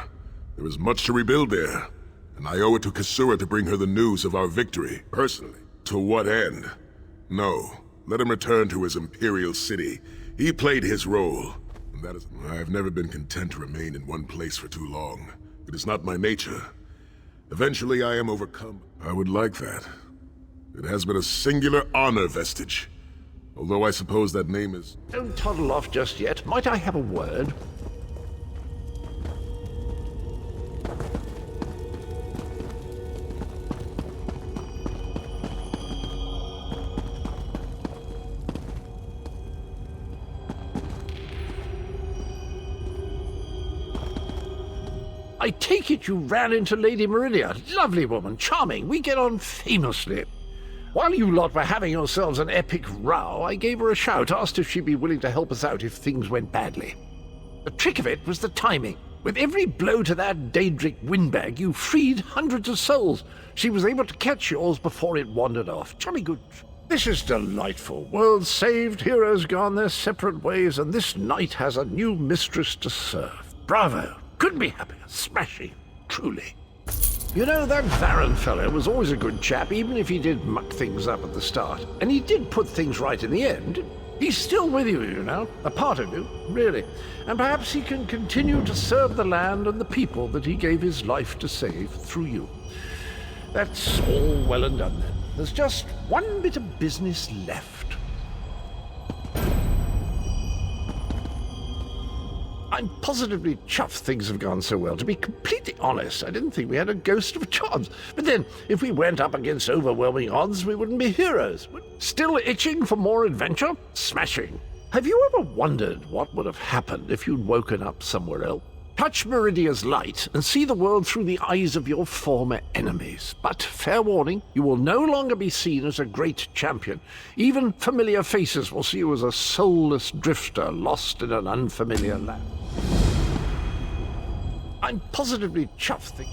there was much to rebuild there. And I owe it to Kasura to bring her the news of our victory, personally. To what end? No. Let him return to his Imperial city. He played his role. And that is... I have never been content to remain in one place for too long. It is not my nature. Eventually I am overcome. I would like that. It has been a singular honor vestige. Although I suppose that name is... Don't toddle off just yet. Might I have a word? I take it you ran into Lady Meridia. Lovely woman, charming. We get on famously. While you lot were having yourselves an epic row, I gave her a shout, asked if she'd be willing to help us out if things went badly. The trick of it was the timing. With every blow to that Daedric windbag, you freed hundreds of souls. She was able to catch yours before it wandered off. Jolly good. This is delightful. World saved, heroes gone their separate ways, and this knight has a new mistress to serve. Bravo. Couldn't be happier. Smashing. Truly. You know, that Varan fellow was always a good chap, even if he did muck things up at the start. And he did put things right in the end. He's still with you, you know, a part of you, really. And perhaps he can continue to serve the land and the people that he gave his life to save through you. That's all well and done then. There's just one bit of business left. I'm positively chuffed things have gone so well. To be completely honest, I didn't think we had a ghost of a chance. But then, if we went up against overwhelming odds, we wouldn't be heroes. Still itching for more adventure? Smashing. Have you ever wondered what would have happened if you'd woken up somewhere else? Touch Meridia's light and see the world through the eyes of your former enemies. But, fair warning, you will no longer be seen as a great champion. Even familiar faces will see you as a soulless drifter lost in an unfamiliar land. I'm positively chuffed.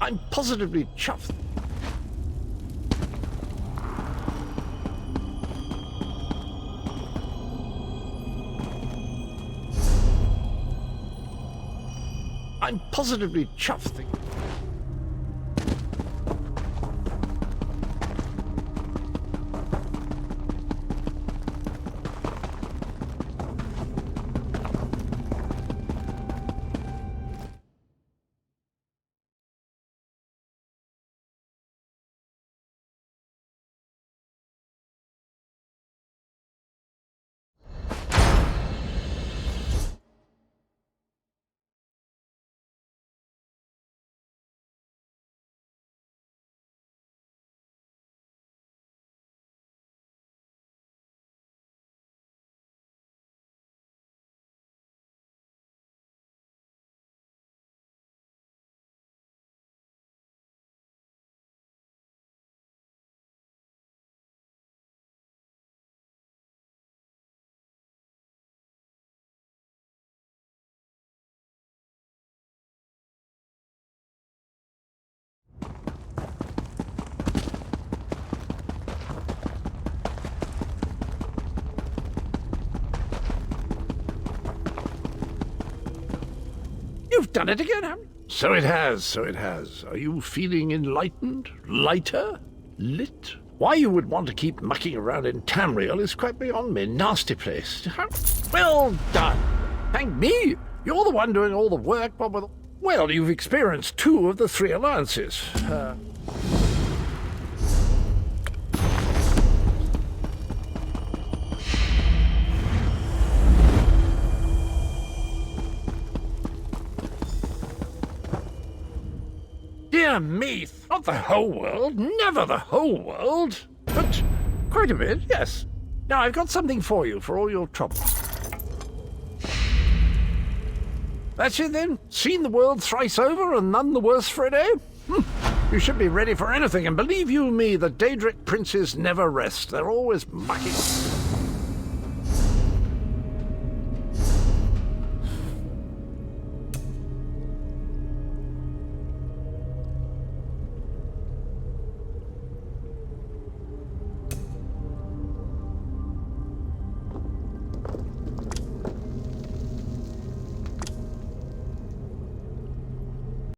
I'm positively chuffed. I'm positively chuffed. You've done it again, haven't you? So it has, so it has. Are you feeling enlightened? Lighter? Lit? Why you would want to keep mucking around in Tamriel is quite beyond me. Nasty place. Well done. Thank me. You're the one doing all the work, but with... Well, you've experienced 2 of the 3 alliances. Dear me, not the whole world, never the whole world, but quite a bit, yes. Now, I've got something for you for all your trouble. That's it then? Seen the world thrice over and none the worse for it, eh? You should be ready for anything, and believe you me, the Daedric princes never rest. They're always mucking.